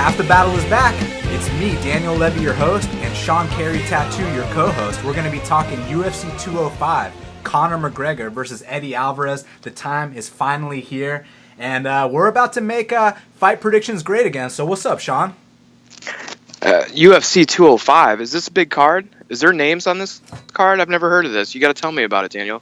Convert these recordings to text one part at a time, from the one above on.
Half the Battle is back. It's me, Daniel Levy, your host, and Sean Carey Tattoo, your co-host. We're going to be talking UFC 205, Conor McGregor versus Eddie Alvarez. The time is finally here, and we're about to make fight predictions great again. So what's up, Sean? UFC 205, is this a big card? Is there names on this card? I've never heard of this. You got to tell me about it, Daniel.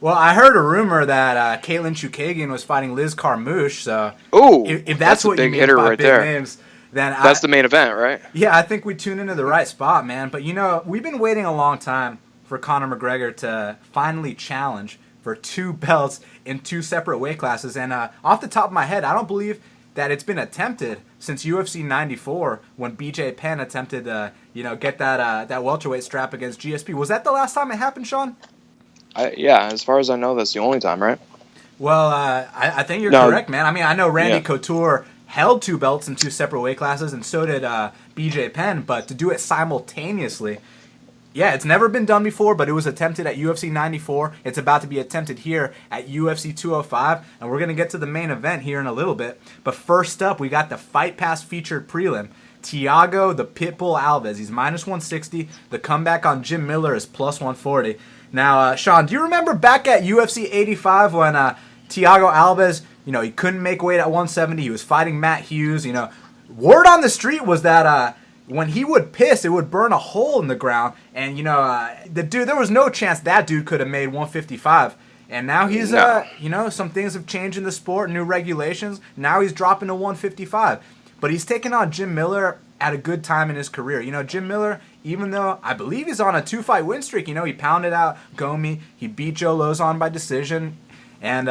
Well, I heard a rumor that Katlyn Chookagian was fighting Liz Carmouche. So if that's what big you mean hitter by right big there. Names, then that's the main event, right? Yeah, I think we tune into the right spot, man. But, you know, we've been waiting a long time for Conor McGregor to finally challenge for 2 belts in 2 separate weight classes. And off the top of my head, I don't believe that it's been attempted since UFC 94 when BJ Penn attempted to, get that welterweight strap against GSP. Was that the last time it happened, Sean? Yeah, as far as I know, that's the only time, right? Well, I think you're correct, man. I mean, I know Randy Couture held 2 belts in 2 separate weight classes, and so did BJ Penn, but to do it simultaneously, yeah, it's never been done before, but it was attempted at UFC 94. It's about to be attempted here at UFC 205, and we're going to get to the main event here in a little bit. But first up, we got the Fight Pass featured prelim. Thiago, the Pitbull Alves, he's minus 160. The comeback on Jim Miller is plus 140. Now, Sean, do you remember back at UFC 85 when Thiago Alves, he couldn't make weight at 170. He was fighting Matt Hughes. Word on the street was that when he would piss, it would burn a hole in the ground. And, the dude, there was no chance that dude could have made 155. And now he's, some things have changed in the sport, new regulations. Now he's dropping to 155. But he's taking on Jim Miller at a good time in his career. Jim Miller, even though I believe he's on a 2-fight win streak, he pounded out Gomi. He beat Joe Lozon by decision. And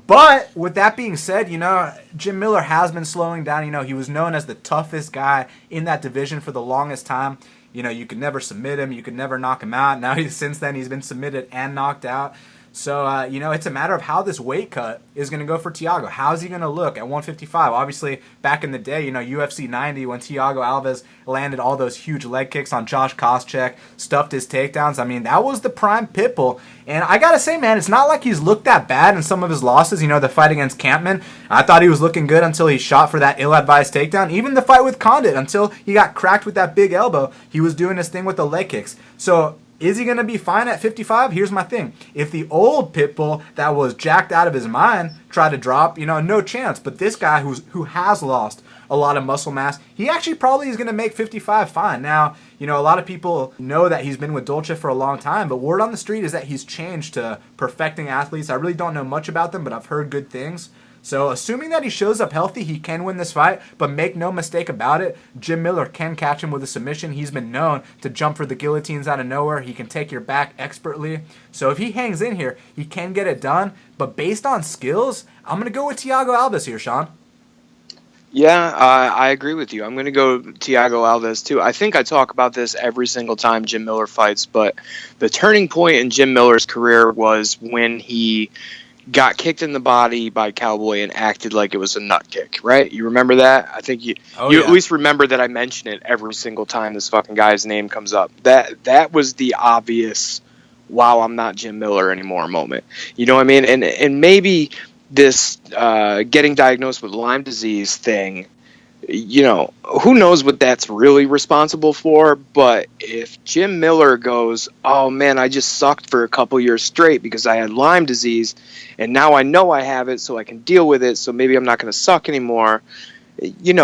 but with that being said, Jim Miller has been slowing down. He was known as the toughest guy in that division for the longest time. You could never submit him, you could never knock him out. Now since then he's been submitted and knocked out. So it's a matter of how this weight cut is going to go for Thiago. How's he going to look at 155? Obviously, back in the day, UFC 90, when Thiago Alves landed all those huge leg kicks on Josh Koscheck, stuffed his takedowns. I mean, that was the prime Pitbull. And I got to say, man, it's not like he's looked that bad in some of his losses. The fight against Campman, I thought he was looking good until he shot for that ill-advised takedown. Even the fight with Condit, until he got cracked with that big elbow, he was doing his thing with the leg kicks. So is he going to be fine at 55? Here's my thing. If the old Pitbull that was jacked out of his mind tried to drop, no chance. But this guy who has lost a lot of muscle mass, he actually probably is going to make 55 fine. Now, a lot of people know that he's been with Dolce for a long time, but word on the street is that he's changed to perfecting athletes. I really don't know much about them, but I've heard good things. So assuming that he shows up healthy, he can win this fight, but make no mistake about it, Jim Miller can catch him with a submission. He's been known to jump for the guillotines out of nowhere. He can take your back expertly. So if he hangs in here, he can get it done. But based on skills, I'm going to go with Thiago Alves here, Sean. Yeah, I agree with you. I'm going to go Thiago Alves, too. I think I talk about this every single time Jim Miller fights, but the turning point in Jim Miller's career was when he got kicked in the body by Cowboy and acted like it was a nut kick, right? You remember that? I think you at least remember that I mention it every single time this fucking guy's name comes up. That was the obvious, wow, I'm not Jim Miller anymore moment. You know what I mean? And maybe this getting diagnosed with Lyme disease thing, who knows what that's really responsible for, but if Jim Miller goes, oh man, I just sucked for a couple years straight because I had Lyme disease, and now I know I have it, so I can deal with it, so maybe I'm not going to suck anymore.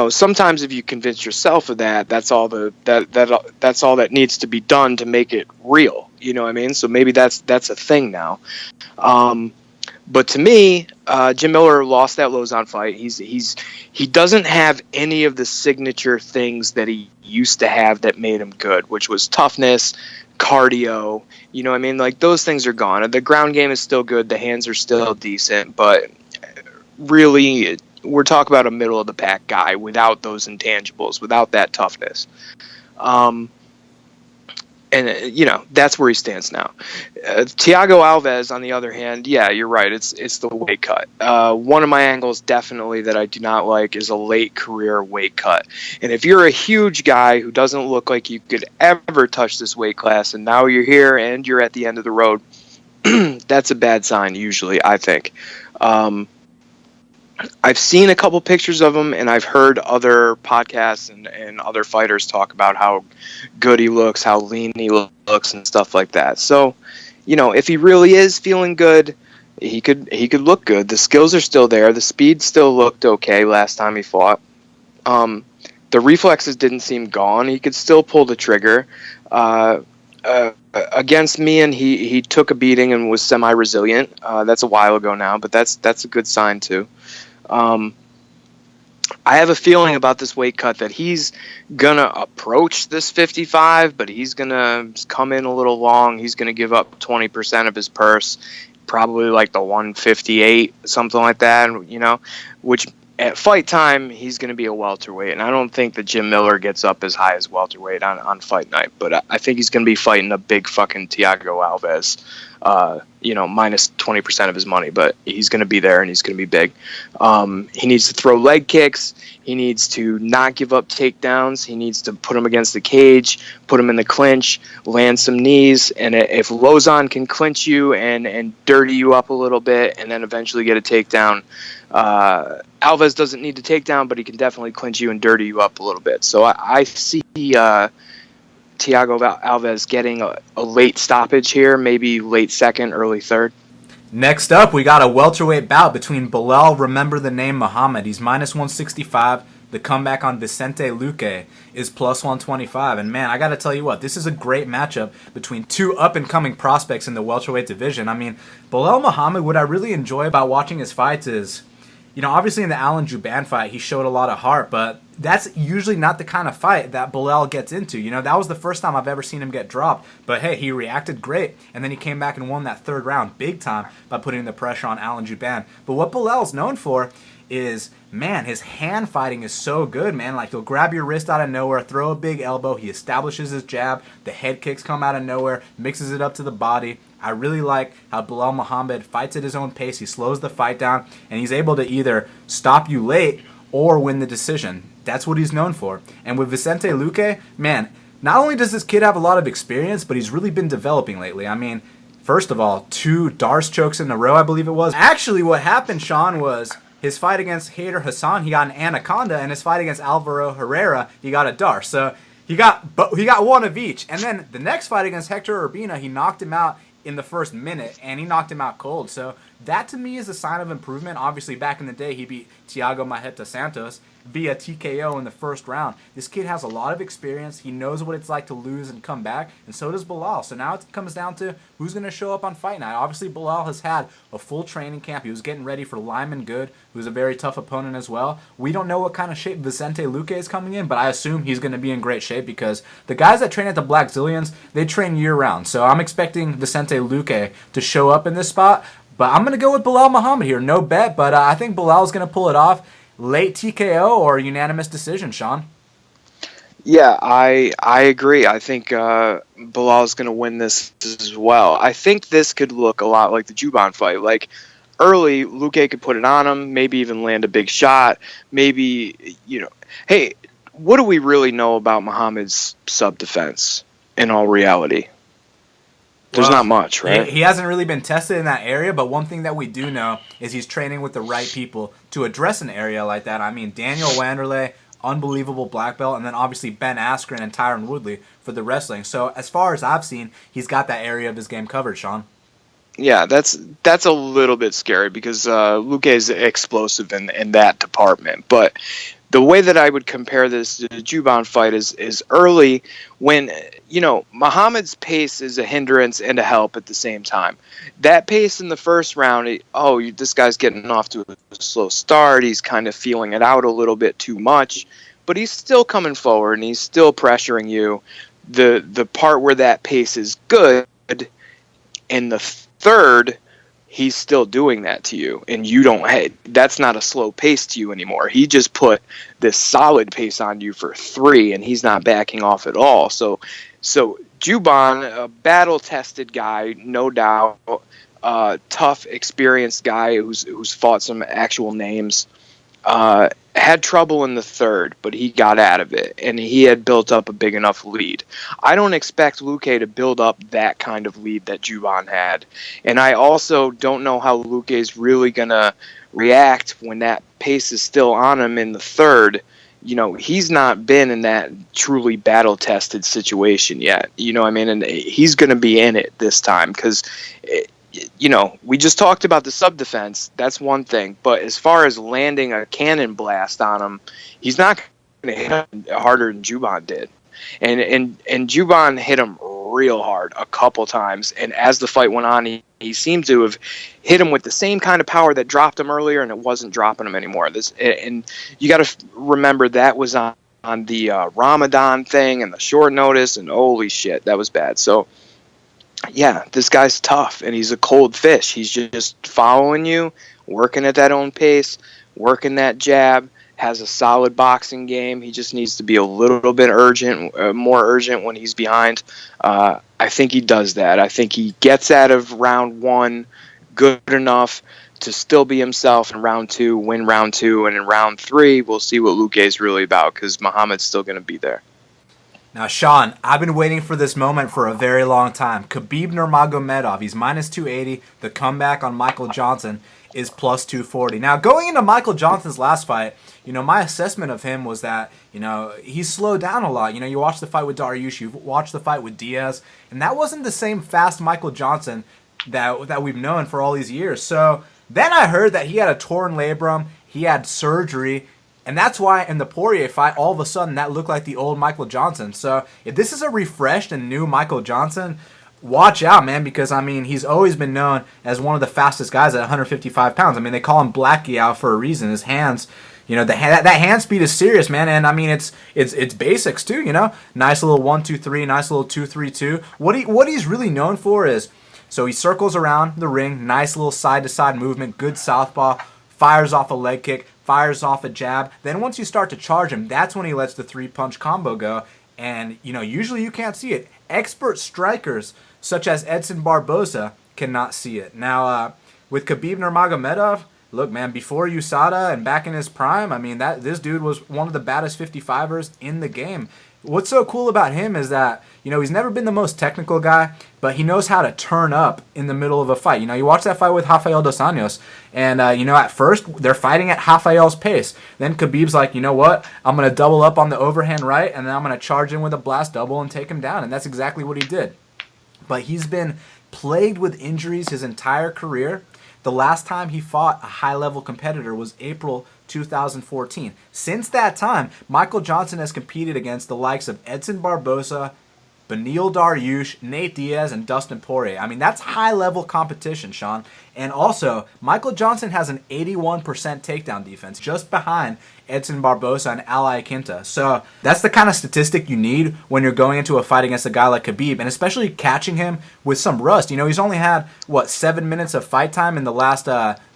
Sometimes if you convince yourself of that, that's all that's all that needs to be done to make it real. You know what I mean? So maybe that's a thing now. But to me, Jim Miller lost that Lozon fight. He doesn't have any of the signature things that he used to have that made him good, which was toughness, cardio. You know what I mean? Like, those things are gone. The ground game is still good. The hands are still decent. But really, we're talking about a middle-of-the-pack guy without those intangibles, without that toughness. And, that's where he stands now. Thiago Alves, on the other hand, yeah, you're right. It's the weight cut. One of my angles, definitely, that I do not like is a late career weight cut. And if you're a huge guy who doesn't look like you could ever touch this weight class, and now you're here and you're at the end of the road, that's a bad sign, usually, I think. I've seen a couple pictures of him, and I've heard other podcasts and other fighters talk about how good he looks, how lean he looks, and stuff like that. So, if he really is feeling good, he could look good. The skills are still there. The speed still looked okay last time he fought. The reflexes didn't seem gone. He could still pull the trigger. Against me, and he took a beating and was semi-resilient. That's a while ago now, but that's a good sign too. I have a feeling about this weight cut that he's gonna approach this 55, but he's gonna come in a little long. He's gonna give up 20% of his purse, probably like the 158, something like that. Which at fight time he's gonna be a welterweight, and I don't think that Jim Miller gets up as high as welterweight on fight night. But I think he's gonna be fighting a big fucking Thiago Alves. Minus 20% of his money, but he's going to be there and he's going to be big. He needs to throw leg kicks. He needs to not give up takedowns. He needs to put him against the cage, put him in the clinch, land some knees. And if Lozon can clinch you and dirty you up a little bit and then eventually get a takedown, Alves doesn't need to takedown, but he can definitely clinch you and dirty you up a little bit. So I see Thiago Alves getting a late stoppage here, maybe late second, early third. Next up, we got a welterweight bout between Belal, remember the name, Muhammad. He's minus 165. The comeback on Vicente Luque is plus 125. And man, I got to tell you what, this is a great matchup between two up-and-coming prospects in the welterweight division. I mean, Belal Muhammad, what I really enjoy about watching his fights is, obviously in the Alan Jouban fight, he showed a lot of heart, but that's usually not the kind of fight that Belal gets into. That was the first time I've ever seen him get dropped. But hey, he reacted great, and then he came back and won that third round big time by putting the pressure on Alan Jouban. But what Belal's known for is, man, his hand fighting is so good, man. Like, he'll grab your wrist out of nowhere, throw a big elbow, he establishes his jab, the head kicks come out of nowhere, mixes it up to the body. I really like how Belal Muhammad fights at his own pace. He slows the fight down, and he's able to either stop you late or win the decision. That's what he's known for. And with Vicente Luque, man, not only does this kid have a lot of experience, but he's really been developing lately. I mean, first of all, 2 Darce chokes in a row, I believe it was. Actually, what happened, Sean, was his fight against Hader Hassan, he got an anaconda, and his fight against Alvaro Herrera, he got a Darce. So he got one of each. And then the next fight against Hector Urbina, he knocked him out in the first minute, and he knocked him out cold. So that to me is a sign of improvement. Obviously, back in the day, he beat Thiago Marreta Santos via TKO in the first round. This kid has a lot of experience. He knows what it's like to lose and come back, and so does Belal. So now it comes down to who's going to show up on fight night. Obviously, Belal has had a full training camp. He was getting ready for Lyman Good, who's a very tough opponent as well. We don't know what kind of shape Vicente Luque is coming in, but I assume he's going to be in great shape because the guys that train at the Black Zillions, they train year-round. So I'm expecting Vicente Luque to show up in this spot, but I'm going to go with Belal Muhammad here. No bet, but I think Belal is going to pull it off. Late TKO or unanimous decision, Sean? Yeah, I agree. I think Belal is going to win this as well. I think this could look a lot like the Jouban fight. Like, early, Luque could put it on him, maybe even land a big shot. Maybe, hey, what do we really know about Muhammad's sub-defense in all reality? There's not much, right? He hasn't really been tested in that area, but one thing that we do know is he's training with the right people to address an area like that. I mean, Daniel Wanderlei, unbelievable black belt, and then obviously Ben Askren and Tyron Woodley for the wrestling. So as far as I've seen, he's got that area of his game covered, Sean. Yeah, that's a little bit scary because Luque is explosive in that department. But the way that I would compare this to the Jouban fight is early when, Muhammad's pace is a hindrance and a help at the same time. That pace in the first round, this guy's getting off to a slow start. He's kind of feeling it out a little bit too much, but he's still coming forward and he's still pressuring you. The part where that pace is good, in the third, he's still doing that to you, and that's not a slow pace to you anymore. He just put this solid pace on you for 3, and he's not backing off at all. So Jouban, a battle-tested guy, no doubt, tough, experienced guy who's fought some actual names, had trouble in the third, but he got out of it, and he had built up a big enough lead. I don't expect Luque to build up that kind of lead that Juban had, and I also don't know how Luque is really going to react when that pace is still on him in the third. You know, he's not been in that truly battle-tested situation yet, you know what I mean? And he's going to be in it this time because, you know, we just talked about the sub-defense. That's one thing. But as far as landing a cannon blast on him, he's not going to hit him harder than Juban did. And Juban hit him real hard a couple times. And as the fight went on, he seemed to have hit him with the same kind of power that dropped him earlier, and it wasn't dropping him anymore. And you got to remember that was on the Ramadan thing and the short notice, and holy shit, that was bad. So, yeah, this guy's tough, and he's a cold fish. He's just following you, working at that own pace, working that jab, has a solid boxing game. He just needs to be a little bit more urgent when he's behind. I think he does that. I think he gets out of round one good enough to still be himself in round two, win round two, and in round three, we'll see what Luque is really about because Muhammad's still going to be there. Now, Sean, I've been waiting for this moment for a very long time. Khabib Nurmagomedov, he's minus 280. The comeback on Michael Johnson is plus 240. Now, going into Michael Johnson's last fight, you know, my assessment of him was that, you know, he's slowed down a lot. You know, you watch the fight with Dariush, you watch the fight with Diaz, and that wasn't the same fast Michael Johnson that we've known for all these years. So then I heard that he had a torn labrum, he had surgery, and that's why in the Poirier fight, all of a sudden that looked like the old Michael Johnson. So if this is a refreshed and new Michael Johnson, watch out, man, because, I mean, he's always been known as one of the fastest guys at 155 pounds. I mean, they call him Blackie out for a reason. His hands, you know, that hand speed is serious, man, and, I mean, it's basics, too, you know? Nice little 1-2-3, nice little 2-3-2. What he's really known for is, so he circles around the ring, nice little side-to-side movement, good southpaw, fires off a leg kick, fires off a jab. Then once you start to charge him, that's when he lets the three-punch combo go. And, you know, usually you can't see it. Expert strikers, such as Edson Barboza, cannot see it. Now, with Khabib Nurmagomedov, look, man, before USADA and back in his prime, I mean, this dude was one of the baddest 55ers in the game. What's so cool about him is that, you know, he's never been the most technical guy, but he knows how to turn up in the middle of a fight. You know, you watch that fight with Rafael dos Anjos, and, you know, at first, they're fighting at Rafael's pace. Then Khabib's like, you know what? I'm going to double up on the overhand right, and then I'm going to charge in with a blast double and take him down. And that's exactly what he did. But he's been plagued with injuries his entire career. The last time he fought a high-level competitor was April 2014. Since that time, Michael Johnson has competed against the likes of Edson Barboza, Beneil Dariush, Nate Diaz, and Dustin Poirier. I mean, that's high-level competition, Sean. And also, Michael Johnson has an 81% takedown defense, just behind Edson Barboza and Ali Quinta. So that's the kind of statistic you need when you're going into a fight against a guy like Khabib, and especially catching him with some rust. You know, he's only had, 7 minutes of fight time in the last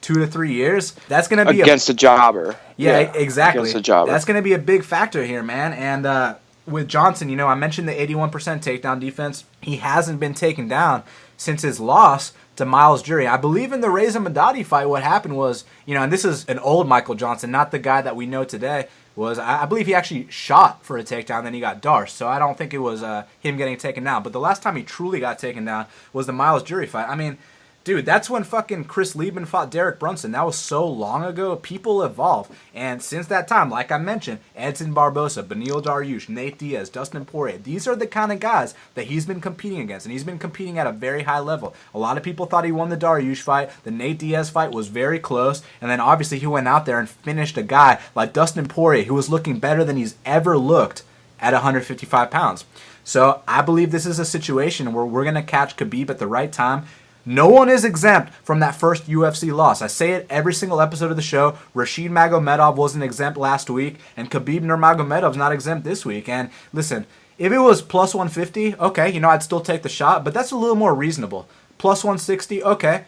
2 to 3 years. That's going to be against a jobber. Yeah, exactly. Against a jobber. That's going to be a big factor here, man. And with Johnson, you know, I mentioned the 81% takedown defense. He hasn't been taken down since his loss to Miles Jury. I believe in the Reza Madadi fight, what happened was, you know, and this is an old Michael Johnson, not the guy that we know today, was I believe he actually shot for a takedown, then he got darshed. So I don't think it was him getting taken down. But the last time he truly got taken down was the Miles Jury fight. I mean, dude, that's when fucking Chris Lieben fought Derek Brunson. That was so long ago. People evolve. And since that time, like I mentioned, Edson Barboza, Beneil Dariush, Nate Diaz, Dustin Poirier, these are the kind of guys that he's been competing against. And he's been competing at a very high level. A lot of people thought he won the Dariush fight. The Nate Diaz fight was very close. And then obviously he went out there and finished a guy like Dustin Poirier, who was looking better than he's ever looked at 155 pounds. So I believe this is a situation where we're going to catch Khabib at the right time. No one is exempt from that first UFC loss. I say it every single episode of the show. Rashid Magomedov wasn't exempt last week, and Khabib Nurmagomedov's not exempt this week. And listen, if it was plus 150, okay, you know, I'd still take the shot, but that's a little more reasonable. Plus 160, okay.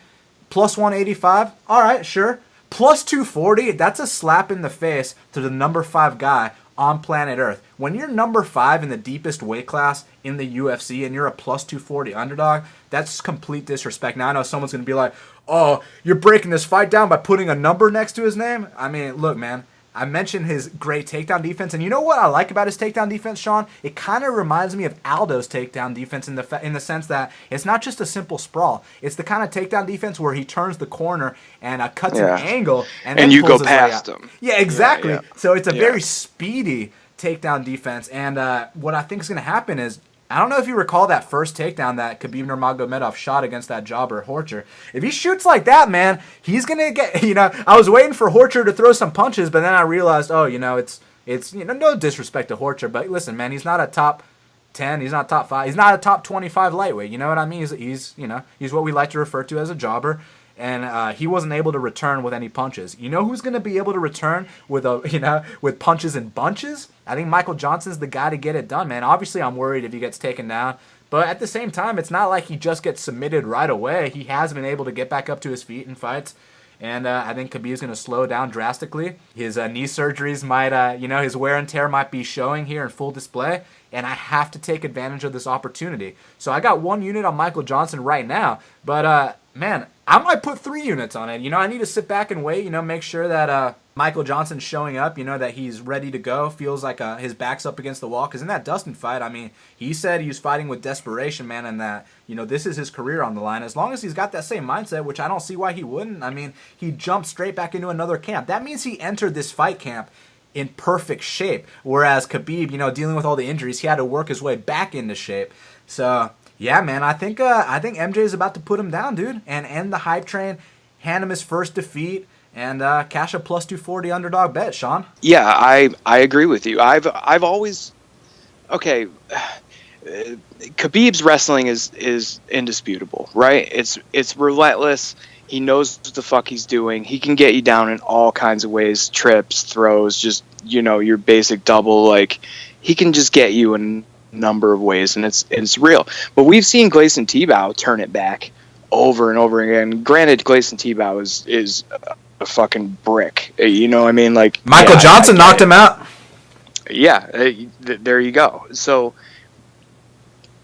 Plus 185, all right, sure. Plus 240, that's a slap in the face to the number 5 guy on planet Earth. When you're number 5 in the deepest weight class in the UFC and you're a plus 240 underdog, that's complete disrespect. Now I know someone's going to be like, oh, you're breaking this fight down by putting a number next to his name? I mean, look, man, I mentioned his great takedown defense, and you know what I like about his takedown defense, Sean? It kind of reminds me of Aldo's takedown defense in the sense that it's not just a simple sprawl. It's the kind of takedown defense where he turns the corner and cuts an angle, and then you pulls go his leg past out. him. Yeah, exactly. Yeah. So it's a very speedy takedown defense, and what I think is going to happen is, I don't know if you recall that first takedown that Khabib Nurmagomedov shot against that jobber Horcher. If he shoots like that, man, he's gonna get. I was waiting for Horcher to throw some punches, but then I realized, it's no disrespect to Horcher, but listen, man, he's not a top 10, he's not top 5, he's not a top 25 lightweight. You know what I mean? He's what we like to refer to as a jobber. And he wasn't able to return with any punches. You know who's going to be able to return with with punches and bunches? I think Michael Johnson's the guy to get it done, man. Obviously, I'm worried if he gets taken down, but at the same time, it's not like he just gets submitted right away. He has been able to get back up to his feet in fights, and I think Khabib's going to slow down drastically. His knee surgeries might, his wear and tear might be showing here in full display, and I have to take advantage of this opportunity. So I got 1 unit on Michael Johnson right now, but man, I might put 3 units on it. I need to sit back and wait, make sure that Michael Johnson's showing up, that he's ready to go, feels like his back's up against the wall. Because in that Dustin fight, I mean, he said he was fighting with desperation, man, and that, this is his career on the line. As long as he's got that same mindset, which I don't see why he wouldn't. I mean, he jumped straight back into another camp. That means he entered this fight camp in perfect shape. Whereas Khabib, dealing with all the injuries, he had to work his way back into shape. So, yeah, man, I think MJ is about to put him down, dude, and end the hype train, hand him his first defeat, and cash a plus 240 underdog bet, Sean. Yeah, I agree with you. I've always Khabib's wrestling is indisputable, right? It's relentless. He knows what the fuck he's doing. He can get you down in all kinds of ways, trips, throws, just your basic double. Like, he can just get you in number of ways, and it's real. But we've seen Gleison Tibau turn it back over and over again. Granted, Gleison Tibau is a fucking brick. I mean? Like, Michael Johnson knocked him out. Yeah, there you go. So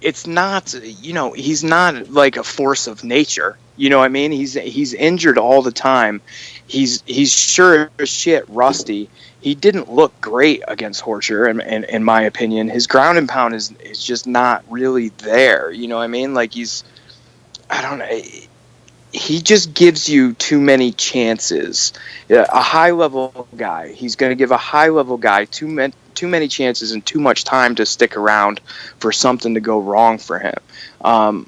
it's not, he's not like a force of nature. You know what I mean? He's injured all the time. He's sure as shit rusty. He didn't look great against Horcher, in my opinion. His ground and pound is just not really there. You know what I mean? Like, I don't know. He just gives you too many chances. A high-level guy, he's going to give a high-level guy too many chances and too much time to stick around for something to go wrong for him.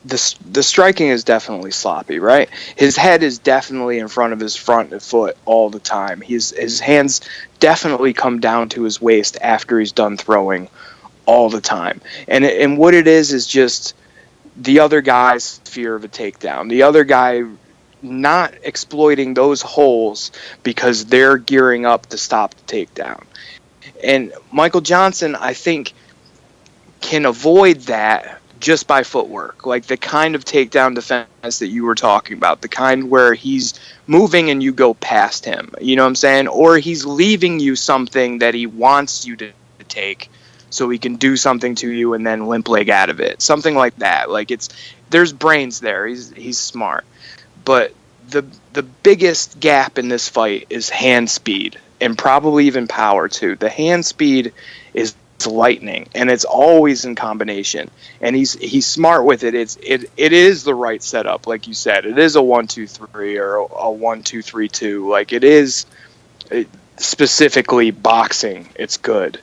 The striking is definitely sloppy, right? His head is definitely in front of his front foot all the time. His hands definitely come down to his waist after he's done throwing all the time. And what it is just the other guy's fear of a takedown. The other guy not exploiting those holes because they're gearing up to stop the takedown. And Michael Johnson, I think, can avoid that just by footwork, like the kind of takedown defense that you were talking about, the kind where he's moving and you go past him, you know what I'm saying? Or he's leaving you something that he wants you to take so he can do something to you and then limp leg out of it. Something like that. Like, there's brains there. He's smart. But the biggest gap in this fight is hand speed, and probably even power too. The hand speed is lightning, and it's always in combination, and he's smart with it. It is the right setup, like you said. It is a 1-2-3 or a 1-2-3-2. Like, it is specifically boxing. It's good.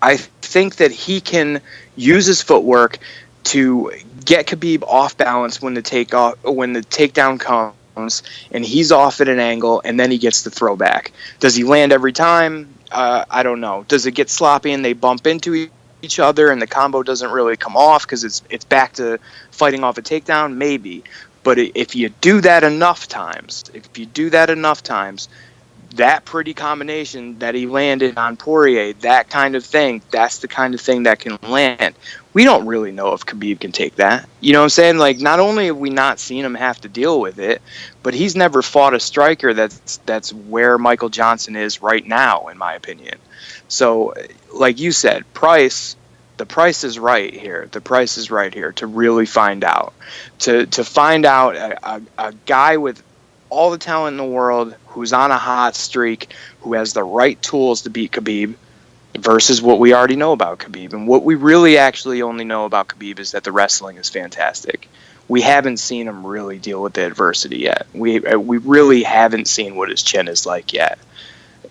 I think that he can use his footwork to get Khabib off balance when the takedown comes, and he's off at an angle, and then he gets the throwback. Does he land every time? I don't know. Does it get sloppy and they bump into each other and the combo doesn't really come off because it's back to fighting off a takedown? Maybe. But if you do that enough times, that pretty combination that he landed on Poirier, that kind of thing, that's the kind of thing that can land. We don't really know if Khabib can take that. You know what I'm saying? Like, not only have we not seen him have to deal with it, but he's never fought a striker that's where Michael Johnson is right now, in my opinion. So, like you said, the price is right here. The price is right here to really find out. To find out a guy with all the talent in the world, who's on a hot streak, who has the right tools to beat Khabib, versus what we already know about Khabib. And what we really actually only know about Khabib is that the wrestling is fantastic. We haven't seen him really deal with the adversity yet. We really haven't seen what his chin is like yet.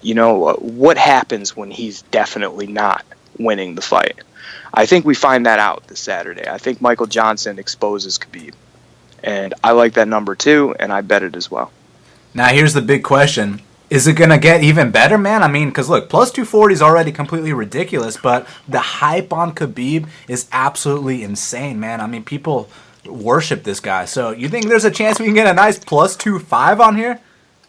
You know, what happens when he's definitely not winning the fight? I think we find that out this Saturday. I think Michael Johnson exposes Khabib. And I like that number too, and I bet it as well. Now here's the big question. Is it going to get even better, man? I mean, because look, plus 240 is already completely ridiculous, but the hype on Khabib is absolutely insane, man. I mean, people worship this guy. So you think there's a chance we can get a nice plus 2.5 on here?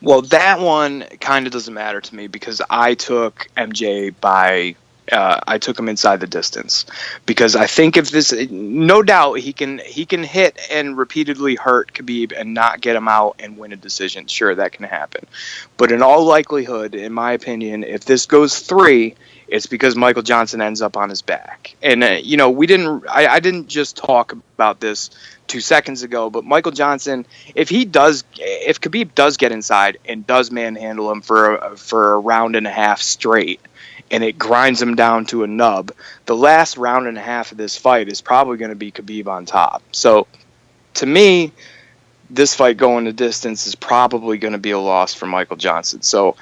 Well, that one kind of doesn't matter to me because I took MJ by I took him inside the distance because I think if this, no doubt he can hit and repeatedly hurt Khabib and not get him out and win a decision. Sure, that can happen. But in all likelihood, in my opinion, if this goes 3, it's because Michael Johnson ends up on his back. And, you know, I didn't just talk about this 2 seconds ago, but Michael Johnson, if Khabib does get inside and does manhandle him for a round and a half straight, and it grinds him down to a nub, the last round and a half of this fight is probably going to be Khabib on top. So, to me, this fight going the distance is probably going to be a loss for Michael Johnson. So,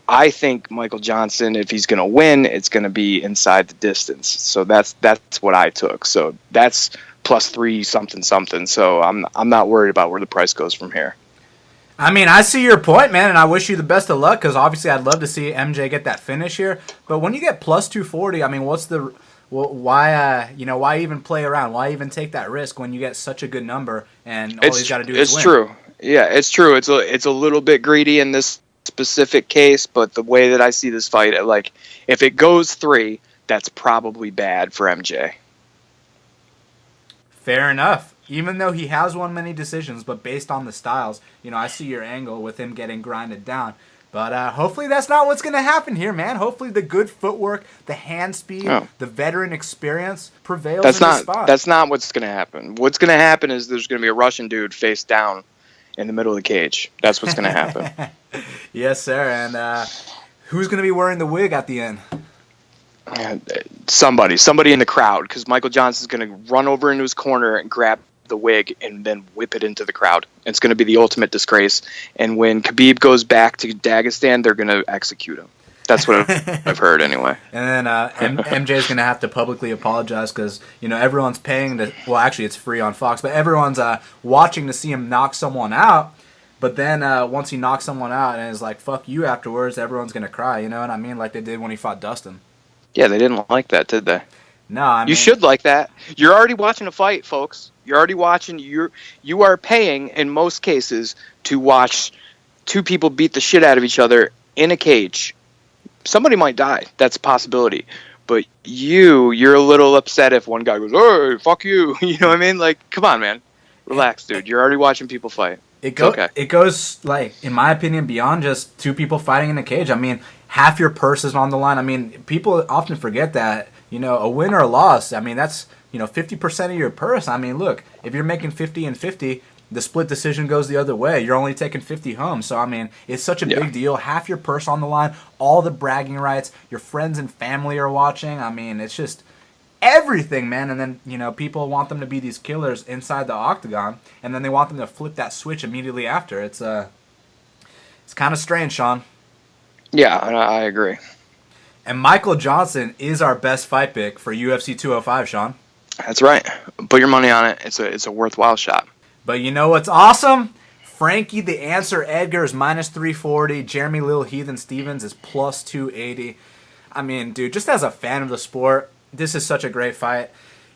I think Michael Johnson, if he's going to win, it's going to be inside the distance. So that's what I took. So that's plus 3 something. So I'm not worried about where the price goes from here. I mean, I see your point, man, and I wish you the best of luck because obviously I'd love to see MJ get that finish here. But when you get plus 240, I mean, why even play around? Why even take that risk when you get such a good number and all he's got to do is win? It's true. Yeah, it's true. It's a little bit greedy in this specific case, but the way that I see this fight, like, if it goes 3, that's probably bad for MJ. Fair enough. Even though he has won many decisions, but based on the styles, you know, I see your angle with him getting grinded down. But hopefully that's not what's going to happen here, man. Hopefully the good footwork, the hand speed, the veteran experience prevails in this spot. That's not what's going to happen. What's going to happen is there's going to be a Russian dude face down in the middle of the cage. That's what's going to happen. Yes, sir. And who's going to be wearing the wig at the end? Somebody in the crowd, because Michael Johnson's going to run over into his corner and grab the wig and then whip it into the crowd. It's going to be the ultimate disgrace. And when Khabib goes back to Dagestan, they're going to execute him. That's what I've heard anyway. And then MJ's going to have to publicly apologize because, you know, everyone's paying to, well, actually it's free on Fox, but everyone's watching to see him knock someone out. But then once he knocks someone out and is like, fuck you afterwards, everyone's going to cry, you know what I mean? Like they did when he fought Dustin. Yeah, they didn't like that, did they? No, I mean, you should like that. You're already watching a fight, folks. You're already watching. You are paying, in most cases, to watch 2 people beat the shit out of each other in a cage. Somebody might die. That's a possibility. But you're a little upset if one guy goes, "Hey, fuck you." You know what I mean? Like, come on, man. Relax, dude. You're already watching people fight. It goes, like, in my opinion, beyond just 2 people fighting in a cage. I mean, half your purse is on the line. I mean, people often forget that, you know, a win or a loss, I mean, that's, you know, 50% of your purse. I mean, look, if you're making 50 and 50, the split decision goes the other way. You're only taking 50 home. So, I mean, it's such a big deal. Half your purse on the line, all the bragging rights, your friends and family are watching. I mean, it's just everything, man. And then, you know, people want them to be these killers inside the octagon, and then they want them to flip that switch immediately after. It's kind of strange, Sean. Yeah, I agree. And Michael Johnson is our best fight pick for UFC 205, Sean. That's right. Put your money on it. It's a worthwhile shot. But you know what's awesome? Frankie the Answer Edgar is minus 340. Jeremy Lil Heathen Stevens is plus 280. I mean, dude, just as a fan of the sport, this is such a great fight.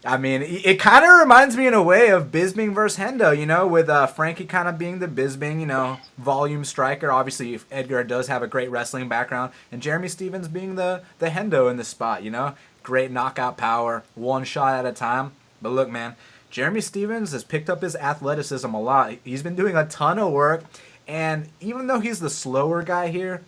I mean, it kind of reminds me in a way of Bisping versus Hendo, you know, with Frankie kind of being the Bisping, you know, volume striker. Obviously, Edgar does have a great wrestling background. And Jeremy Stevens being the Hendo in this spot, you know. Great knockout power, one shot at a time. But look, man, Jeremy Stevens has picked up his athleticism a lot. He's been doing a ton of work. And even though he's the slower guy here,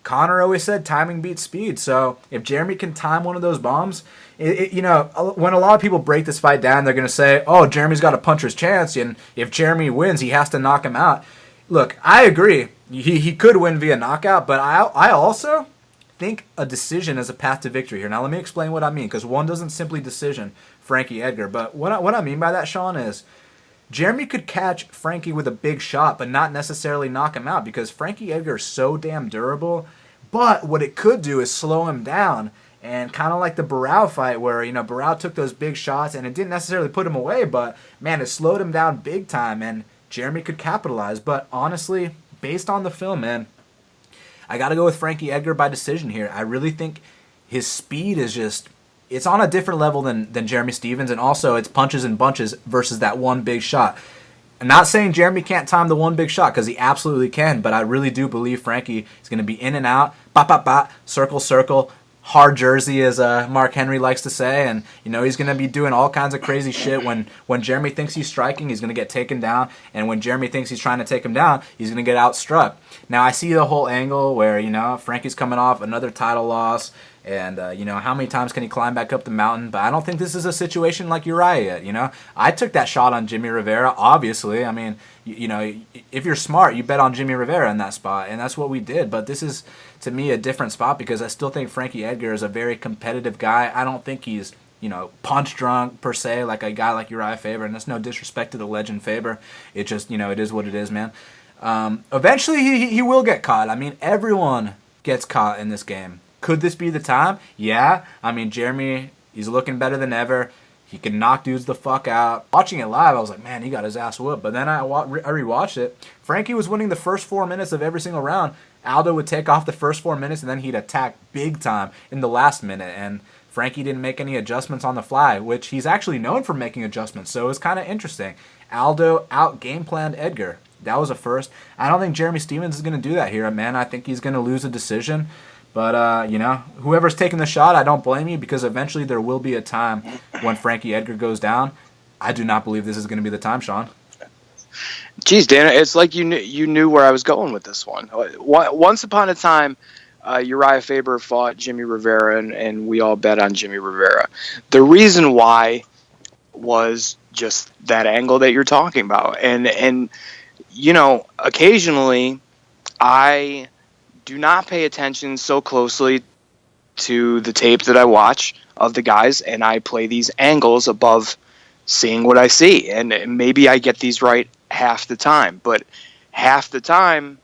Conor always said timing beats speed. So if Jeremy can time one of those bombs, you know, when a lot of people break this fight down, they're going to say, oh, Jeremy's got a puncher's chance, and if Jeremy wins, he has to knock him out. Look, I agree. He could win via knockout, but I also think a decision is a path to victory here. Now, let me explain what I mean, because one doesn't simply decision Frankie Edgar. But what I mean by that, Sean, is Jeremy could catch Frankie with a big shot, but not necessarily knock him out, because Frankie Edgar is so damn durable. But what it could do is slow him down, and kind of like the Barao fight where, Barao took those big shots, and it didn't necessarily put him away, but, man, it slowed him down big time, and Jeremy could capitalize. But honestly, based on the film, man, I got to go with Frankie Edgar by decision here. I really think his speed is just, it's on a different level than Jeremy Stephens, and also it's punches and bunches versus that one big shot. I'm not saying Jeremy can't time the one big shot, because he absolutely can, but I really do believe Frankie is going to be in and out, bop, bop, bop, circle, circle, hard jersey, as Mark Henry likes to say, and he's going to be doing all kinds of crazy shit. When Jeremy thinks he's striking, he's going to get taken down, and when Jeremy thinks he's trying to take him down, he's going to get outstruck. Now, I see the whole angle where Frankie's coming off another title loss, and how many times can he climb back up the mountain? But I don't think this is a situation like Uriah yet. I took that shot on Jimmy Rivera, obviously. I mean, if you're smart, you bet on Jimmy Rivera in that spot, and that's what we did. But this is, to me, a different spot, because I still think Frankie Edgar is a very competitive guy. I don't think he's punch drunk per se, like a guy like Uriah Faber, and that's no disrespect to the legend Faber. It just, it is what it is, man. Eventually he will get caught. I mean, everyone gets caught in this game. Could this be the time? Yeah. I mean, Jeremy, he's looking better than ever. He can knock dudes the fuck out. Watching it live, I was like, man, he got his ass whooped. But then I rewatched it. Frankie was winning the first 4 minutes of every single round. Aldo would take off the first 4 minutes, and then he'd attack big time in the last minute. And Frankie didn't make any adjustments on the fly, which he's actually known for making adjustments. So it was kind of interesting. Aldo out-game planned Edgar. That was a first. I don't think Jeremy Stephens is going to do that here, man. I think he's going to lose a decision. But, whoever's taking the shot, I don't blame you, because eventually there will be a time when Frankie Edgar goes down. I do not believe this is going to be the time, Sean. Geez, Dan, it's like you knew where I was going with this one. Once upon a time, Uriah Faber fought Jimmy Rivera, and we all bet on Jimmy Rivera. The reason why was just that angle that you're talking about. And occasionally I do not pay attention so closely to the tape that I watch of the guys, and I play these angles above seeing what I see. And maybe I get these right half the time, but half the time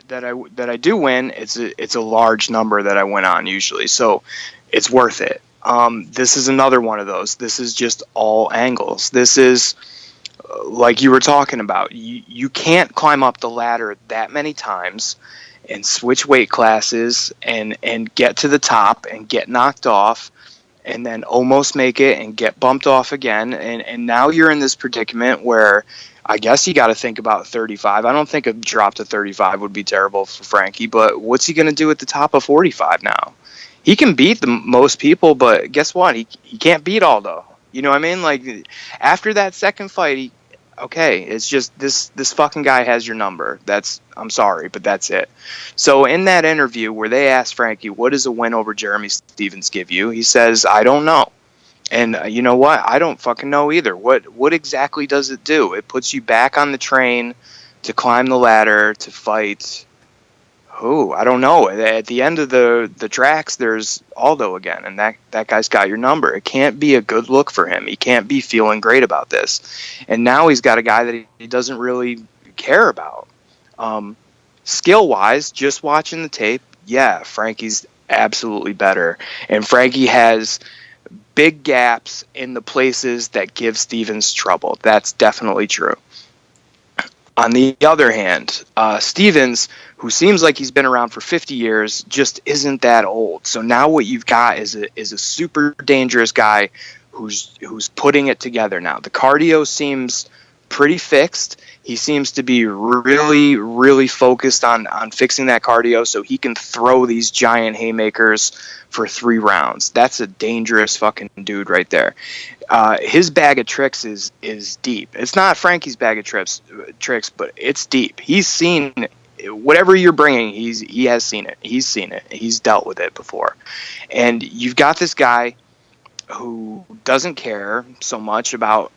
that I do win, it's a large number that I win on usually. So it's worth it. This is another one of those. This is just all angles. This is like you were talking about. You can't climb up the ladder that many times and switch weight classes and get to the top and get knocked off and then almost make it and get bumped off again. And now you're in this predicament where I guess you got to think about 35. I don't think a drop to 35 would be terrible for Frankie, but what's he going to do at the top of 45 now? He can beat the most people, but guess what? He can't beat Aldo. You know what I mean? Like, after that second fight, it's just this fucking guy has your number. I'm sorry, but that's it. So in that interview where they asked Frankie, what does a win over Jeremy Stephens give you? He says, I don't know. And you know what? I don't fucking know either. What exactly does it do? It puts you back on the train to climb the ladder, to fight. I don't know. At the end of the tracks, there's Aldo again, and that guy's got your number. It can't be a good look for him. He can't be feeling great about this. And now he's got a guy that he doesn't really care about. Skill-wise, just watching the tape, yeah, Frankie's absolutely better. And Frankie has big gaps in the places that give Stephens trouble. That's definitely true. On the other hand, Stephens, who seems like he's been around for 50 years, just isn't that old. So now what you've got is a super dangerous guy who's putting it together now. The cardio seems pretty fixed. He seems to be really, really focused on fixing that cardio so he can throw these giant haymakers for 3 rounds. That's a dangerous fucking dude right there. His bag of tricks is deep. It's not Frankie's bag of tricks, but it's deep. He's seen whatever you're bringing. He has seen it. He's seen it. He's dealt with it before. And you've got this guy who doesn't care so much about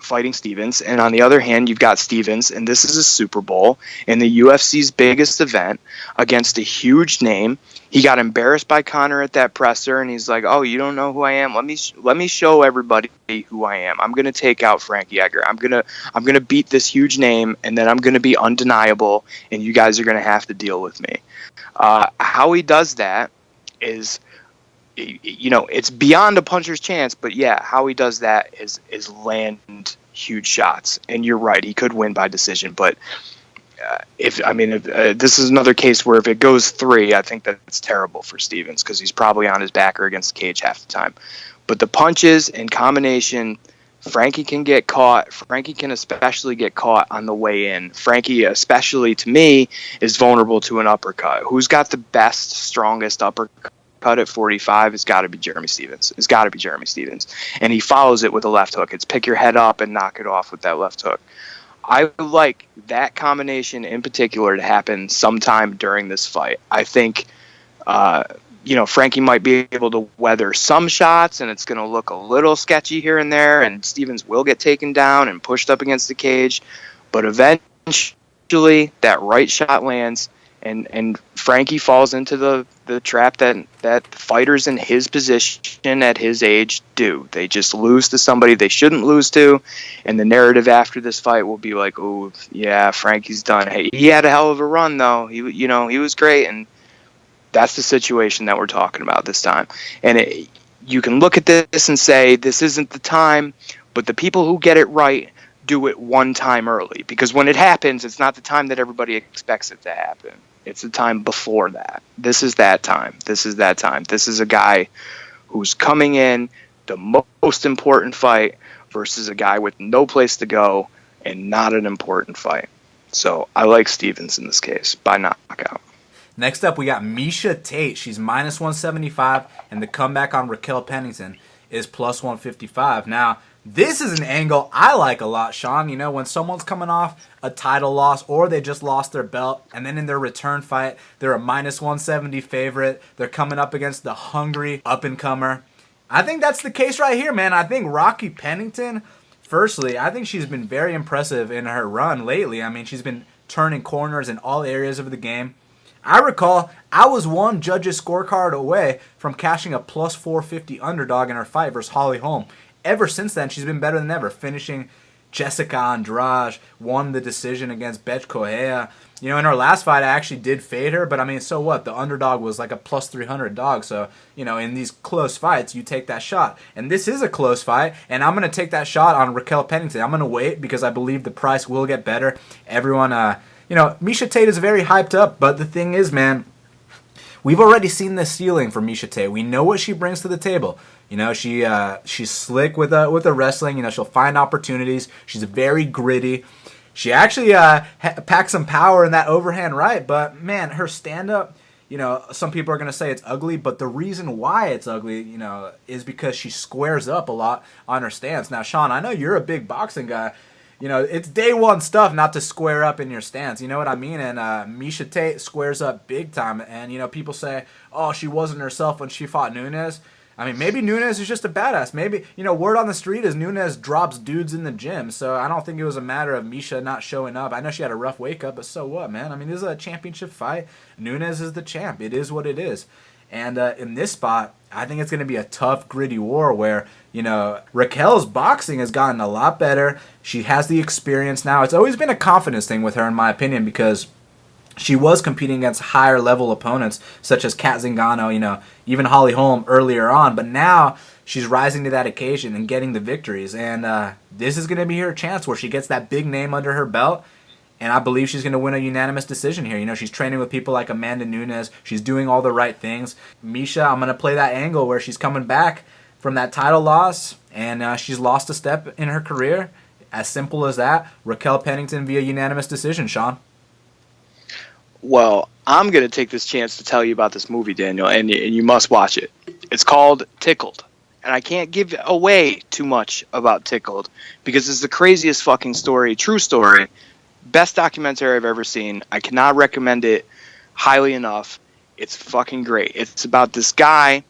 fighting Stevens, and on the other hand, you've got Stevens, and this is a Super Bowl in the UFC's biggest event against a huge name. He got embarrassed by Conor at that presser, and he's like, "Oh, you don't know who I am? Let me show everybody who I am. I'm gonna take out Frankie Edgar. I'm gonna beat this huge name, and then I'm gonna be undeniable, and you guys are gonna have to deal with me." How he does that is, it's beyond a puncher's chance, but yeah, how he does that is land huge shots. And you're right, he could win by decision, but if this is another case where if it goes 3, I think that's terrible for Stevens because he's probably on his back or against the cage half the time. But the punches in combination, Frankie can get caught. Frankie can especially get caught on the way in. Frankie, especially to me, is vulnerable to an uppercut. Who's got the best, strongest uppercut at 45? It's got to be Jeremy Stevens. And he follows it with a left hook. It's pick your head up and knock it off with that left hook. I would like that combination in particular to happen sometime during this fight. I think, Frankie might be able to weather some shots, and it's going to look a little sketchy here and there, and Stevens will get taken down and pushed up against the cage. But eventually, that right shot lands, and Frankie falls into the trap that fighters in his position at his age do. They just lose to somebody they shouldn't lose to, and the narrative after this fight will be like, "Oh, yeah, Frankie's done. Hey, he had a hell of a run, though. He was great," and that's the situation that we're talking about this time. And you can look at this and say, this isn't the time, but the people who get it right do it one time early, because when it happens, it's not the time that everybody expects it to happen. It's the time before that. This is that time. This is a guy who's coming in the most important fight versus a guy with no place to go and not an important fight. So I like Stevens in this case by knockout. Next up, we got Miesha Tate. She's minus 175, and the comeback on Racquel Pennington is plus 155. Now, this is an angle I like a lot, Sean. When someone's coming off a title loss or they just lost their belt, and then in their return fight, they're a minus 170 favorite. They're coming up against the hungry up-and-comer. I think that's the case right here, man. I think Rocky Pennington, firstly, I think she's been very impressive in her run lately. I mean, she's been turning corners in all areas of the game. I recall I was one judge's scorecard away from cashing a plus 450 underdog in her fight versus Holly Holm. Ever since then, she's been better than ever, finishing Jessica Andrade, won the decision against Boetsch Correa. In her last fight, I actually did fade her, but I mean, so what? The underdog was like a plus 300 dog, so, in these close fights, you take that shot. And this is a close fight, and I'm going to take that shot on Racquel Pennington. I'm going to wait because I believe the price will get better. Everyone, Miesha Tate is very hyped up, but the thing is, man, we've already seen the ceiling for Miesha Tate. We know what she brings to the table. She's slick with the wrestling. She'll find opportunities. She's very gritty. She actually packs some power in that overhand right, but man, her stand-up, some people are going to say it's ugly, but the reason why it's ugly, is because she squares up a lot on her stance. Now, Sean, I know you're a big boxing guy. It's day one stuff not to square up in your stance. You know what I mean? And Miesha Tate squares up big time. And, people say, oh, she wasn't herself when she fought Nunes. I mean, maybe Nunes is just a badass. Maybe, word on the street is Nunes drops dudes in the gym. So I don't think it was a matter of Miesha not showing up. I know she had a rough wake-up, but so what, man? I mean, this is a championship fight. Nunes is the champ. It is what it is. And in this spot, I think it's going to be a tough, gritty war where, Racquel's boxing has gotten a lot better. She has the experience now. It's always been a confidence thing with her, in my opinion, because she was competing against higher level opponents such as Kat Zingano, even Holly Holm earlier on. But now she's rising to that occasion and getting the victories. And this is going to be her chance where she gets that big name under her belt. And I believe she's going to win a unanimous decision here. She's training with people like Amanda Nunes. She's doing all the right things. Miesha, I'm going to play that angle where she's coming back from that title loss, and she's lost a step in her career. As simple as that. Racquel Pennington via unanimous decision, Sean. Well, I'm going to take this chance to tell you about this movie, Daniel, and you must watch it. It's called Tickled. And I can't give away too much about Tickled because it's the craziest fucking story, true story. Best documentary I've ever seen. I cannot recommend it highly enough. It's fucking great. It's about this guy.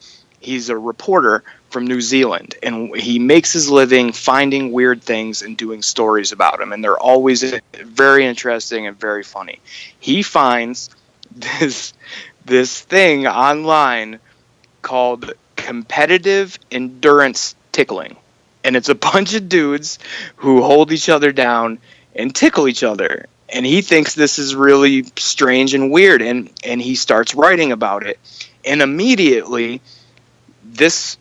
He's a reporter from New Zealand, and he makes his living finding weird things and doing stories about them, and they're always very interesting and very funny. He finds this thing online called competitive endurance tickling, and it's a bunch of dudes who hold each other down and tickle each other, and he thinks this is really strange and weird, and he starts writing about it, and immediately this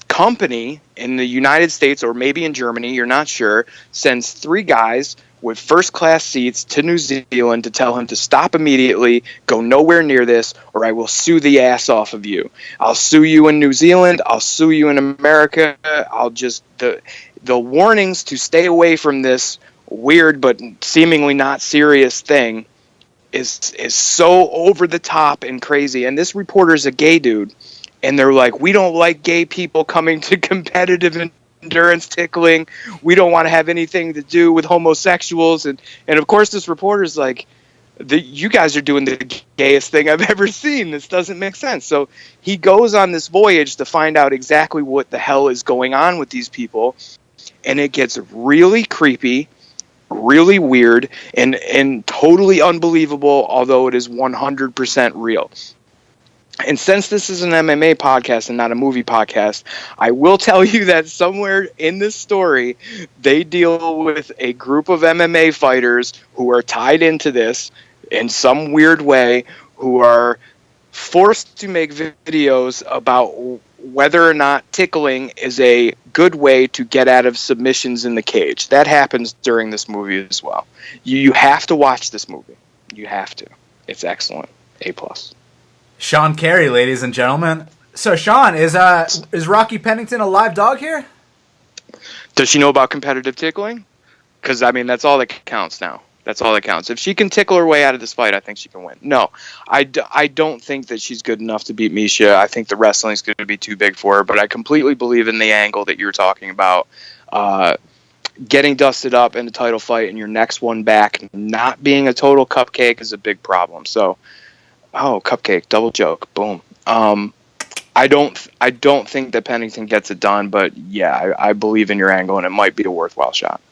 company in the United States, or maybe in Germany, you're not sure, sends 3 guys with first-class seats to New Zealand to tell him to stop immediately, go nowhere near this, or I will sue the ass off of you. I'll sue you in New Zealand. I'll sue you in America. I'll just... The warnings to stay away from this weird but seemingly not serious thing is so over the top and crazy. And this reporter's a gay dude. And they're like, we don't like gay people coming to competitive endurance tickling. We don't want to have anything to do with homosexuals. And of course, this reporter's like, you guys are doing the gayest thing I've ever seen. This doesn't make sense. So he goes on this voyage to find out exactly what the hell is going on with these people. And it gets really creepy, really weird, and totally unbelievable, although it is 100% real. And since this is an MMA podcast and not a movie podcast, I will tell you that somewhere in this story, they deal with a group of MMA fighters who are tied into this in some weird way, who are forced to make videos about whether or not tickling is a good way to get out of submissions in the cage. That happens during this movie as well. You have to watch this movie. You have to. It's excellent. A+. Sean Carey, ladies and gentlemen. So, Sean, is Rocky Pennington a live dog here? Does she know about competitive tickling? Because, I mean, that's all that counts now. That's all that counts. If she can tickle her way out of this fight, I think she can win. No, I don't think that she's good enough to beat Miesha. I think the wrestling's going to be too big for her, but I completely believe in the angle that you're talking about. Getting dusted up in a title fight and your next one back not being a total cupcake is a big problem. So, cupcake, double joke, boom. I don't think that Pennington gets it done, but yeah, I believe in your angle, and it might be a worthwhile shot.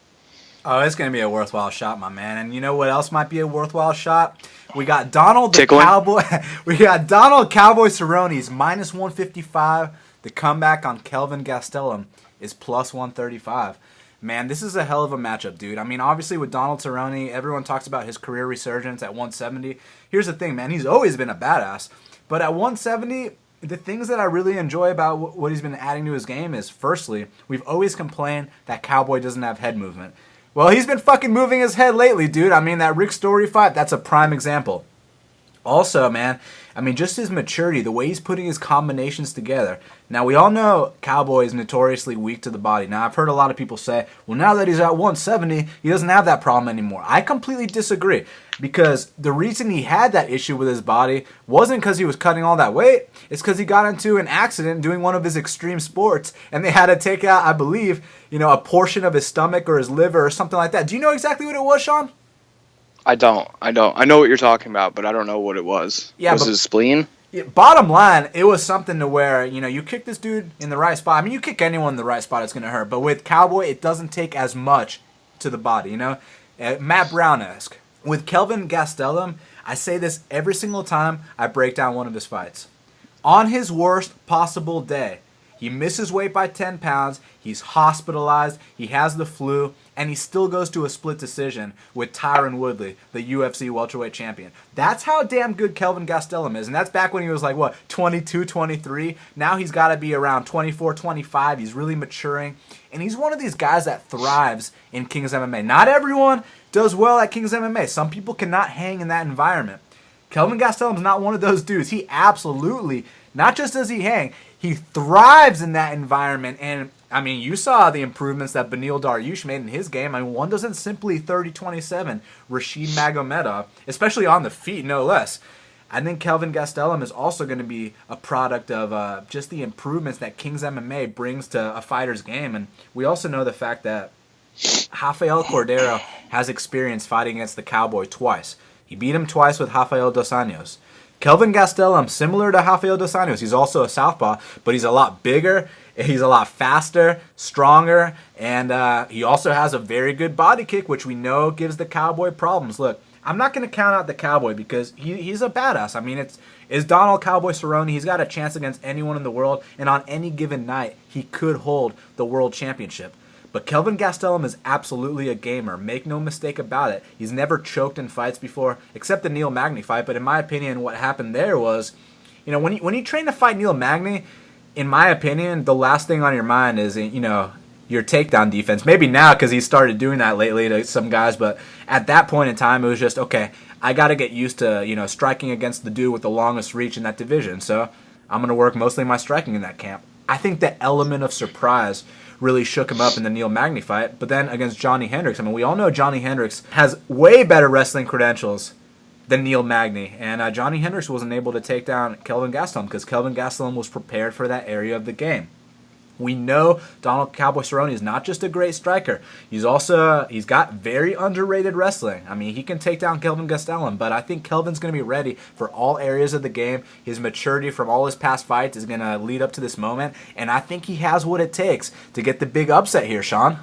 Oh, it's going to be a worthwhile shot, my man. And you know what else might be a worthwhile shot? We got Donald the Tickling. Cowboy. We got Donald Cowboy Cerrone's minus 155. The comeback on Kelvin Gastelum is plus 135. Man, this is a hell of a matchup, dude. I mean, obviously with Donald Cerrone, everyone talks about his career resurgence at 170. Here's the thing, man. He's always been a badass. But at 170, the things that I really enjoy about what he's been adding to his game is, firstly, we've always complained that Cowboy doesn't have head movement. Well, he's been fucking moving his head lately, dude. I mean, that Rick Story fight, that's a prime example. Also, man, I mean, just his maturity, the way he's putting his combinations together. Now, we all know Cowboy is notoriously weak to the body. Now, I've heard a lot of people say, well, now that he's at 170, he doesn't have that problem anymore. I completely disagree, because the reason he had that issue with his body wasn't because he was cutting all that weight. It's because he got into an accident doing one of his extreme sports, and they had to take out, I believe, a portion of his stomach or his liver or something like that. Do you know exactly what it was, Sean? I don't. I know what you're talking about, but I don't know what it was. Yeah, was it a spleen? Yeah, bottom line, it was something to where, you kick this dude in the right spot. I mean, you kick anyone in the right spot, it's going to hurt. But with Cowboy, it doesn't take as much to the body, Matt Brown-esque. With Kelvin Gastelum, I say this every single time I break down one of his fights. On his worst possible day, he misses weight by 10 pounds, he's hospitalized, he has the flu, and he still goes to a split decision with Tyron Woodley, the UFC welterweight champion. That's how damn good Kelvin Gastelum is, and that's back when he was 22, 23. Now he's got to be around 24, 25. He's really maturing, and he's one of these guys that thrives in King's MMA. Not everyone does well at King's MMA. Some people cannot hang in that environment. Kelvin Gastelum's not one of those dudes. He absolutely, not just does he hang, he thrives in that environment. And, I mean, you saw the improvements that Beneil Dariush made in his game. I mean, one doesn't simply 30-27 Rashid Magomedov, especially on the feet, no less. I think Kelvin Gastelum is also going to be a product of just the improvements that King's MMA brings to a fighter's game. And we also know the fact that Rafael Cordero has experience fighting against the Cowboy twice. He beat him twice with Rafael Dos Anjos. Kelvin Gastelum, similar to Rafael dos Anjos, he's also a southpaw, but he's a lot bigger, he's a lot faster, stronger, and he also has a very good body kick, which we know gives the Cowboy problems. Look, I'm not going to count out the Cowboy because he's a badass. I mean, it's Donald Cowboy Cerrone. He's got a chance against anyone in the world, and on any given night, he could hold the world championship. But Kelvin Gastelum is absolutely a gamer. Make no mistake about it. He's never choked in fights before, except the Neil Magny fight. But in my opinion, what happened there was, when you train to fight Neil Magny, in my opinion, the last thing on your mind is, your takedown defense. Maybe now because he started doing that lately to some guys, but at that point in time, it was just, okay, I got to get used to, striking against the dude with the longest reach in that division. So I'm going to work mostly my striking in that camp. I think the element of surprise really shook him up in the Neil Magny fight. But then against Johnny Hendricks, I mean, we all know Johnny Hendricks has way better wrestling credentials than Neil Magny. And Johnny Hendricks wasn't able to take down Kelvin Gastelum because Kelvin Gastelum was prepared for that area of the game. We know Donald Cowboy Cerrone is not just a great striker. He's got very underrated wrestling. I mean, he can take down Kelvin Gastelum, but I think Kelvin's going to be ready for all areas of the game. His maturity from all his past fights is going to lead up to this moment, and I think he has what it takes to get the big upset here, Sean.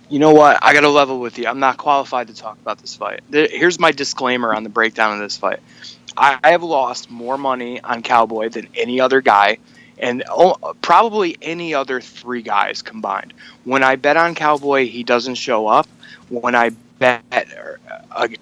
You know what? I got to level with you. I'm not qualified to talk about this fight. Here's my disclaimer on the breakdown of this fight. I have lost more money on Cowboy than any other guy, and probably any other three guys combined. When I bet on Cowboy, he doesn't show up. When I bet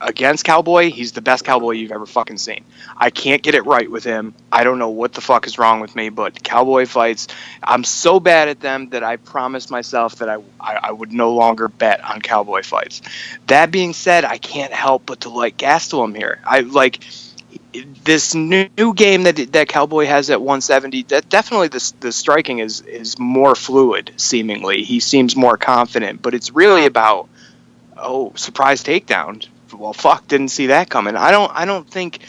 against Cowboy, he's the best Cowboy you've ever fucking seen. I can't get it right with him. I don't know what the fuck is wrong with me, but Cowboy fights, I'm so bad at them that I promised myself that I would no longer bet on Cowboy fights. That being said, I can't help but to like Gastelum here. I like this new game that Cowboy has at 170. That definitely the striking is more fluid. Seemingly, he seems more confident. But it's really about surprise takedown. Well, fuck, didn't see that coming. I don't think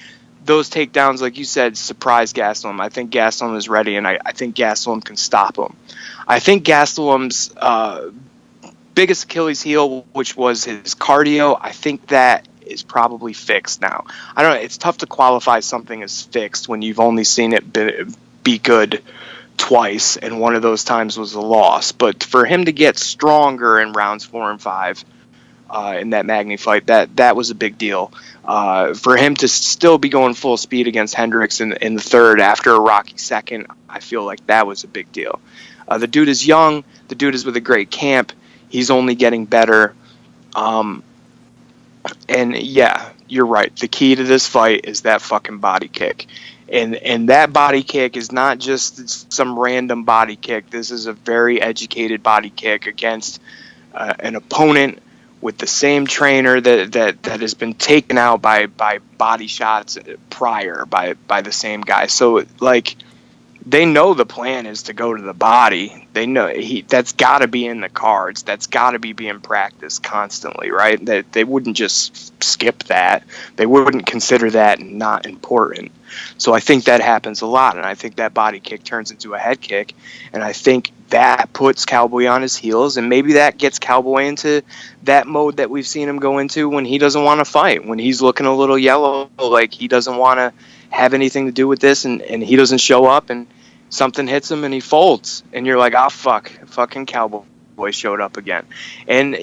those takedowns, like you said, surprise Gastelum. I think Gastelum is ready, and I think Gastelum can stop him. I think Gastelum's biggest Achilles heel, which was his cardio, I think that is probably fixed now. I don't know. It's tough to qualify something as fixed when you've only seen it be good twice, and one of those times was a loss. But for him to get stronger in rounds 4 and 5 in that Magny fight, that was a big deal. For him to still be going full speed against Hendricks in the third after a rocky second, I feel like that was a big deal. The dude is young. The dude is with a great camp. He's only getting better. And yeah, you're right. The key to this fight is that fucking body kick. And that body kick is not just some random body kick. This is a very educated body kick against an opponent with the same trainer that has been taken out by body shots prior by the same guy. So, like, they know the plan is to go to the body. They know that's got to be in the cards. That's got to be being practiced constantly, right? That they wouldn't just skip that. They wouldn't consider that not important. So I think that happens a lot, and I think that body kick turns into a head kick, and I think that puts Cowboy on his heels, and maybe that gets Cowboy into that mode that we've seen him go into when he doesn't want to fight, when he's looking a little yellow, like he doesn't want to have anything to do with this, and he doesn't show up, and something hits him and he folds, and you're like, fucking Cowboy showed up again. And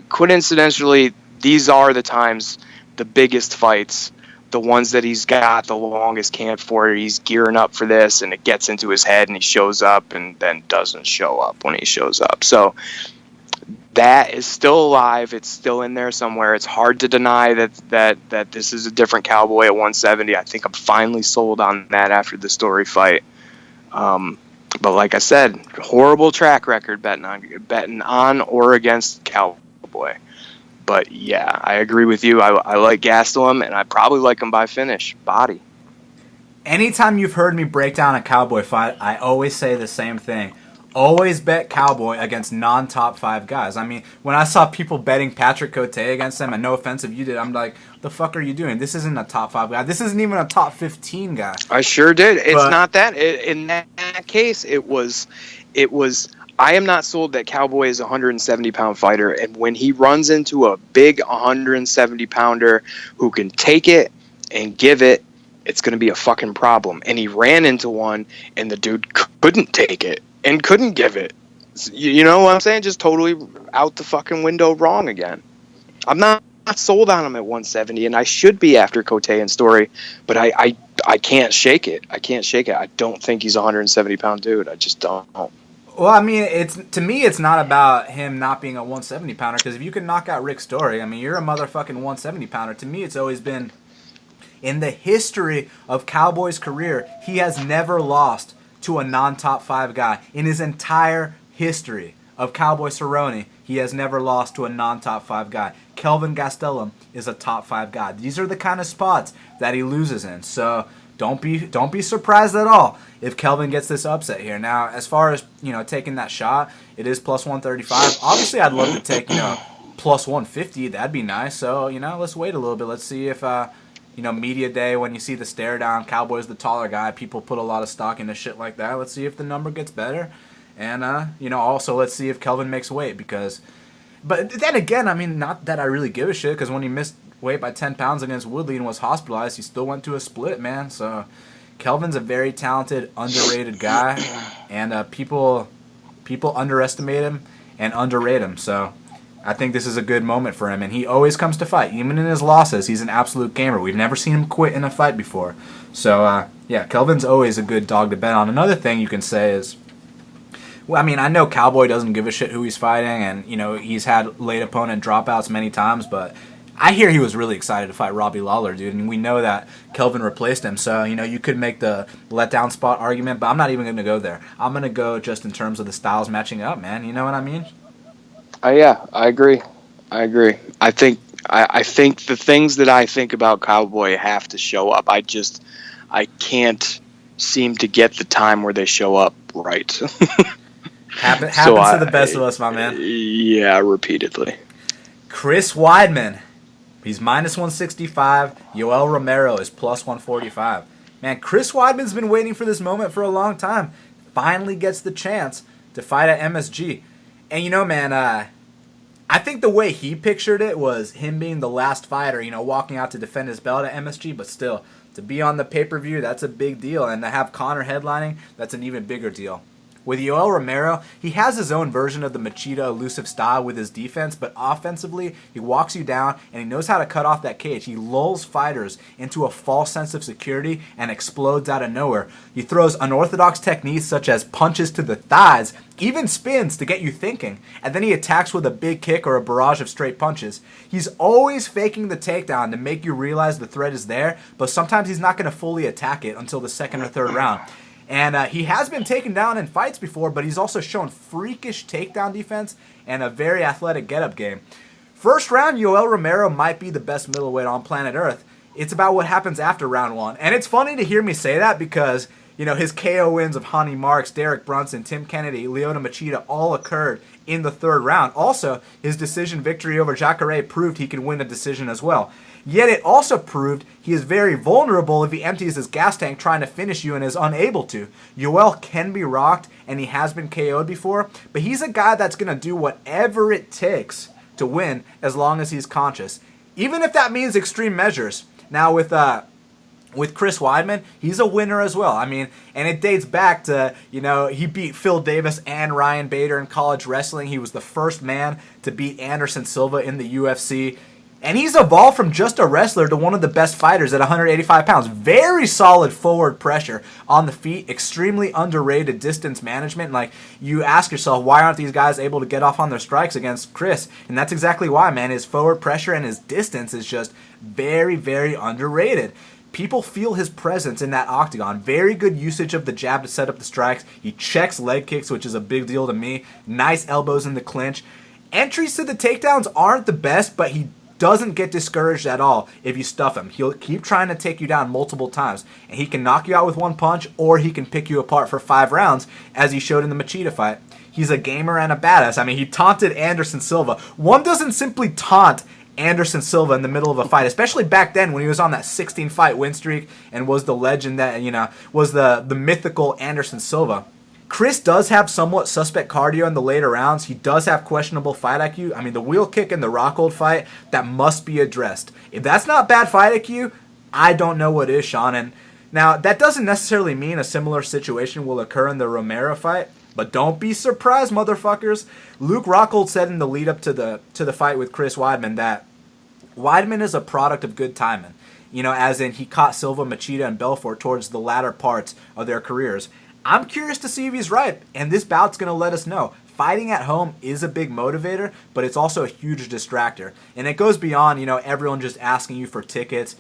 coincidentally, these are the times, the biggest fights, the ones that he's got the longest camp for. He's gearing up for this, and it gets into his head, and he shows up and then doesn't show up when he shows up. So that is still alive. It's still in there somewhere. It's hard to deny that this is a different Cowboy at 170. I think I'm finally sold on that after the Story fight. But like I said, horrible track record betting on or against Cowboy. But yeah, I agree with you. I like Gastelum, and I probably like him by finish, body. Anytime you've heard me break down a Cowboy fight, I always say the same thing. Always bet Cowboy against non-top 5 guys. I mean, when I saw people betting Patrick Cote against him, and no offense if you did, I'm like, what the fuck are you doing? This isn't a top 5 guy. This isn't even a top 15 guy. I sure did. It's not that. In that case, it was. I am not sold that Cowboy is a 170-pound fighter, and when he runs into a big 170-pounder who can take it and give it, it's going to be a fucking problem. And he ran into one, and the dude couldn't take it and couldn't give it. You know what I'm saying? Just totally out the fucking window wrong again. I'm not sold on him at 170, and I should be after Cote and Story, but I can't shake it. I can't shake it. I don't think he's a 170-pound dude. I just don't. Well, I mean, to me, it's not about him not being a 170-pounder, because if you can knock out Rick Story, I mean, you're a motherfucking 170-pounder. To me, it's always been, in the history of Cowboy's career, he has never lost to a non-top 5 guy. In his entire history of Cowboy Cerrone, he has never lost to a non-top 5 guy. Kelvin Gastelum is a top 5 guy. These are the kind of spots that he loses in. So don't be surprised at all if Kelvin gets this upset here. Now, as far as, taking that shot, it is plus 135. Obviously, I'd love to take, plus 150. That'd be nice. So, let's wait a little bit. Let's see if, media day, when you see the stare down, Cowboy's the taller guy, people put a lot of stock into shit like that. Let's see if the number gets better. And, also let's see if Kelvin makes weight, because... But then again, I mean, not that I really give a shit, because when he missed weight by 10 pounds against Woodley and was hospitalized, he still went to a split, man. So Kelvin's a very talented, underrated guy, and people underestimate him and underrate him. So I think this is a good moment for him, and he always comes to fight. Even in his losses, he's an absolute gamer. We've never seen him quit in a fight before. So, Kelvin's always a good dog to bet on. Another thing you can say is, well, I mean, I know Cowboy doesn't give a shit who he's fighting, and, he's had late opponent dropouts many times, but I hear he was really excited to fight Robbie Lawler, dude, and we know that Kelvin replaced him, so, you could make the letdown spot argument, but I'm not even going to go there. I'm going to go just in terms of the styles matching up, man. You know what I mean? Yeah, I agree. I think the things that I think about Cowboy have to show up. I can't seem to get the time where they show up right. Happens to the best of us, my man. Yeah, repeatedly. Chris Weidman, he's minus 165. Yoel Romero is plus 145. Man, Chris Weidman's been waiting for this moment for a long time. Finally gets the chance to fight at MSG. And man, I think the way he pictured it was him being the last fighter, walking out to defend his belt at MSG, but still, to be on the pay-per-view, that's a big deal. And to have Conor headlining, that's an even bigger deal. With Yoel Romero, he has his own version of the Machida elusive style with his defense, but offensively, he walks you down and he knows how to cut off that cage. He lulls fighters into a false sense of security and explodes out of nowhere. He throws unorthodox techniques such as punches to the thighs, even spins to get you thinking, and then he attacks with a big kick or a barrage of straight punches. He's always faking the takedown to make you realize the threat is there, but sometimes he's not going to fully attack it until the second or third round. And he has been taken down in fights before, but he's also shown freakish takedown defense and a very athletic get-up game. First round, Yoel Romero might be the best middleweight on planet Earth. It's about what happens after round 1. And it's funny to hear me say that because, his KO wins of Honey Marks, Derek Brunson, Tim Kennedy, Lyoto Machida all occurred in the third round. Also, his decision victory over Jacare proved he can win a decision as well. Yet it also proved he is very vulnerable if he empties his gas tank trying to finish you and is unable to. Yoel can be rocked, and he has been KO'd before, but he's a guy that's going to do whatever it takes to win as long as he's conscious, even if that means extreme measures. Now with Chris Weidman, he's a winner as well. I mean, and it dates back to, he beat Phil Davis and Ryan Bader in college wrestling. He was the first man to beat Anderson Silva in the UFC. And he's evolved from just a wrestler to one of the best fighters at 185 pounds. Very solid forward pressure on the feet. Extremely underrated distance management. Like, you ask yourself, why aren't these guys able to get off on their strikes against Chris? And that's exactly why, man. His forward pressure and his distance is just very, very underrated. People feel his presence in that octagon. Very good usage of the jab to set up the strikes. He checks leg kicks, which is a big deal to me. Nice elbows in the clinch. Entries to the takedowns aren't the best, but he doesn't get discouraged at all if you stuff him. He'll keep trying to take you down multiple times, and he can knock you out with one punch, or he can pick you apart for 5 rounds, as he showed in the Machida fight. He's a gamer and a badass. I mean, he taunted Anderson Silva. One doesn't simply taunt Anderson Silva in the middle of a fight, especially back then when he was on that 16-fight win streak and was the legend that, was the mythical Anderson Silva. Chris does have somewhat suspect cardio in the later rounds. He does have questionable fight IQ. I mean, the wheel kick in the Racquel fight, that must be addressed. If that's not bad fight IQ, I don't know what is, Sean. And now, that doesn't necessarily mean a similar situation will occur in the Romero fight, but don't be surprised, motherfuckers. Luke Rockhold said in the lead up to the fight with Chris Weidman that Weidman is a product of good timing. As in he caught Silva, Machida, and Belfort towards the latter parts of their careers. I'm curious to see if he's right, and this bout's going to let us know. Fighting at home is a big motivator, but it's also a huge distractor. And it goes beyond, everyone just asking you for tickets.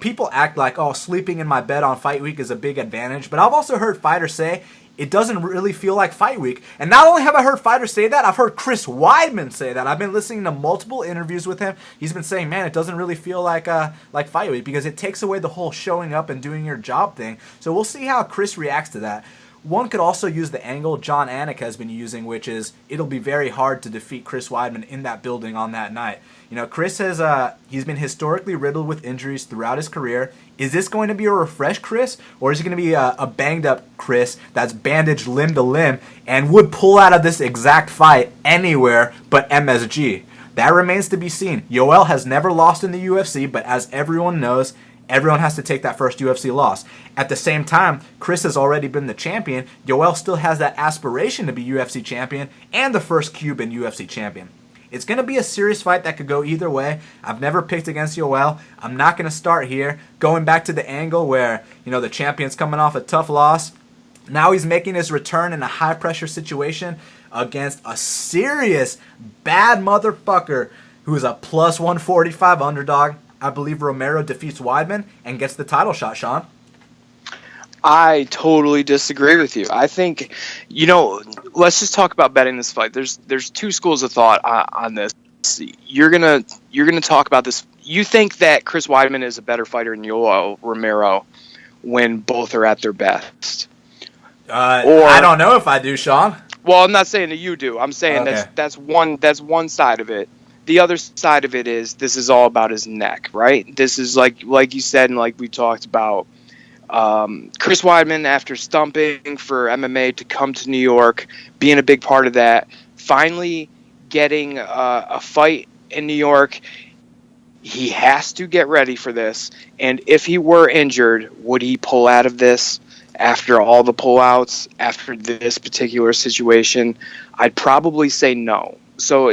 People act like, oh, sleeping in my bed on fight week is a big advantage, but I've also heard fighters say it doesn't really feel like fight week. And not only have I heard fighters say that, I've heard Chris Weidman say that. I've been listening to multiple interviews with him. He's been saying, man, it doesn't really feel like fight week because it takes away the whole showing up and doing your job thing. So we'll see how Chris reacts to that. One could also use the angle John Anik has been using, which is it'll be very hard to defeat Chris Weidman in that building on that night. Chris he's been historically riddled with injuries throughout his career. Is this going to be a refreshed Chris, or is it going to be a banged up Chris that's bandaged limb to limb and would pull out of this exact fight anywhere but MSG? That remains to be seen. Yoel has never lost in the UFC, but as everyone knows, everyone has to take that first UFC loss. At the same time, Chris has already been the champion. Yoel still has that aspiration to be UFC champion and the first Cuban UFC champion. It's going to be a serious fight that could go either way. I've never picked against Yoel. I'm not going to start here. Going back to the angle where, the champion's coming off a tough loss. Now he's making his return in a high-pressure situation against a serious bad motherfucker who is a plus 145 underdog. I believe Romero defeats Weidman and gets the title shot, Sean. I totally disagree with you. I think, let's just talk about betting this fight. There's two schools of thought on this. You're gonna talk about this. You think that Chris Weidman is a better fighter than Yoel Romero when both are at their best? Or I don't know if I do, Sean. Well, I'm not saying that you do. I'm saying that's one side of it. The other side of it is this is all about his neck, right? This is like you said and like we talked about. Chris Weidman, after stumping for MMA to come to New York, being a big part of that, finally getting a fight in New York, he has to get ready for this. And if he were injured, would he pull out of this after all the pullouts, after this particular situation? I'd probably say no. So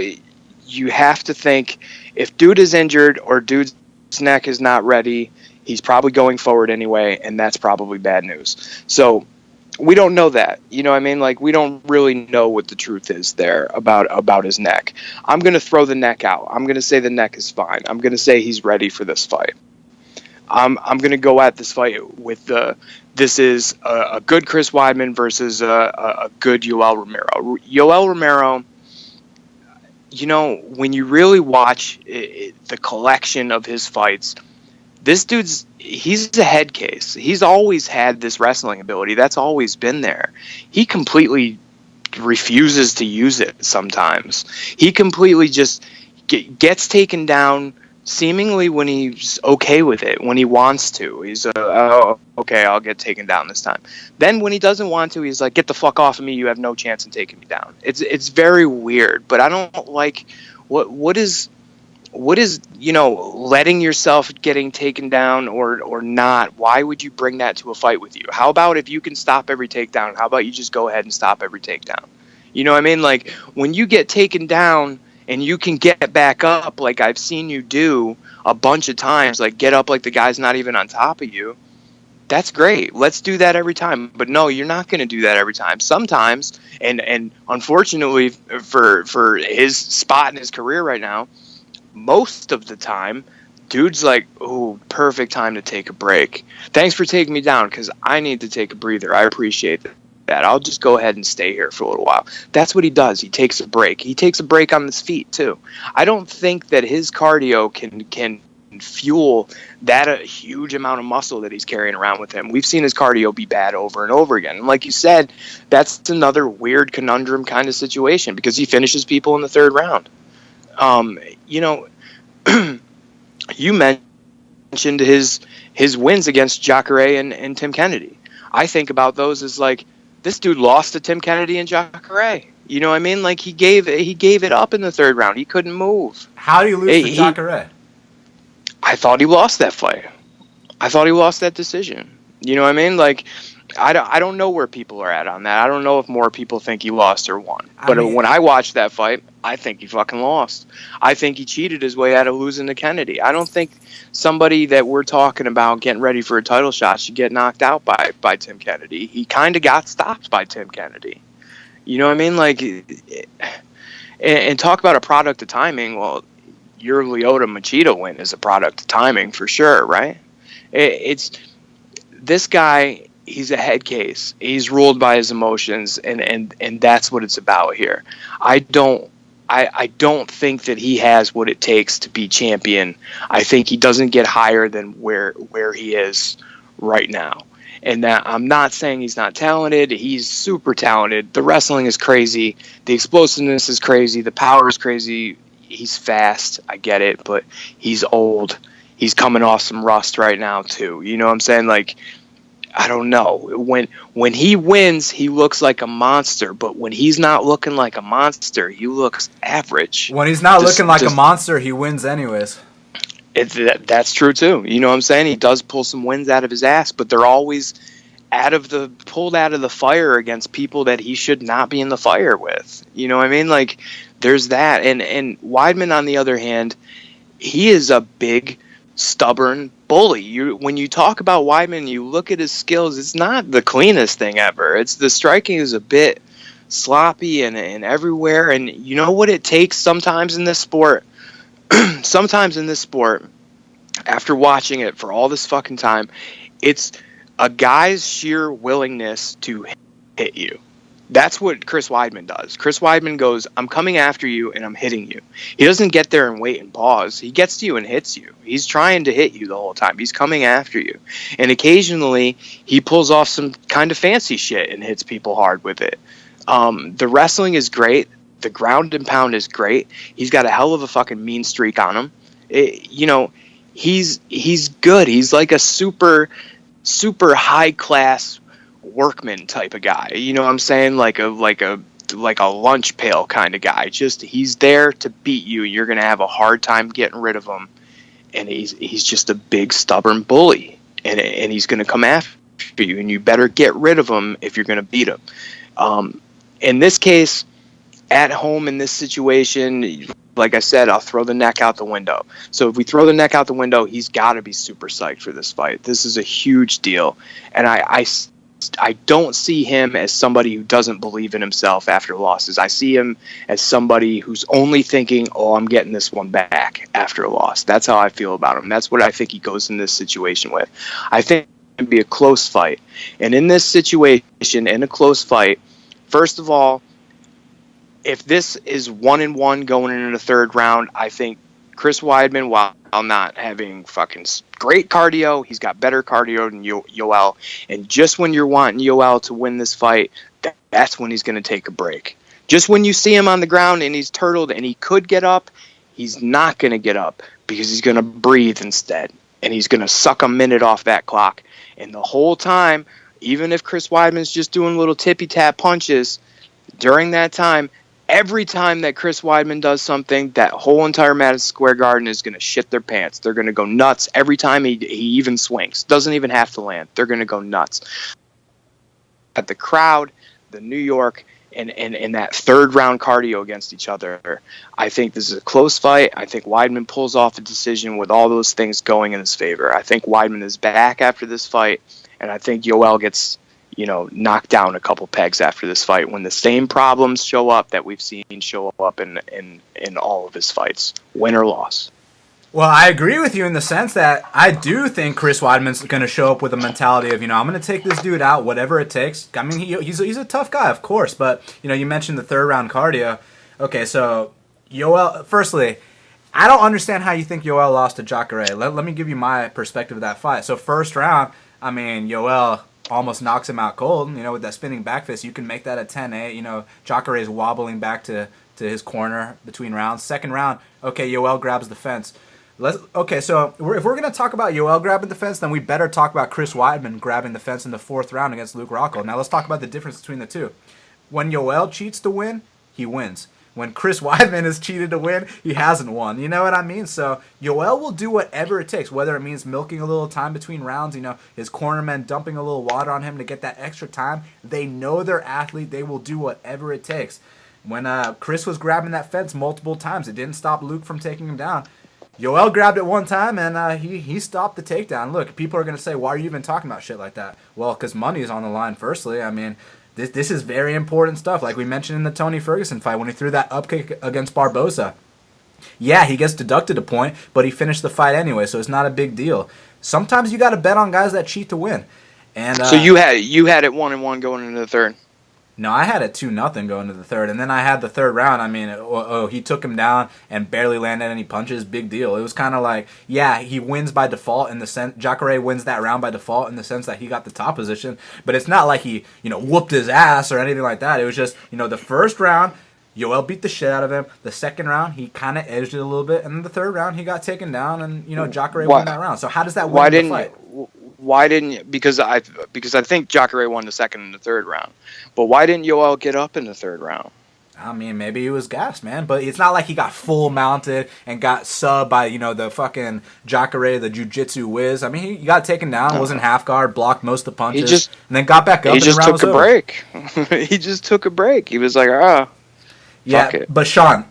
you have to think if dude is injured or dude's neck is not ready, he's probably going forward anyway, and that's probably bad news. So we don't know that. You know what I mean? Like, we don't really know what the truth is there about his neck. I'm going to throw the neck out. I'm going to say the neck is fine. I'm going to say he's ready for this fight. I'm going to go at this fight with this is a good Chris Weidman versus a good Yoel Romero. Yoel Romero, when you really watch the collection of his fights, this he's a head case. He's always had this wrestling ability. That's always been there. He completely refuses to use it sometimes. He completely just gets taken down seemingly when he's okay with it, when he wants to. He's, okay, I'll get taken down this time. Then when he doesn't want to, he's like, get the fuck off of me. You have no chance in taking me down. It's very weird, but I don't like what is letting yourself getting taken down or not? Why would you bring that to a fight with you? How about if you can stop every takedown? How about you just go ahead and stop every takedown? You know what I mean? Like, when you get taken down and you can get back up, like I've seen you do a bunch of times, like get up like the guy's not even on top of you, that's great. Let's do that every time. But no, you're not going to do that every time. Sometimes, and unfortunately for his spot in his career right now, most of the time, dude's like, oh, perfect time to take a break. Thanks for taking me down because I need to take a breather. I appreciate that. I'll just go ahead and stay here for a little while. That's what he does. He takes a break. He takes a break on his feet, too. I don't think that his cardio can fuel that a huge amount of muscle that he's carrying around with him. We've seen his cardio be bad over and over again. And like you said, that's another weird conundrum kind of situation because he finishes people in the third round. You mentioned his wins against Jacare and Tim Kennedy. I think about those as like, this dude lost to Tim Kennedy and Jacare. You know what I mean? Like, he gave it up in the third round. He couldn't move. How do you lose to Jacare? I thought he lost that fight. I thought he lost that decision. You know what I mean? Like, I don't know where people are at on that. I don't know if more people think he lost or won. But when I watched that fight, I think he fucking lost. I think he cheated his way out of losing to Kennedy. I don't think somebody that we're talking about getting ready for a title shot should get knocked out by Tim Kennedy. He kind of got stopped by Tim Kennedy. You know what I mean? Like, and talk about a product of timing. Well, your Lyoto Machida win is a product of timing for sure, right? It's this guy. He's a head case. He's ruled by his emotions, and that's what it's about here. I don't think that he has what it takes to be champion. I think he doesn't get higher than where he is right now. And that, I'm not saying he's not talented. He's super talented. The wrestling is crazy. The explosiveness is crazy. The power is crazy. He's fast. I get it, but he's old. He's coming off some rust right now too. You know what I'm saying? Like, I don't know. When he wins, he looks like a monster. But when he's not looking like a monster, he looks average. When he's not looking like a monster, he wins anyways. That's true too. You know what I'm saying? He does pull some wins out of his ass, but they're always pulled out of the fire against people that he should not be in the fire with. You know what I mean? Like, there's that. And Weidman, on the other hand, he is a big, stubborn bully. When you talk about Weidman, you look at his skills, it's not the cleanest thing ever. It's the striking is a bit sloppy and everywhere. And you know what it takes sometimes in this sport? Sometimes in this sport, after watching it for all this fucking time, it's a guy's sheer willingness to hit you. That's what Chris Weidman does. Chris Weidman goes, I'm coming after you and I'm hitting you. He doesn't get there and wait and pause. He gets to you and hits you. He's trying to hit you the whole time. He's coming after you. And occasionally he pulls off some kind of fancy shit and hits people hard with it. The wrestling is great. The ground and pound is great. He's got a hell of a fucking mean streak on him. He's good. He's like a super high class workman type of guy. You know what I'm saying? Like a lunch pail kind of guy. Just he's there to beat you. You're gonna have a hard time getting rid of him. And he's just a big stubborn bully. And he's gonna come after you. And you better get rid of him if you're gonna beat him. In this case, at home in this situation, like I said, I'll throw the neck out the window. So if we throw the neck out the window, he's got to be super psyched for this fight. This is a huge deal. And I don't see him as somebody who doesn't believe in himself after losses. I see him as somebody who's only thinking, oh, I'm getting this one back after a loss. That's how I feel about him. That's what I think he goes in this situation with. I think it would be a close fight. And in this situation, in a close fight, first of all, if this is 1-1 going into the third round, I think Chris Weidman, while not having fucking great cardio, he's got better cardio than Yoel. And just when you're wanting Yoel to win this fight, that's when he's going to take a break. Just when you see him on the ground and he's turtled and he could get up, he's not going to get up because he's going to breathe instead. And he's going to suck a minute off that clock. And the whole time, even if Chris Weidman's just doing little tippy-tap punches, during that time, every time that Chris Weidman does something, that whole entire Madison Square Garden is going to shit their pants. They're going to go nuts every time he even swings. Doesn't even have to land. They're going to go nuts. At the crowd, the New York, and that third round cardio against each other, I think this is a close fight. I think Weidman pulls off a decision with all those things going in his favor. I think Weidman is back after this fight, and I think Yoel gets knocked down a couple pegs after this fight when the same problems show up that we've seen show up in all of his fights, win or loss. Well, I agree with you in the sense that I do think Chris Weidman's going to show up with a mentality of, I'm going to take this dude out, whatever it takes. I mean, he's a tough guy, of course, but, you mentioned the third round cardio. Okay, so Yoel, firstly, I don't understand how you think Yoel lost to Jacare. Let me give you my perspective of that fight. So first round, I mean, Yoel almost knocks him out cold, with that spinning back fist. You can make that a 10-8. Jacare is wobbling back to his corner between rounds. Second round, okay, Yoel grabs the fence. So if we're going to talk about Yoel grabbing the fence, then we better talk about Chris Weidman grabbing the fence in the fourth round against Luke Rockhold. Now let's talk about the difference between the two. When Yoel cheats to win, he wins. when Chris Weidman has cheated to win, he hasn't won. You know what I mean? So Yoel will do whatever it takes, whether it means milking a little time between rounds, his cornermen dumping a little water on him to get that extra time. They know their athlete. They will do whatever it takes. When Chris was grabbing that fence multiple times, it didn't stop Luke from taking him down. Yoel grabbed it one time, and he stopped the takedown. Look, people are going to say, why are you even talking about shit like that? Well, because money is on the line, firstly. I mean, this is very important stuff. Like we mentioned in the Tony Ferguson fight when he threw that up kick against Barboza. Yeah, he gets deducted a point, but he finished the fight anyway, so it's not a big deal. Sometimes you got to bet on guys that cheat to win. And so you had it 1-1 going into the third. No, I had it 2-0 going to the third, and then I had the third round. I mean, he took him down and barely landed any punches. Big deal. It was kind of like, yeah, he wins by default in the sense Jacare wins that round by default in the sense that he got the top position, but it's not like he whooped his ass or anything like that. It was just the first round, Yoel beat the shit out of him. The second round, he kind of edged it a little bit, and then the third round, he got taken down, and Jacare won that round. So how does that win the fight? Why didn't you? Because I think Jacare won the second and the third round. But why didn't Yoel get up in the third round? I mean, maybe he was gassed, man. But it's not like he got full mounted and got subbed by, the fucking Jacare, the jiu-jitsu whiz. I mean, he got taken down, wasn't half guard, blocked most of the punches, and then got back up and the round was over. He just took a break. He was like, fuck it. But Sean,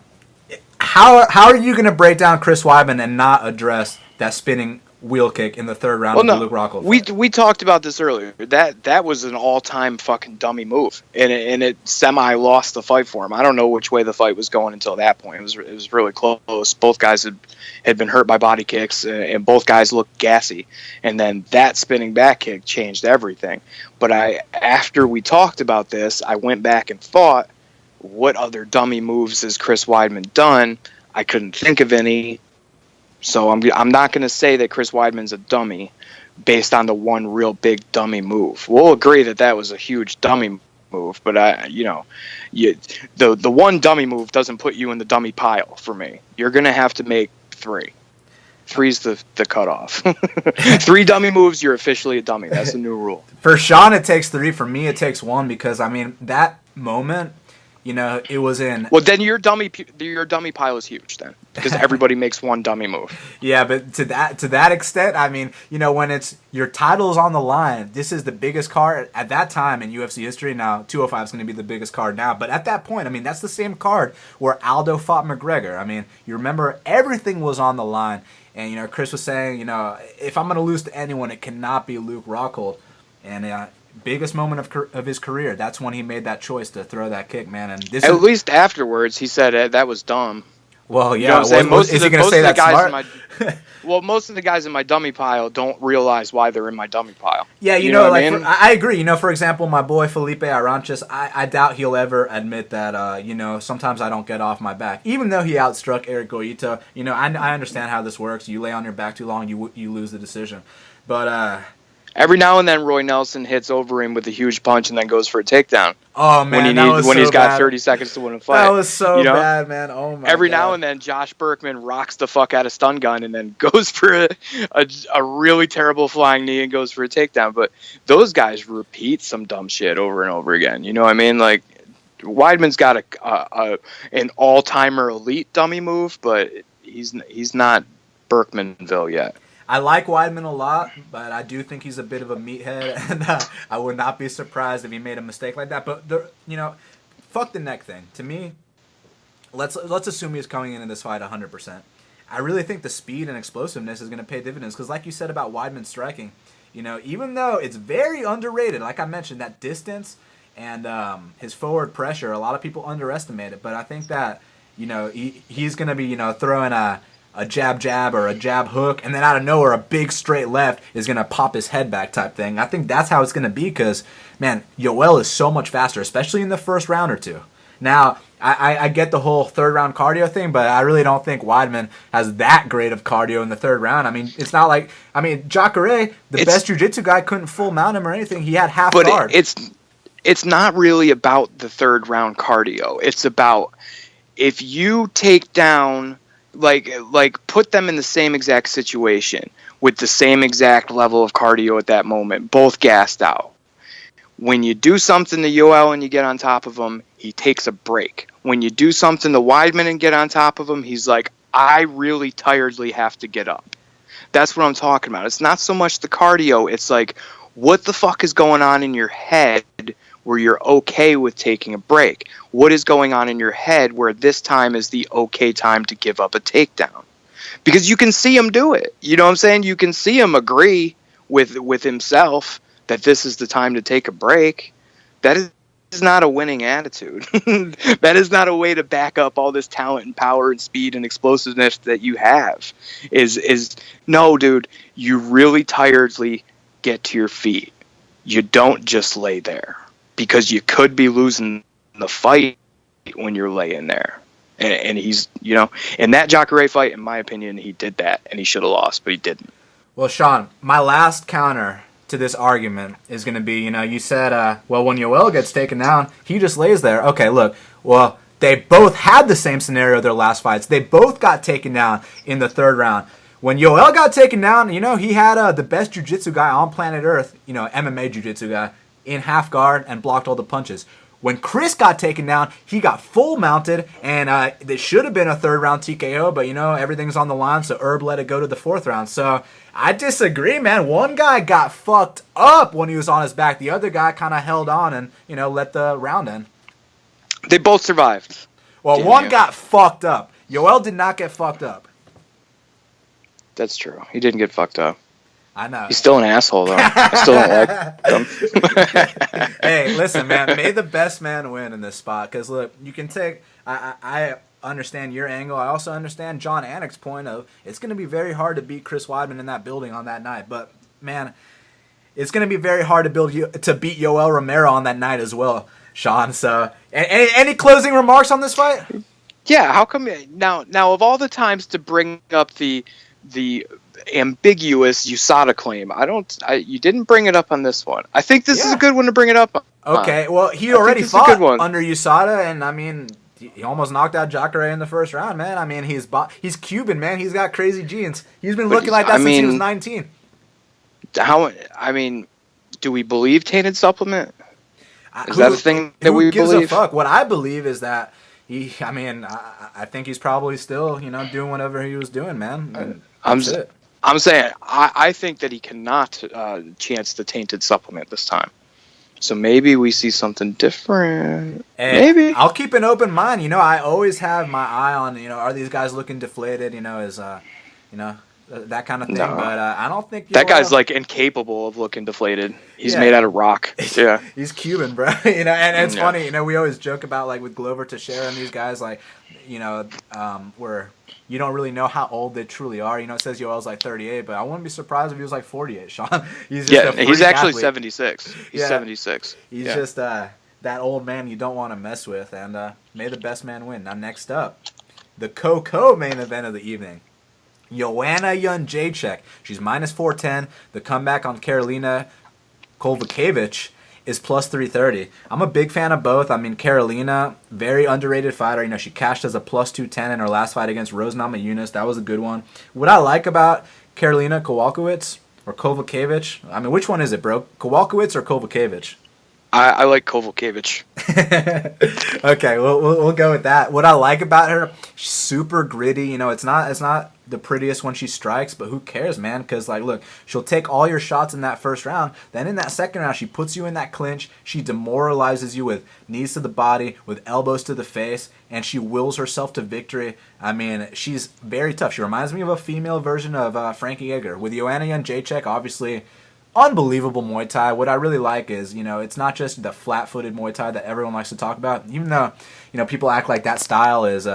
how are you going to break down Chris Weidman and not address that spinning wheel kick in the third round of the Luke Rockhold fight? We talked about this earlier. That was an all-time fucking dummy move, and it semi lost the fight for him. I don't know which way the fight was going until that point. It was really close. Both guys had been hurt by body kicks, and both guys looked gassy. And then that spinning back kick changed everything. But after we talked about this, I went back and thought, what other dummy moves has Chris Weidman done? I couldn't think of any. So I'm not going to say that Chris Weidman's a dummy based on the one real big dummy move. We'll agree that was a huge dummy move, but the one dummy move doesn't put you in the dummy pile for me. You're going to have to make 3. 3's the cutoff. 3 dummy moves, you're officially a dummy. That's the new rule. For Sean, it takes 3. For me, it takes 1 because, I mean, that moment, it was in... Well, then your dummy pile is huge then, because everybody makes 1 dummy move. Yeah, but to that extent, I mean, when it's your title's on the line, this is the biggest card at that time in UFC history. Now, 205 is going to be the biggest card now, but at that point, I mean, that's the same card where Aldo fought McGregor. I mean, you remember everything was on the line, and Chris was saying, if I'm going to lose to anyone, it cannot be Luke Rockhold, and biggest moment of his career. That's when he made that choice to throw that kick, man. And at least afterwards, he said that was dumb. Well, yeah. Is he going to say that's smart? Well, most of the guys in my dummy pile don't realize why they're in my dummy pile. Yeah, I agree. For example, my boy Felipe Aranches, I doubt he'll ever admit that, sometimes I don't get off my back. Even though he outstruck Eric Goita, I understand how this works. You lay on your back too long, you lose the decision. But, every now and then, Roy Nelson hits over him with a huge punch and then goes for a takedown. Oh man, when he's got 30 seconds to win a fight. That was so bad, man. Oh my. Every now and then, Josh Berkman rocks the fuck out of stun gun and then goes for a really terrible flying knee and goes for a takedown. But those guys repeat some dumb shit over and over again. You know what I mean? Like Weidman's got an all-timer elite dummy move, but he's not Berkmanville yet. I like Weidman a lot, but I do think he's a bit of a meathead, and I would not be surprised if he made a mistake like that. But fuck the neck thing. To me, let's assume he's coming into this fight 100%. I really think the speed and explosiveness is going to pay dividends because, like you said about Weidman striking, even though it's very underrated, like I mentioned, that distance and his forward pressure, a lot of people underestimate it. But I think that he's going to be throwing a jab or a jab hook, and then out of nowhere a big straight left is going to pop his head back type thing. I think that's how it's going to be because, man, Yoel is so much faster, especially in the first round or two. Now, I get the whole third round cardio thing, but I really don't think Weidman has that great of cardio in the third round. I mean, it's not like, Jacare, the best jiu-jitsu guy, couldn't full mount him or anything. He had half guard. But it's not really about the third round cardio. It's about if you take down... Like put them in the same exact situation with the same exact level of cardio at that moment, both gassed out. When you do something to Yoel and you get on top of him, he takes a break. When you do something to Weidman and get on top of him, he's like, I really tiredly have to get up. That's what I'm talking about. It's not so much the cardio. It's like, what the fuck is going on in your head where you're okay with taking a break? What is going on in your head where this time is the okay time to give up a takedown? Because you can see him do it. You know what I'm saying? You can see him agree with himself that this is the time to take a break. That is not a winning attitude. That is not a way to back up all this talent and power and speed and explosiveness that you have. Is no, dude, you really tiredly get to your feet. You don't just lay there, because you could be losing the fight when you're laying there. And he's, in that Jacare fight, in my opinion, he did that, and he should have lost, but he didn't. Well, Sean, my last counter to this argument is going to be, you said, when Yoel gets taken down, he just lays there. Okay, look, well, they both had the same scenario their last fights. They both got taken down in the third round. When Yoel got taken down, he had the best jiu-jitsu guy on planet Earth, MMA jiu-jitsu guy, in half guard and blocked all the punches. When Chris got taken down, he got full mounted, and it should have been a third round TKO, but everything's on the line, so Herb let it go to the fourth round. So I disagree, man. One guy got fucked up when he was on his back. The other guy kind of held on and let the round end. They both survived. Well, one got fucked up. Yoel did not get fucked up. That's true. He didn't get fucked up. I know. He's still an asshole, though. I still don't like him. Hey, listen, man. May the best man win in this spot. Because, look, you can take... I understand your angle. I also understand John Anik's point of it's going to be very hard to beat Chris Weidman in that building on that night. But, man, it's going to be very hard to beat Yoel Romero on that night as well, Sean. So, any closing remarks on this fight? Yeah, how come... Now, of all the times to bring up the ambiguous USADA claim, you didn't bring it up on this one. I think this is a good one to bring it up on. Okay, well, he already fought under USADA, and I mean, he almost knocked out Jacare in the first round, man. I mean, he's Cuban, man. He's got crazy genes. He's been looking like that since he was 19. Do we believe tainted supplement? Is that a thing that we believe? Who gives a fuck? What I believe is that I think he's probably still, doing whatever he was doing, man. I'm saying I think that he cannot chance the tainted supplement this time. So maybe we see something different. Maybe. I'll keep an open mind. I always have my eye on, are these guys looking deflated, that kind of thing. No. But I don't think... That guy's, incapable of looking deflated. He's made out of rock. Yeah. He's Cuban, bro. And it's funny, we always joke about, with Glover Teixeira and these guys, where you don't really know how old they truly are. It says Yoel's 38, but I wouldn't be surprised if he was 48, Sean. He's just he's actually athlete. 76. He's 76. He's just that old man you don't want to mess with, and may the best man win. Now, next up, the main event of the evening. Joanna Jędrzejczyk. She's minus 410. The comeback on Karolina Kowalkiewicz is plus 330. I'm a big fan of both. I mean, Karolina, very underrated fighter. She cashed as a plus 210 in her last fight against Rose Namajunas. That was a good one. What I like about Karolina Kowalkiewicz, or Kowalkiewicz, I mean, which one is it, bro? Kowalkiewicz or Kowalkiewicz? I like Kowalkiewicz. Okay, we'll go with that. What I like about her, she's super gritty. It's not the prettiest when she strikes, but who cares, man? Because, look, she'll take all your shots in that first round. Then in that second round, she puts you in that clinch. She demoralizes you with knees to the body, with elbows to the face, and she wills herself to victory. I mean, she's very tough. She reminds me of a female version of Frankie Edgar. With Joanna Jędrzejczyk, obviously, unbelievable Muay Thai. What I really like is, it's not just the flat-footed Muay Thai that everyone likes to talk about, even though, people act like that style is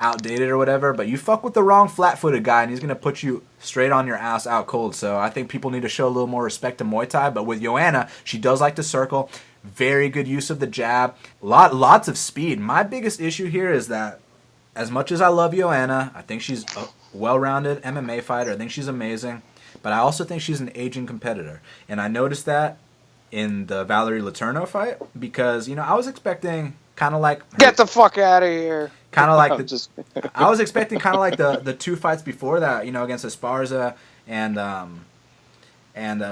outdated or whatever, but you fuck with the wrong flat-footed guy and he's going to put you straight on your ass out cold. So I think people need to show a little more respect to Muay Thai, but with Joanna, she does like to circle. Very good use of the jab. Lots of speed. My biggest issue here is that as much as I love Joanna, I think she's a well-rounded MMA fighter. I think she's amazing. But I also think she's an aging competitor. And I noticed that in the Valerie Letourneau fight because, I was expecting kind of like... Get the fuck out of here. Kind of like I was expecting kind of like the two fights before that, against Esparza and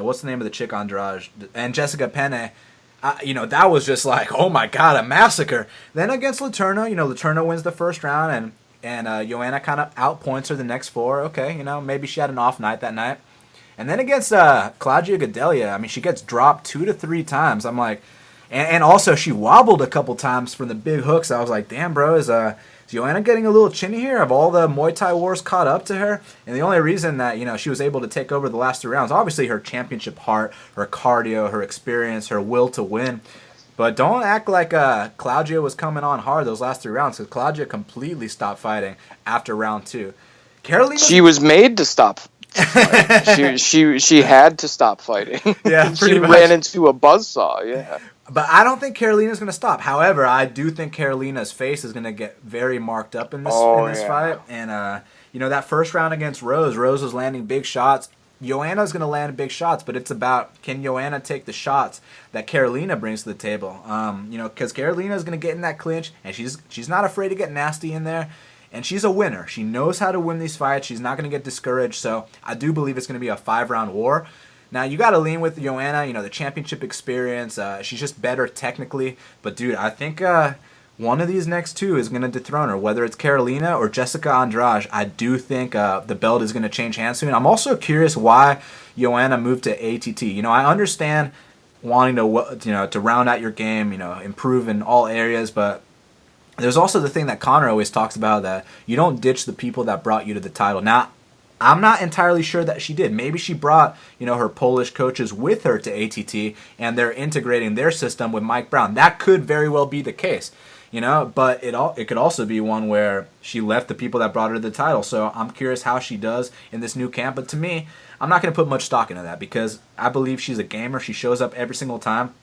what's the name of the chick Andrade and Jessica Penne. that was just like, oh my god, a massacre. Then against Letourneau, Letourneau wins the first round, and Joanna kind of outpoints her the next 4. Okay, maybe she had an off night that night. And then against Claudia Gadelha, I mean, she gets dropped 2 to 3 times. I'm like, and also she wobbled a couple times from the big hooks. I was like, damn, bro, is Joanna getting a little chinny here? Have all the Muay Thai wars caught up to her? And the only reason that, she was able to take over the last 3 rounds, obviously her championship heart, her cardio, her experience, her will to win. But don't act like Claudia was coming on hard those last 3 rounds, because Claudia completely stopped fighting after round 2. Karolina, she was made to stop. she had to stop fighting. Yeah, she ran into a buzzsaw. Yeah. But I don't think Karolina's going to stop. However, I do think Karolina's face is going to get very marked up in this fight. And, that first round against Rose was landing big shots. Joanna's going to land big shots, but it's about, can Joanna take the shots that Karolina brings to the table? Because Karolina's going to get in that clinch, and she's not afraid to get nasty in there. And she's a winner. She knows how to win these fights. She's not going to get discouraged. So I do believe it's going to be a 5-round war. Now, you got to lean with Joanna, the championship experience. She's just better technically. But, dude, I think one of these next 2 is going to dethrone her, whether it's Karolina or Jessica Andrade. I do think the belt is going to change hands soon. I'm also curious why Joanna moved to ATT. I understand wanting to round out your game, improve in all areas, but there's also the thing that Conor always talks about, that you don't ditch the people that brought you to the title. Now, I'm not entirely sure that she did. Maybe she brought, her Polish coaches with her to ATT, and they're integrating their system with Mike Brown. That could very well be the case, But it could also be one where she left the people that brought her to the title. So I'm curious how she does in this new camp. But to me, I'm not going to put much stock into that, because I believe she's a gamer. She shows up every single time.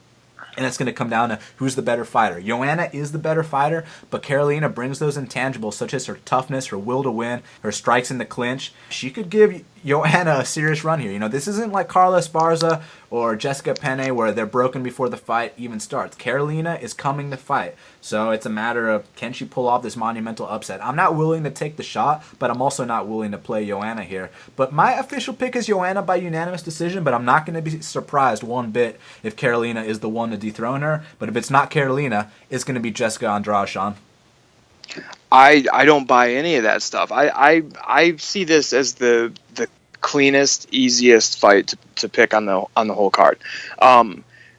And it's going to come down to who's the better fighter. Joanna is the better fighter, but Karolina brings those intangibles, such as her toughness, her will to win, her strikes in the clinch. She could give Joanna a serious run here. This isn't like Carla Esparza or Jessica Penne, where they're broken before the fight even starts. Karolina is coming to fight. So it's a matter of, can she pull off this monumental upset? I'm not willing to take the shot, but I'm also not willing to play Joanna here. But my official pick is Joanna by unanimous decision, but I'm not going to be surprised one bit if Karolina is the one to dethrone her. But if it's not Karolina, it's going to be Jessica Andrade, Sean. I don't buy any of that stuff. I see this as the cleanest, easiest fight to pick on the whole card.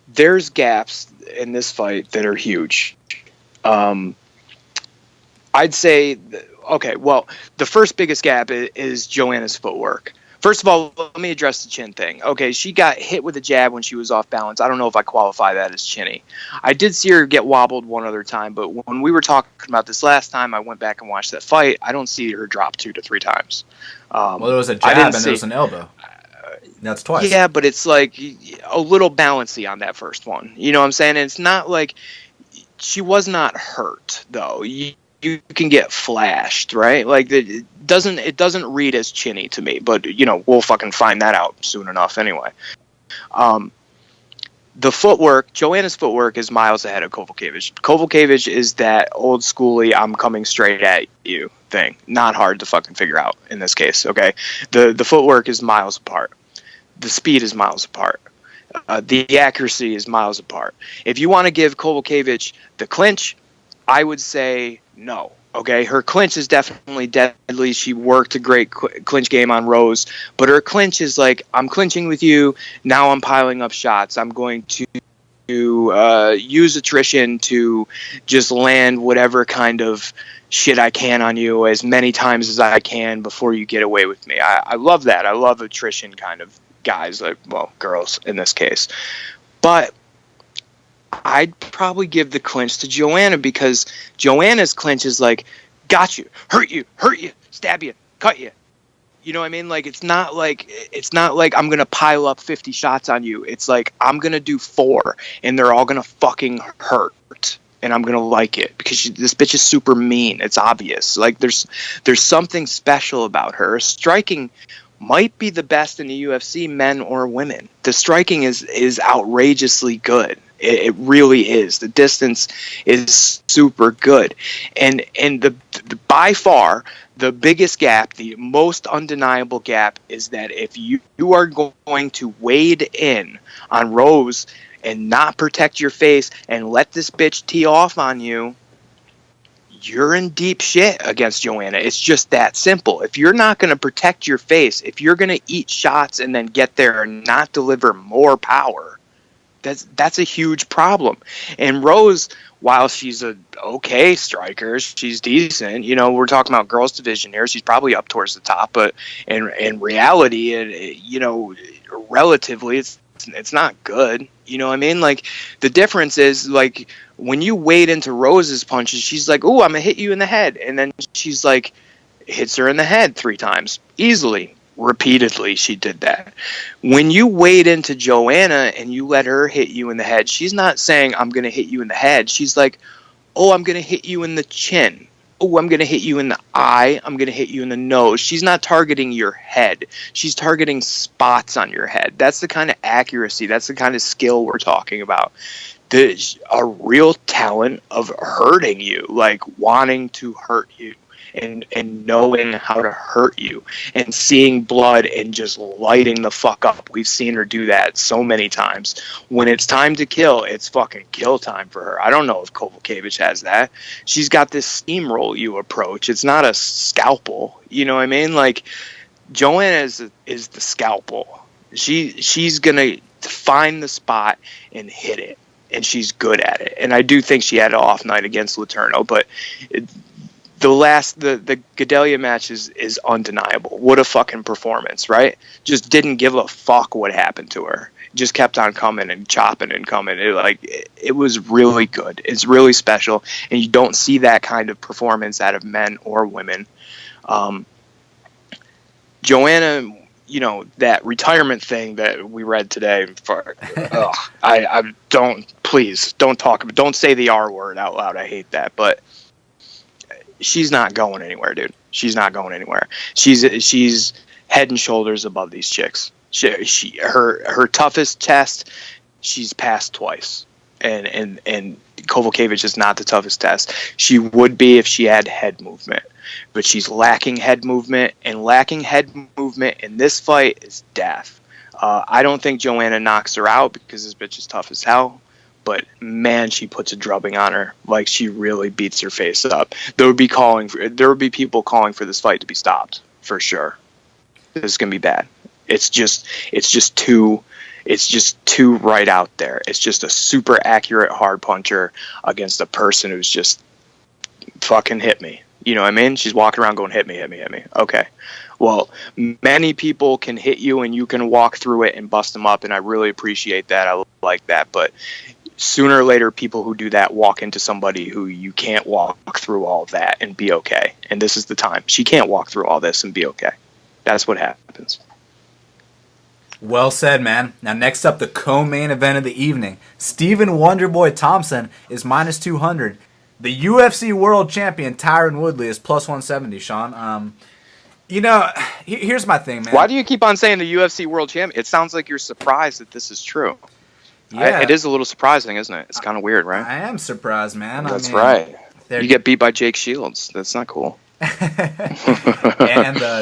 There's gaps in this fight that are huge. I'd say, okay, well, the first biggest gap is Joanna's footwork. First of all, let me address the chin thing. Okay, she got hit with a jab when she was off balance. I don't know if I qualify that as chinny. I did see her get wobbled one other time, but when we were talking about this last time, I went back and watched that fight. I don't see her drop 2 to 3 times. Well, there was a jab and there was an elbow. That's twice. Yeah, but it's like a little bouncy on that first one. You know what I'm saying? And it's not like she was not hurt, though. You can get flashed, right? Like it doesn't read as chinny to me, but we'll fucking find that out soon enough anyway. The footwork, Joanna's footwork is miles ahead of Kowalkiewicz. Kowalkiewicz is that old schooly, I'm coming straight at you thing. Not hard to fucking figure out in this case, okay? The footwork is miles apart. The speed is miles apart. The accuracy is miles apart. If you want to give Kowalkiewicz the clinch, I would say no. Okay, her clinch is definitely deadly. She worked a great clinch game on Rose, but her clinch is like, I'm clinching with you, now I'm piling up shots. I'm going to use attrition to just land whatever kind of shit I can on you as many times as I can before you get away with me. I love that. I love attrition kind of guys, like, well, girls in this case. But I'd probably give the clinch to Joanna, because Joanna's clinch is like, got you, hurt you, stab you, cut you. You know what I mean? Like, it's not like I'm going to pile up 50 shots on you. It's like, I'm going to do 4 and they're all going to fucking hurt. And I'm going to like it because this bitch is super mean. It's obvious. Like, there's something special about her. Her striking might be the best in the UFC, men or women. The striking is outrageously good. It really is. The distance is super good. And the by far, the biggest gap, the most undeniable gap, is that if you are going to wade in on Rose and not protect your face and let this bitch tee off on you, you're in deep shit against Joanna. It's just that simple. If you're not going to protect your face, if you're going to eat shots and then get there and not deliver more power, that's a huge problem. And Rose, while she's a okay striker, she's decent. You know, we're talking about girls division here. She's probably up towards the top, but in reality, you know, relatively, it's not good. You know what I mean? Like, the difference is, like, when you wade into Rose's punches, she's like, "Oh, I'm gonna hit you in the head," and then she's like, hits her in the head 3 times easily. Repeatedly, she did that. When you wade into Joanna and you let her hit you in the head, she's not saying, "I'm gonna hit you in the head." She's like, "Oh, I'm gonna hit you in the chin. Oh, I'm going to hit you in the eye. I'm going to hit you in the nose." She's not targeting your head. She's targeting spots on your head. That's the kind of accuracy. That's the kind of skill we're talking about. A real talent of hurting you, like wanting to hurt you and knowing how to hurt you and seeing blood and just lighting the fuck up. We've seen her do that so many times. When it's time to kill, it's fucking kill time for her. I don't know if Kowalkiewicz has that. She's got this steamroll you approach. It's not a scalpel. You know what I mean? Like, Joanna is the scalpel. She's gonna find the spot and hit it, and she's good at it. And I do think she had an off night against Letourneau, but the Gadelha match is undeniable. What a fucking performance, right? Just didn't give a fuck what happened to her. Just kept on coming and chopping and coming. It was really good. It's really special, and you don't see that kind of performance out of men or women. Joanna, you know, that retirement thing that we read today. I don't say the R word out loud. I hate that, but she's not going anywhere, dude. She's not going anywhere. She's head and shoulders above these chicks. Her toughest test, she's passed twice, and Kowalkiewicz is not the toughest test. She would be if she had head movement, but she's lacking head movement, and lacking head movement in this fight is death. I don't think Joanna knocks her out because this bitch is tough as hell. But man, she puts a drubbing on her. Like, she really beats her face up. There would be people calling for this fight to be stopped for sure. This is gonna be bad. It's just too right out there. It's just a super accurate hard puncher against a person who's just fucking hit me. You know what I mean? She's walking around going, hit me, hit me, hit me. Okay. Well, many people can hit you and you can walk through it and bust them up, and I really appreciate that. I like that. But sooner or later, people who do that walk into somebody who you can't walk through all of that and be okay. And this is the time. She can't walk through all this and be okay. That's what happens. Well said, man. Now, next up, the co-main event of the evening. Stephen Wonderboy Thompson is minus 200. The UFC World Champion, Tyron Woodley, is plus 170, Sean. You know, here's my thing, man. Why do you keep on saying the UFC World Champion? It sounds like you're surprised that this is true. Yeah. It is a little surprising, isn't it? It's kind of weird, right? I am surprised, man. That's right. You get beat by Jake Shields. That's not cool. And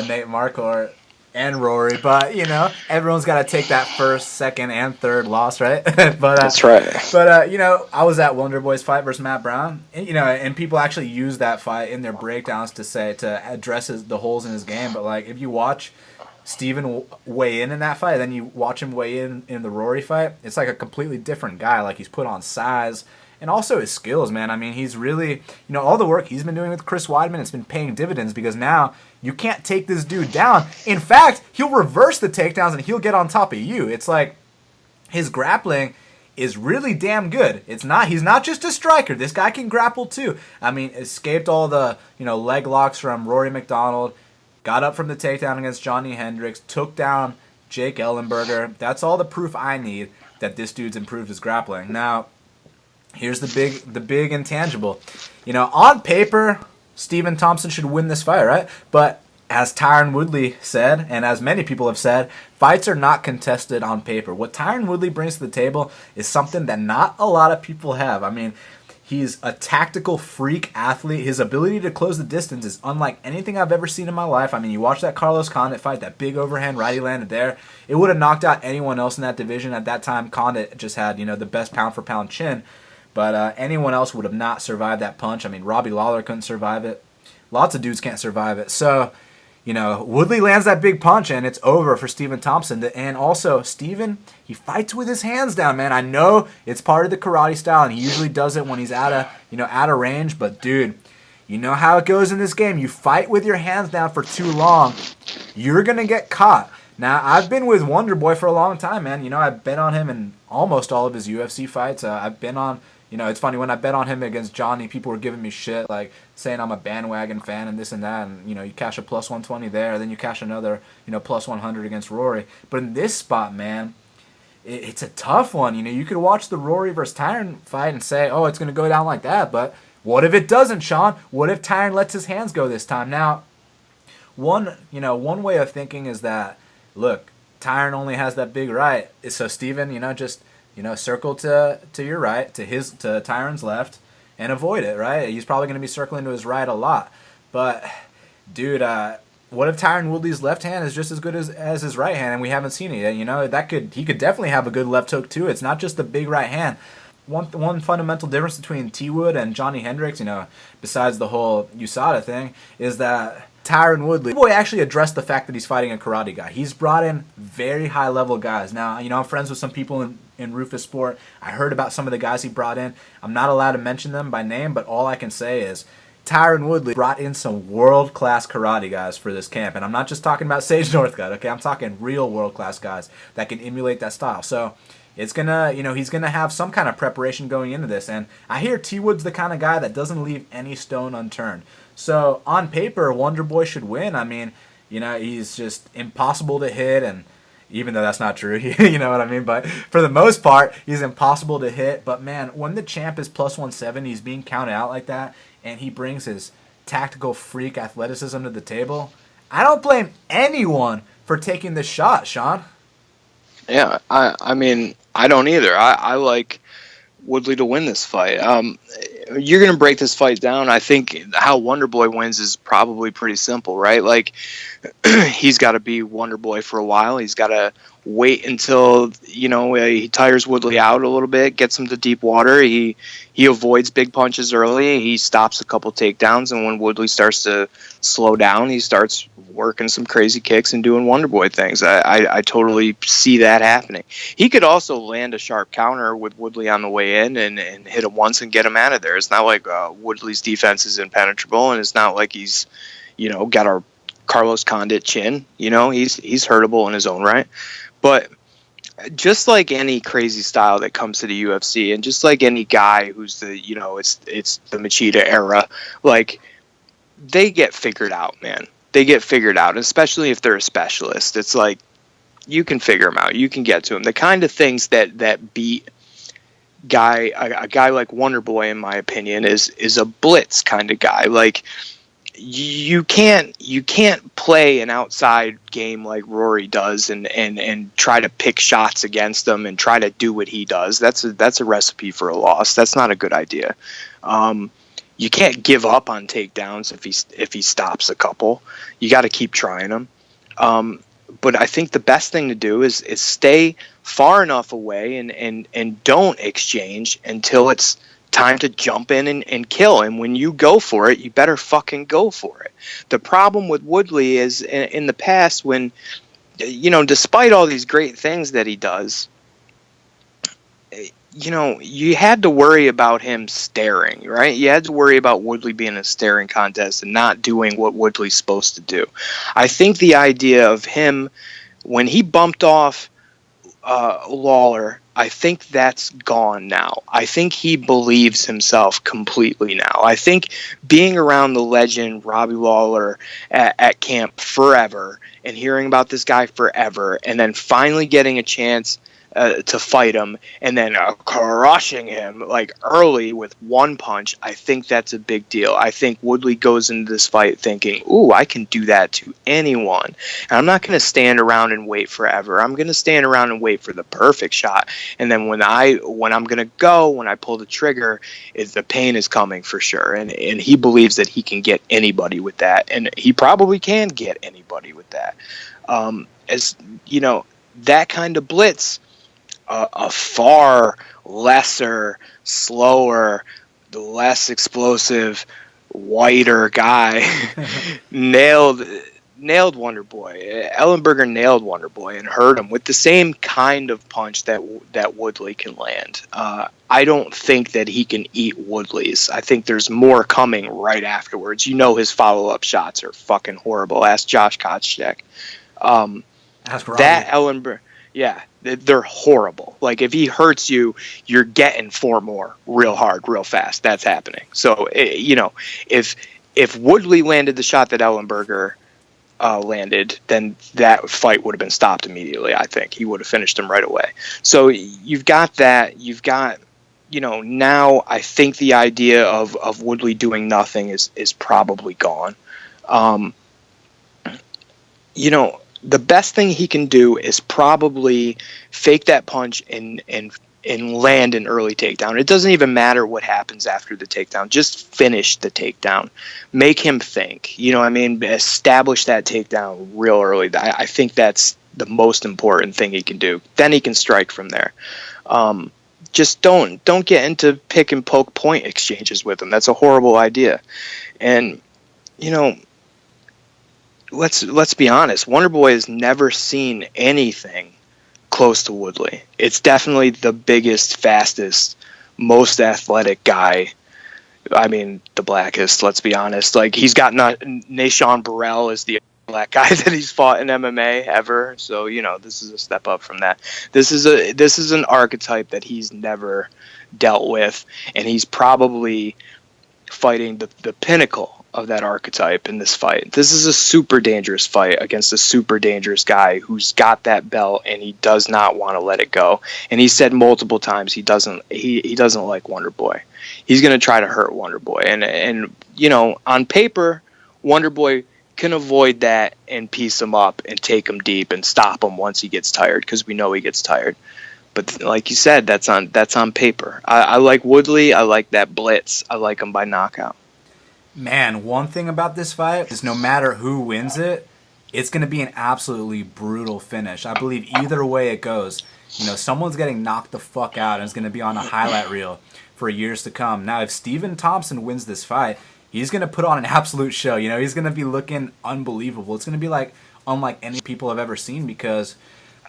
Nate Marquardt and Rory, but you know, everyone's got to take that first, second, and third loss, right? But that's right. But you know, I was at Wonderboy's fight versus Matt Brown, and, you know, and people actually use that fight in their breakdowns to address the holes in his game. But like, if you watch Steven weigh in that fight, then you watch him weigh in the Rory fight, it's like a completely different guy. Like, he's put on size. And also his skills, man. I mean, he's really, you know, all the work he's been doing with Chris Weidman, it's been paying dividends because now you can't take this dude down. In fact, he'll reverse the takedowns and he'll get on top of you. It's like his grappling is really damn good. He's not just a striker. This guy can grapple too. I mean, escaped all the, you know, leg locks from Rory McDonald, got up from the takedown against Johnny Hendricks, took down Jake Ellenberger. That's all the proof I need that this dude's improved his grappling. Now, here's the big intangible. You know, on paper, Stephen Thompson should win this fight, right? But as Tyron Woodley said, and as many people have said, fights are not contested on paper. What Tyron Woodley brings to the table is something that not a lot of people have. I mean, He's a tactical freak athlete. His ability to close the distance is unlike anything I've ever seen in my life. I mean, you watch that Carlos Condit fight, that big overhand right he landed there. It would have knocked out anyone else in that division. At that time, Condit just had, the best pound-for-pound chin. But anyone else would have not survived that punch. I mean, Robbie Lawler couldn't survive it. Lots of dudes can't survive it. So, Woodley lands that big punch, and it's over for Stephen Thompson. And also, Stephen, he fights with his hands down, man. I know it's part of the karate style, and he usually does it when he's out of range. But, dude, you know how it goes in this game. You fight with your hands down for too long, you're going to get caught. Now, I've been with Wonderboy for a long time, man. I've bet on him in almost all of his UFC fights. I've been on... it's funny, when I bet on him against Johnny, people were giving me shit, like saying I'm a bandwagon fan and this and that, and, you cash a plus 120 there, then you cash another, plus 100 against Rory. But in this spot, man, it's a tough one. You could watch the Rory versus Tyron fight and say, oh, it's going to go down like that, but what if it doesn't, Sean? What if Tyron lets his hands go this time? Now, one way of thinking is that, look, Tyron only has that big right, so Steven, just... circle to your right, to Tyron's left, and avoid it, right? He's probably going to be circling to his right a lot. But, dude, what if Tyron Woodley's left hand is just as good as his right hand, and we haven't seen it yet? He could definitely have a good left hook, too. It's not just the big right hand. One fundamental difference between T. Wood and Johnny Hendricks, besides the whole USADA thing, is that Tyron Woodley actually addressed the fact that he's fighting a karate guy. He's brought in very high-level guys. Now, I'm friends with some people in Rufus Sport. I heard about some of the guys he brought in. I'm not allowed to mention them by name, but all I can say is Tyron Woodley brought in some world-class karate guys for this camp. And I'm not just talking about Sage Northcutt, okay? I'm talking real world-class guys that can emulate that style. So it's going to, he's going to have some kind of preparation going into this. And I hear T. Wood's the kind of guy that doesn't leave any stone unturned. So on paper, Wonderboy should win. I mean, he's just impossible to hit, and even though that's not true, you know what I mean? But for the most part, he's impossible to hit. But, man, when the champ is plus 170, he's being counted out like that, and he brings his tactical freak athleticism to the table, I don't blame anyone for taking this shot, Sean. Yeah, I mean, I don't either. I like Woodley to win this fight. You're going to break this fight down. I think how Wonderboy wins is probably pretty simple, right? Like, he's got to be Wonderboy for a while. He's got to wait until, he tires Woodley out a little bit, gets him to deep water. He avoids big punches early. He stops a couple takedowns, and when Woodley starts to slow down, he starts working some crazy kicks and doing Wonderboy things. I totally see that happening. He could also land a sharp counter with Woodley on the way in and hit him once and get him out of there. It's not like Woodley's defense is impenetrable, and it's not like he's, got a Carlos Condit chin. He's hurtable in his own right. But just like any crazy style that comes to the UFC, and just like any guy who's the, it's the Machida era, like, they get figured out, man. They get figured out, especially if they're a specialist. It's like, you can figure them out. You can get to them. The kind of things that beat a guy like Wonderboy, in my opinion, is a blitz kind of guy. Like, you can't play an outside game like Rory does and try to pick shots against him and try to do what he does. That's a recipe for a loss. That's not a good idea. You can't give up on takedowns if he stops a couple. You got to keep trying them. But I think the best thing to do is stay far enough away and don't exchange until it's time to jump in and kill. And when you go for it, you better fucking go for it. The problem with Woodley is in the past, when, despite all these great things that he does, you had to worry about him staring, right? You had to worry about Woodley being a staring contest and not doing what Woodley's supposed to do. I think the idea of him, when he bumped off Lawler, I think that's gone now. I think he believes himself completely now. I think being around the legend Robbie Lawler at camp forever and hearing about this guy forever, and then finally getting a chance to fight him, and then crushing him like early with one punch, I think that's a big deal. I think Woodley goes into this fight thinking, ooh, I can do that to anyone. And I'm not going to stand around and wait forever. I'm going to stand around and wait for the perfect shot. And then when I pull the trigger, the pain is coming for sure. And he believes that he can get anybody with that. And he probably can get anybody with that. As you know, that kind of blitz, a far lesser, slower, less explosive, whiter guy nailed Wonderboy. Ellenberger nailed Wonderboy and hurt him with the same kind of punch that Woodley can land. I don't think that he can eat Woodley's. I think there's more coming right afterwards. You know his follow-up shots are fucking horrible. Ask Josh Koscheck. That Ellenberger... Yeah, they're horrible. Like, if he hurts you, you're getting 4 more real hard, real fast. That's happening. So, if Woodley landed the shot that Ellenberger landed, then that fight would have been stopped immediately, I think. He would have finished him right away. So, you've got that. You've got, now I think the idea of Woodley doing nothing is probably gone. The best thing he can do is probably fake that punch and land an early takedown. It doesn't even matter what happens after the takedown. Just finish the takedown. Make him think. Establish that takedown real early. I think that's the most important thing he can do. Then he can strike from there. Just don't get into pick and poke point exchanges with him. That's a horrible idea. And, let's be honest. Wonderboy has never seen anything close to Woodley. It's definitely the biggest, fastest, most athletic guy. I mean, the blackest. Let's be honest. Like, he's got Nashawn Burrell is the black guy that he's fought in MMA ever. So this is a step up from that. This is an archetype that he's never dealt with, and he's probably fighting the pinnacle of that archetype in this fight. This is a super dangerous fight against a super dangerous guy who's got that belt and he does not want to let it go. And he said multiple times he doesn't like Wonderboy. He's going to try to hurt Wonderboy. And on paper, Wonderboy can avoid that and piece him up and take him deep and stop him once he gets tired, because we know he gets tired. But like you said, that's on paper. I like Woodley. I like that blitz. I like him by knockout. Man, one thing about this fight is no matter who wins it, it's going to be an absolutely brutal finish. I believe either way it goes, someone's getting knocked the fuck out and is going to be on a highlight reel for years to come. Now, if Stephen Thompson wins this fight, he's going to put on an absolute show. He's going to be looking unbelievable. It's going to be unlike any people I've ever seen, because,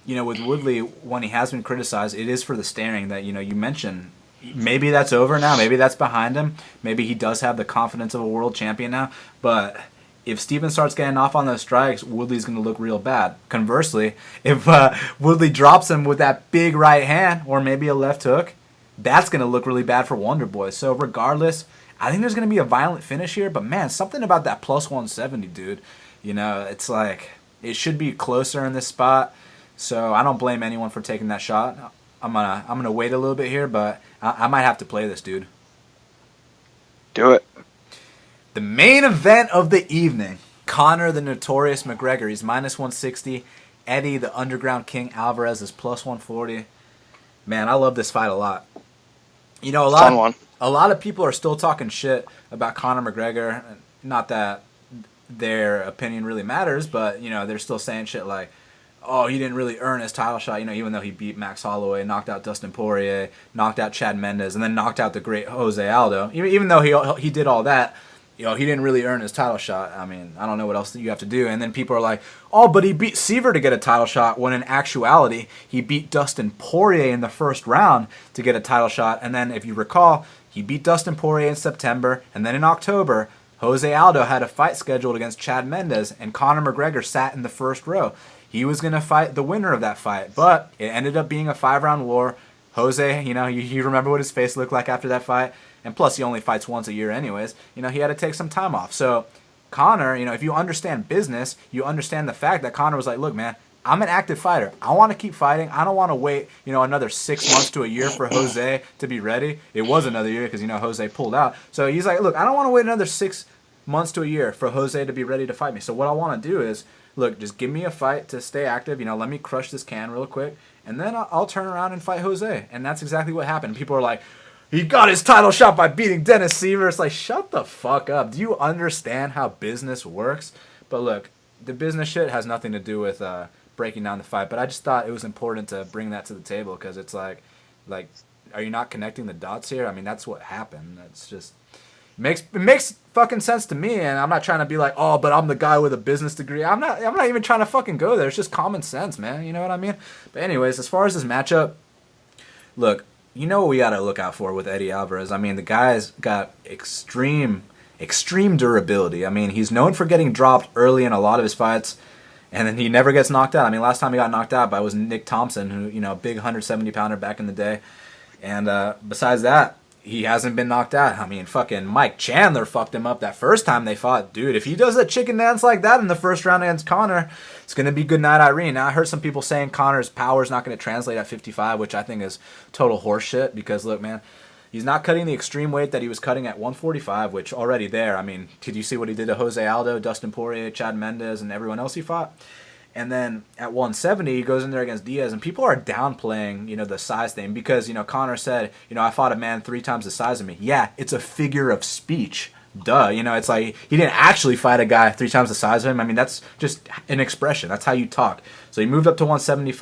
with Woodley, when he has been criticized, it is for the staring that, you mentioned. Maybe that's over now. Maybe that's behind him. Maybe he does have the confidence of a world champion now. But if Steven starts getting off on those strikes, Woodley's going to look real bad. Conversely, if Woodley drops him with that big right hand or maybe a left hook, that's going to look really bad for Wonderboy. So regardless, I think there's going to be a violent finish here. But man, something about that plus 170, dude. It's like it should be closer in this spot. So I don't blame anyone for taking that shot. I'm gonna wait a little bit here, but I might have to play this, dude. Do it. The main event of the evening: Conor the Notorious McGregor. He's minus 160. Eddie the Underground King Alvarez is plus 140. Man, I love this fight a lot. A lot of people are still talking shit about Conor McGregor. Not that their opinion really matters, but they're still saying shit like, oh, he didn't really earn his title shot, even though he beat Max Holloway, knocked out Dustin Poirier, knocked out Chad Mendes, and then knocked out the great Jose Aldo. Even though he did all that, he didn't really earn his title shot. I mean, I don't know what else you have to do. And then people are like, oh, but he beat Seaver to get a title shot, when in actuality, he beat Dustin Poirier in the first round to get a title shot. And then, if you recall, he beat Dustin Poirier in September, and then in October, Jose Aldo had a fight scheduled against Chad Mendes, and Conor McGregor sat in the first row. He was going to fight the winner of that fight, but it ended up being a 5-round war. Jose, you remember what his face looked like after that fight? And plus, he only fights once a year anyways. He had to take some time off. So Conor, if you understand business, you understand the fact that Conor was like, look, man, I'm an active fighter. I want to keep fighting. I don't want to wait, another 6 months to a year for Jose to be ready. It was another year because, Jose pulled out. So he's like, look, I don't want to wait another 6 months to a year for Jose to be ready to fight me. So what I want to do is, look, just give me a fight to stay active. Let me crush this can real quick. And then I'll turn around and fight Jose. And that's exactly what happened. People are like, he got his title shot by beating Dennis Seaver. It's like, shut the fuck up. Do you understand how business works? But look, the business shit has nothing to do with breaking down the fight. But I just thought it was important to bring that to the table because it's like, are you not connecting the dots here? I mean, that's what happened. That's just it makes fucking sense to me. And I'm not trying to be like, oh, but I'm the guy with a business degree. I'm not even trying to fucking go there. It's just common sense, man. You know what I mean? But anyways, as far as this matchup, look, what we got to look out for with Eddie Alvarez. I mean, the guy's got extreme durability. I mean, he's known for getting dropped early in a lot of his fights, and then he never gets knocked out. I mean, last time he got knocked out by was Nick Thompson, who, a big 170-pounder back in the day. And besides that, he hasn't been knocked out. I mean, fucking Mike Chandler fucked him up that first time they fought. Dude, if he does a chicken dance like that in the first round against Conor, it's going to be good night, Irene. Now, I heard some people saying Conor's power is not going to translate at 55, which I think is total horseshit because, look, man, he's not cutting the extreme weight that he was cutting at 145, which already there. I mean, did you see what he did to Jose Aldo, Dustin Poirier, Chad Mendes, and everyone else he fought? And then at 170, he goes in there against Diaz, and people are downplaying, the size thing because, Conor said, I fought a man 3 times the size of me. Yeah, it's a figure of speech. Duh. It's like he didn't actually fight a guy 3 times the size of him. I mean, that's just an expression. That's how you talk. So he moved up to 170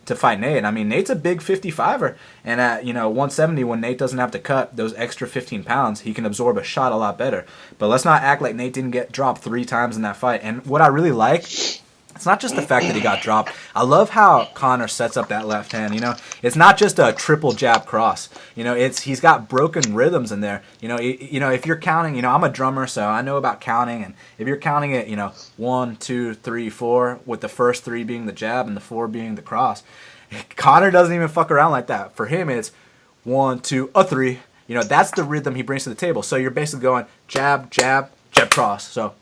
to fight Nate. I mean, Nate's a big 55er. And at, 170, when Nate doesn't have to cut those extra 15 pounds, he can absorb a shot a lot better. But let's not act like Nate didn't get dropped 3 times in that fight. And what I really like, it's not just the fact that he got dropped. I love how Conor sets up that left hand. It's not just a triple jab cross. He's got broken rhythms in there. If you're counting, I'm a drummer, so I know about counting. And if you're counting it, 1, 2, 3, 4, with the first 3 being the jab and the 4 being the cross, Conor doesn't even fuck around like that. For him, it's 1, 2, 3. That's the rhythm he brings to the table. So you're basically going jab, jab, jab, cross. So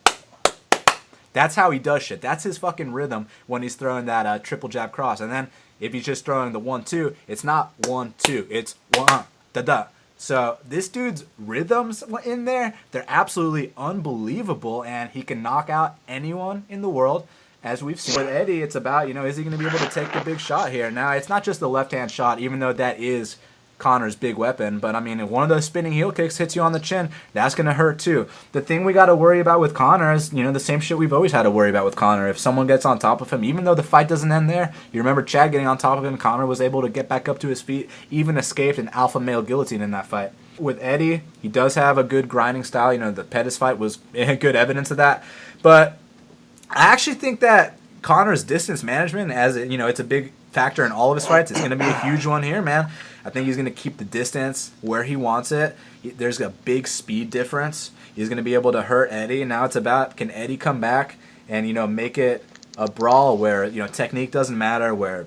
that's how he does shit. That's his fucking rhythm when he's throwing that triple jab cross. And then if he's just throwing the 1, 2, it's not 1, 2. It's 1, da, da. So this dude's rhythms in there, they're absolutely unbelievable. And he can knock out anyone in the world. As we've seen with Eddie, it's about, is he going to be able to take the big shot here? Now, it's not just the left-hand shot, even though that is Conor's big weapon, but I mean, if one of those spinning heel kicks hits you on the chin, that's going to hurt too. The thing we got to worry about with Conor is, the same shit we've always had to worry about with Conor. If someone gets on top of him, even though the fight doesn't end there, you remember Chad getting on top of him, Conor was able to get back up to his feet, even escaped an alpha male guillotine in that fight. With Eddie, he does have a good grinding style. The Pettis fight was good evidence of that, but I actually think that Conor's distance management, as it's a big factor in all of his fights. It's going to be a huge one here, man. I think he's going to keep the distance where he wants it. There's a big speed difference. He's going to be able to hurt Eddie. Now it's about, can Eddie come back and, make it a brawl where, technique doesn't matter, where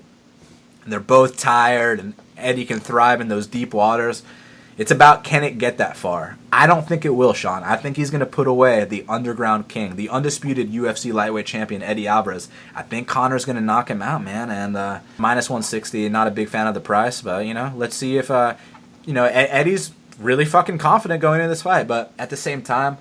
they're both tired and Eddie can thrive in those deep waters. It's about, can it get that far? I don't think it will, Sean. I think he's going to put away the underground king, the undisputed UFC lightweight champion, Eddie Alvarez. I think Conor's going to knock him out, man. And minus 160, not a big fan of the price. But, let's see if, Eddie's really fucking confident going into this fight. But at the same time,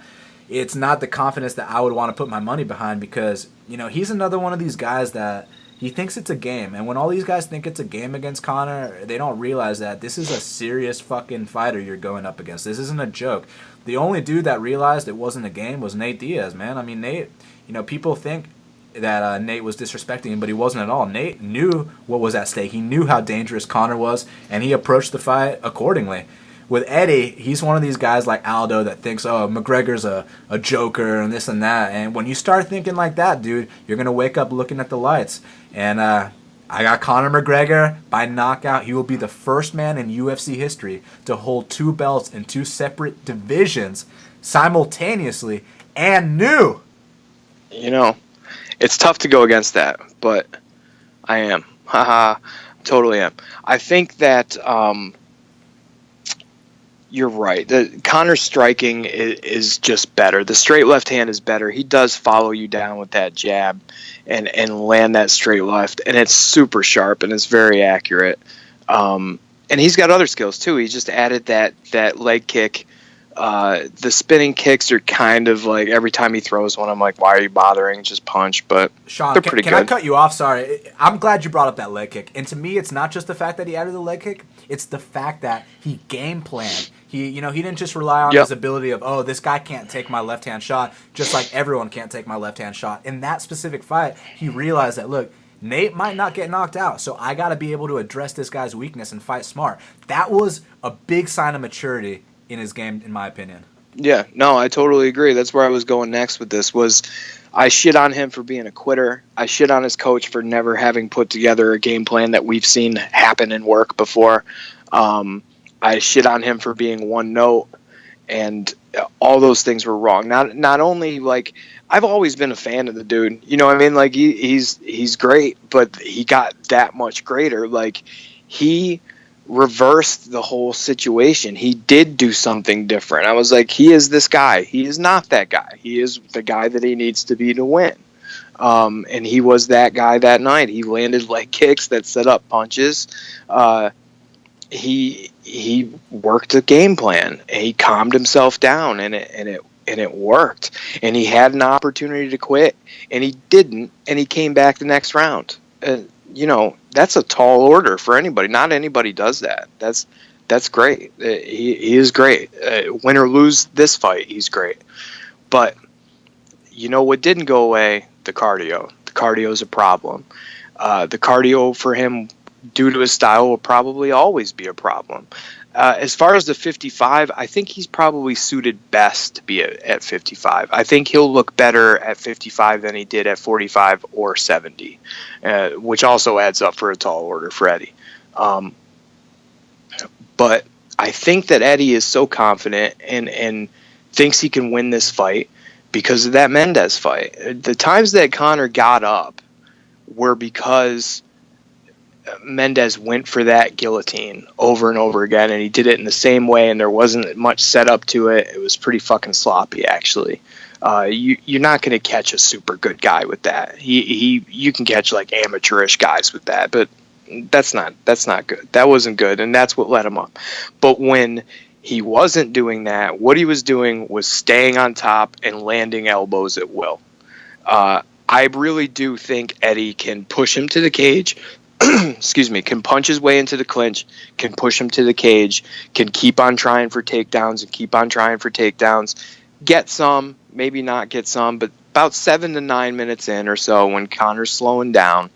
it's not the confidence that I would want to put my money behind because, he's another one of these guys that he thinks it's a game. And when all these guys think it's a game against Conor, they don't realize that this is a serious fucking fighter you're going up against. This isn't a joke. The only dude that realized it wasn't a game was Nate Diaz, man. I mean, Nate, people think that Nate was disrespecting him, but he wasn't at all. Nate knew what was at stake. He knew how dangerous Conor was, and he approached the fight accordingly. With Eddie, he's one of these guys like Aldo that thinks, oh, McGregor's a joker and this and that. And when you start thinking like that, dude, you're going to wake up looking at the lights. And I got Conor McGregor by knockout. He will be the first man in UFC history to hold 2 belts in 2 separate divisions simultaneously and new. It's tough to go against that, but I am. Haha, totally am. I think that... you're right. Conor's striking is just better. The straight left hand is better. He does follow you down with that jab and land that straight left, and it's super sharp and it's very accurate. And he's got other skills too. He just added that leg kick. The spinning kicks are kind of like every time he throws one, I'm like, why are you bothering? Just punch. But Sean, they're pretty can good. I cut you off? Sorry. I'm glad you brought up that leg kick. And to me, it's not just the fact that he added the leg kick. It's the fact that he game planned. He didn't just rely on his ability of, oh, this guy can't take my left-hand shot, just like everyone can't take my left-hand shot. In that specific fight, he realized that, look, Nate might not get knocked out, so I got to be able to address this guy's weakness and fight smart. That was a big sign of maturity in his game, in my opinion. Yeah, no, I totally agree. That's where I was going next with this. Was I shit on him for being a quitter. I shit on his coach for never having put together a game plan that we've seen happen and work before. I shit on him for being one note, and all those things were wrong. Not only, like, I've always been a fan of the dude. You know what I mean? Like, he's great, but he got that much greater. Like, he reversed the whole situation. He did do something different. I was like, he is this guy. He is not that guy. He is the guy that he needs to be to win. And he was that guy that night. He landed leg kicks that set up punches. He worked a game plan. And he calmed himself down, and it worked. And he had an opportunity to quit, and he didn't. And he came back the next round. That's a tall order for anybody. Not anybody does that. That's great. He is great. Win or lose this fight, he's great. But what didn't go away? The cardio. The cardio is a problem. The cardio for him, due to his style, will probably always be a problem. As far as the 55, I think he's probably suited best to be at 55. I think he'll look better at 55 than he did at 45 or 70, which also adds up for a tall order for Eddie. But I think that Eddie is so confident and thinks he can win this fight because of that Mendes fight. The times that Conor got up were because Mendes went for that guillotine over and over again, and he did it in the same way, and there wasn't much set up to it. It was pretty fucking sloppy, actually. You're not going to catch a super good guy with that. You can catch like amateurish guys with that, but that's not good. That wasn't good, and that's what let him up. But when he wasn't doing that, what he was doing was staying on top and landing elbows at will. I really do think Eddie can push him to the cage. Can punch his way into the clinch, can push him to the cage, can keep on trying for takedowns and keep on trying for takedowns. Get some, maybe not get some, but about 7 to 9 minutes in or so, when Conor's slowing down,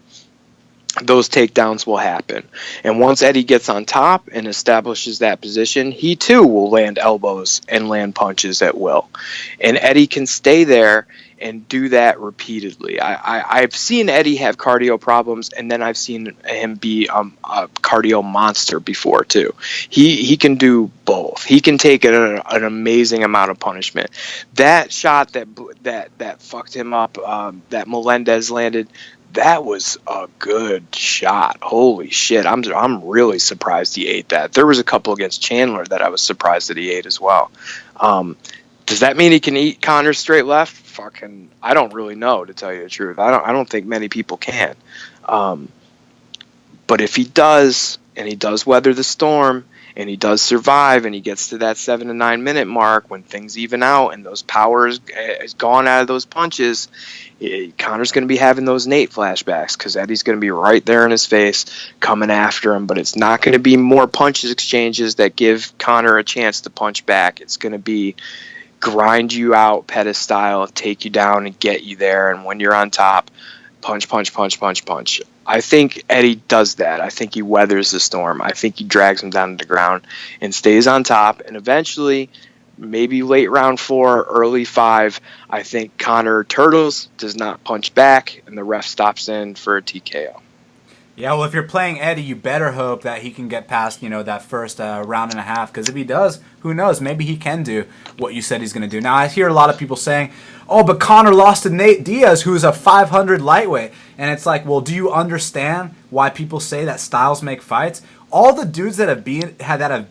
those takedowns will happen. And once Eddie gets on top and establishes that position, he too will land elbows and land punches at will. And Eddie can stay there and do that repeatedly. I've seen Eddie have cardio problems, and then I've seen him be a cardio monster before too. He can do both. He can take an amazing amount of punishment. That shot that fucked him up, that Melendez landed, that was a good shot. Holy shit. I'm really surprised he ate that. There was a couple against Chandler that I was surprised that he ate as well. Does that mean he can eat Conor straight left? Fucking, I don't really know, to tell you the truth. I don't think many people can. But if he does, and he does weather the storm, and he does survive, and he gets to that 7 to 9 minute mark when things even out and those powers is gone out of those punches, Conor's going to be having those Nate flashbacks because Eddie's going to be right there in his face coming after him. But it's not going to be more punches exchanges that give Conor a chance to punch back. It's going to be grind you out, Pettis style, take you down and get you there. And when you're on top, punch, punch, punch, punch, punch. I think Eddie does that. I think he weathers the storm. I think he drags him down to the ground and stays on top. And eventually, maybe late round 4, early 5, I think Conor turtles, does not punch back, and the ref stops in for a TKO. Yeah, well, if you're playing Eddie, you better hope that he can get past, that first round and a half. Because if he does, who knows? Maybe he can do what you said he's going to do. Now, I hear a lot of people saying, oh, but Conor lost to Nate Diaz, who's a 500 lightweight. And it's like, well, do you understand why people say that styles make fights? all the dudes that have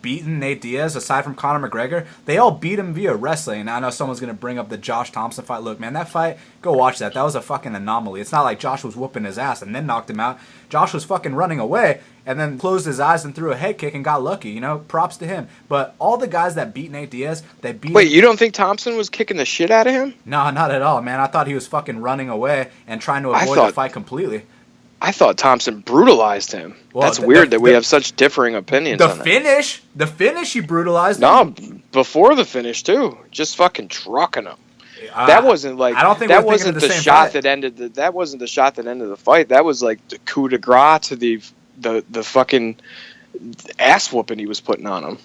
beaten Nate Diaz, aside from Conor McGregor, they all beat him via wrestling. Now I know someone's gonna bring up the Josh Thompson fight. Look, man, that fight, go watch that. That was a fucking anomaly. It's not like Josh was whooping his ass and then knocked him out. Josh was fucking running away and then closed his eyes and threw a head kick and got lucky. You know, props to him. But all the guys that beat Nate Diaz, they beat. Wait, you don't think Thompson was kicking the shit out of him? No, not at all, man. I thought he was fucking running away and trying to avoid the fight completely. I thought Thompson brutalized him. Well, that's weird that we have such differing opinions on that. The finish, he brutalized him. No, before the finish, too. Just fucking trucking him. That wasn't like I don't think that wasn't the shot fight. that ended that wasn't the shot that ended the fight. That was like the coup de grace to the fucking ass whooping he was putting on him.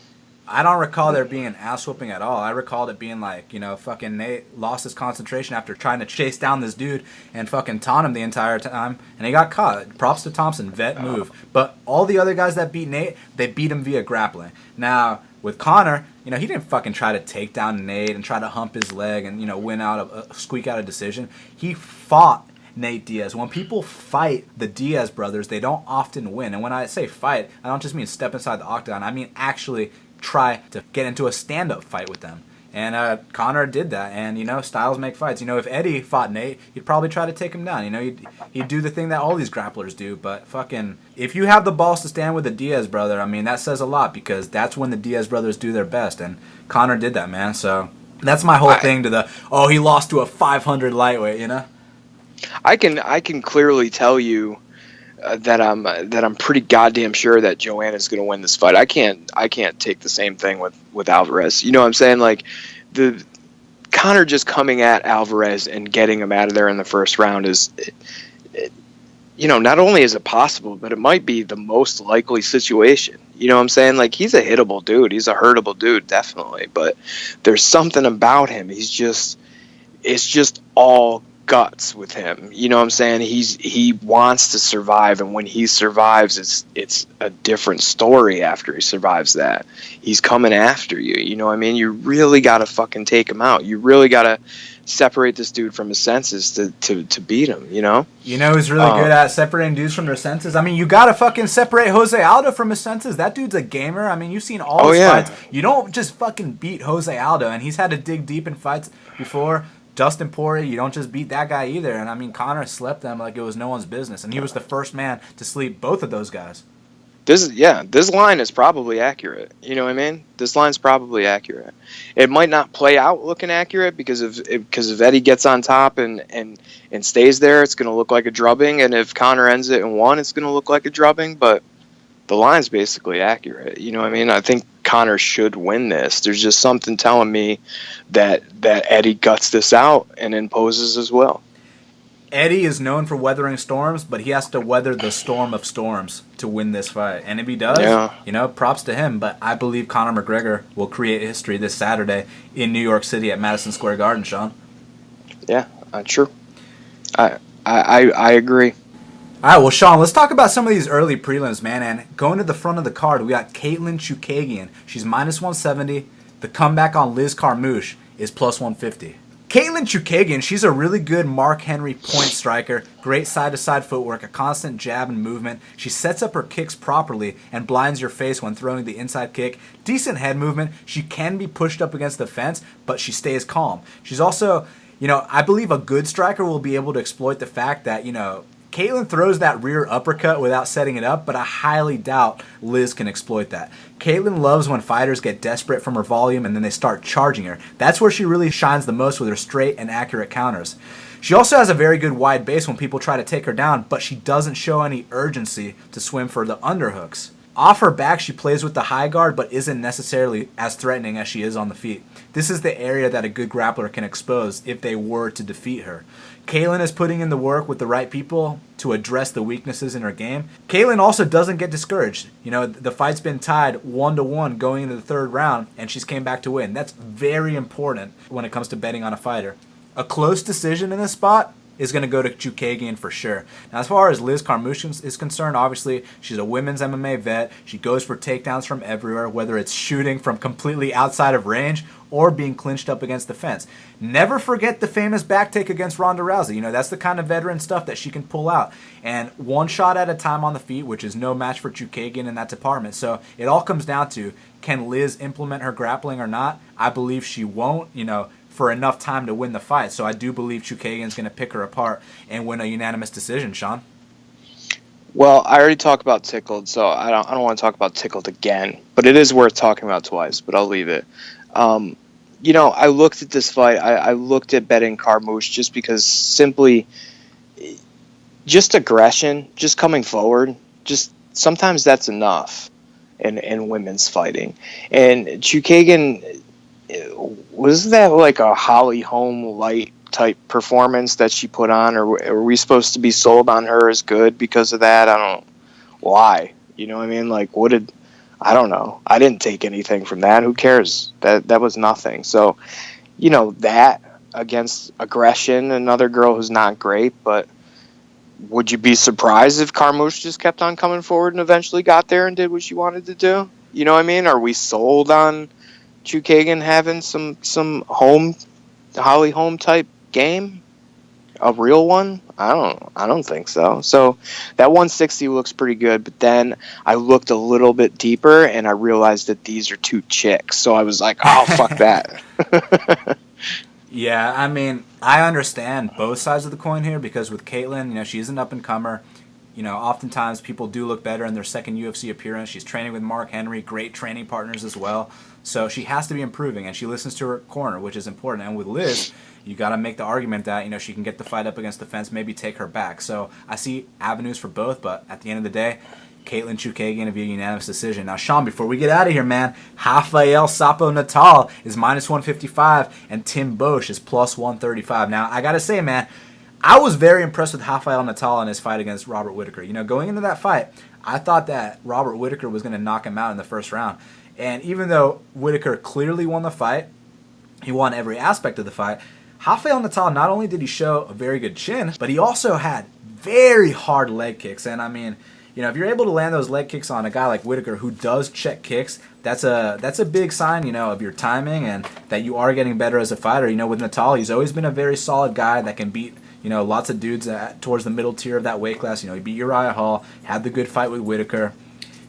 I don't recall there being an ass whooping at all. I recalled it being like, you know, fucking Nate lost his concentration after trying to chase down this dude and fucking taunt him the entire time, and he got caught. Props to Thompson, vet move. But all the other guys that beat Nate, they beat him via grappling. Now, with Conor, you know, he didn't fucking try to take down Nate and try to hump his leg and, you know, squeak out a decision. He fought Nate Diaz. When people fight the Diaz brothers, they don't often win. And when I say fight, I don't just mean step inside the octagon. I mean actually try to get into a stand-up fight with them. And Conor did that. And, you know, styles make fights. You know, if Eddie fought Nate, he'd probably try to take him down. You know, he'd do the thing that all these grapplers do. But fucking, if you have the balls to stand with the Diaz brother, I mean, that says a lot because that's when the Diaz brothers do their best. And Conor did that, man. So that's my whole thing to he lost to a 500 lightweight, you know? I can clearly tell you that I'm pretty goddamn sure that Joanna's going to win this fight. I can't take the same thing with Alvarez. You know what I'm saying? Like the Conor just coming at Alvarez and getting him out of there in the first round is, you know, not only is it possible, but it might be the most likely situation. You know what I'm saying? Like he's a hittable dude. He's a hurtable dude, definitely. But there's something about him. It's just all guts with him. You know what I'm saying? He wants to survive, and when he survives, it's a different story after he survives that. He's coming after you. You know what I mean? You really got to fucking take him out. You really got to separate this dude from his senses to beat him, you know? You know who's really good at separating dudes from their senses? I mean, you got to fucking separate Jose Aldo from his senses. That dude's a gamer. I mean, you've seen all his fights. You don't just fucking beat Jose Aldo, and he's had to dig deep in fights before. Dustin Poirier, you don't just beat that guy either. And, I mean, Conor slept them like it was no one's business. And he was the first man to sleep both of those guys. This line is probably accurate. You know what I mean? This line's probably accurate. It might not play out looking accurate because if Eddie gets on top and stays there, it's going to look like a drubbing. And if Conor ends it in one, it's going to look like a drubbing. But the line's basically accurate. You know what I mean? I think Conor should win this. There's just something telling me that Eddie guts this out and imposes as well. Eddie is known for weathering storms, but he has to weather the storm of storms to win this fight. And if he does, you know, props to him. But I believe Conor McGregor will create history this Saturday in New York City at Madison Square Garden, Sean. Yeah, true. I agree. All right, well, Sean, let's talk about some of these early prelims, man. And going to the front of the card, we got Katlyn Chookagian. She's minus 170. The comeback on Liz Carmouche is plus 150. Katlyn Chookagian, she's a really good Mark Henry point striker. Great side-to-side footwork, a constant jab and movement. She sets up her kicks properly and blinds your face when throwing the inside kick. Decent head movement. She can be pushed up against the fence, but she stays calm. She's also, you know, I believe a good striker will be able to exploit the fact that, you know, Katlyn throws that rear uppercut without setting it up, but I highly doubt Liz can exploit that. Katlyn loves when fighters get desperate from her volume and then they start charging her. That's where she really shines the most with her straight and accurate counters. She also has a very good wide base when people try to take her down, but she doesn't show any urgency to swim for the underhooks. Off her back, she plays with the high guard, but isn't necessarily as threatening as she is on the feet. This is the area that a good grappler can expose if they were to defeat her. Katlyn is putting in the work with the right people to address the weaknesses in her game. Katlyn also doesn't get discouraged. You know, the fight's been tied 1-1 going into the third round, and she's came back to win. That's very important when it comes to betting on a fighter. A close decision in this spot, is going to go to Chookagian for sure. Now, as far as Liz Carmouche is concerned, obviously, she's a women's MMA vet. She goes for takedowns from everywhere, whether it's shooting from completely outside of range or being clinched up against the fence. Never forget the famous back take against Ronda Rousey. That's the kind of veteran stuff that she can pull out. And one shot at a time on the feet, which is no match for Chookagian in that department. So it all comes down to, can Liz implement her grappling or not? I believe she won't, for enough time to win the fight. So I do believe Chookagian's going to pick her apart and win a unanimous decision, Sean. Well, I already talked about Tickled, so I don't want to talk about Tickled again. But it is worth talking about twice, but I'll leave it. I looked at this fight. I looked at betting Carmouche just because simply just aggression, just coming forward, just sometimes that's enough in women's fighting. And Chookagian, was that like a Holly Holm light type performance that she put on, or are we supposed to be sold on her as good because of that? I don't know. Why? You know what I mean? Like, I don't know. I didn't take anything from that. Who cares? That was nothing. So, that against aggression, another girl who's not great, but would you be surprised if Carmouche just kept on coming forward and eventually got there and did what she wanted to do? You know what I mean? Are we sold on Chookagian having some Holly Holm type game, a real one? I don't think so. So that 160 looks pretty good, but then I looked a little bit deeper and I realized that these are two chicks. So I was like, oh, fuck that. Yeah, I mean, I understand both sides of the coin here, because with Katlyn, she's an up-and-comer. Oftentimes people do look better in their second UFC appearance. She's training with Mark Henry, great training partners as well. So she has to be improving, and she listens to her corner, which is important. And with Liz, you got to make the argument that, she can get the fight up against the fence, maybe take her back. So I see avenues for both, but at the end of the day, Katlyn Chookagian to be a unanimous decision. Now, Sean, before we get out of here, man, Rafael Sapo Natal is minus 155, and Tim Boetsch is plus 135. Now, I got to say, man, I was very impressed with Rafael Natal in his fight against Robert Whittaker. Going into that fight, I thought that Robert Whittaker was going to knock him out in the first round. And even though Whittaker clearly won the fight, he won every aspect of the fight, Rafael Natal, not only did he show a very good chin, but he also had very hard leg kicks. And I mean, if you're able to land those leg kicks on a guy like Whittaker who does check kicks, that's a big sign, of your timing and that you are getting better as a fighter. With Natal, he's always been a very solid guy that can beat lots of dudes towards the middle tier of that weight class. He beat Uriah Hall, had the good fight with Whittaker.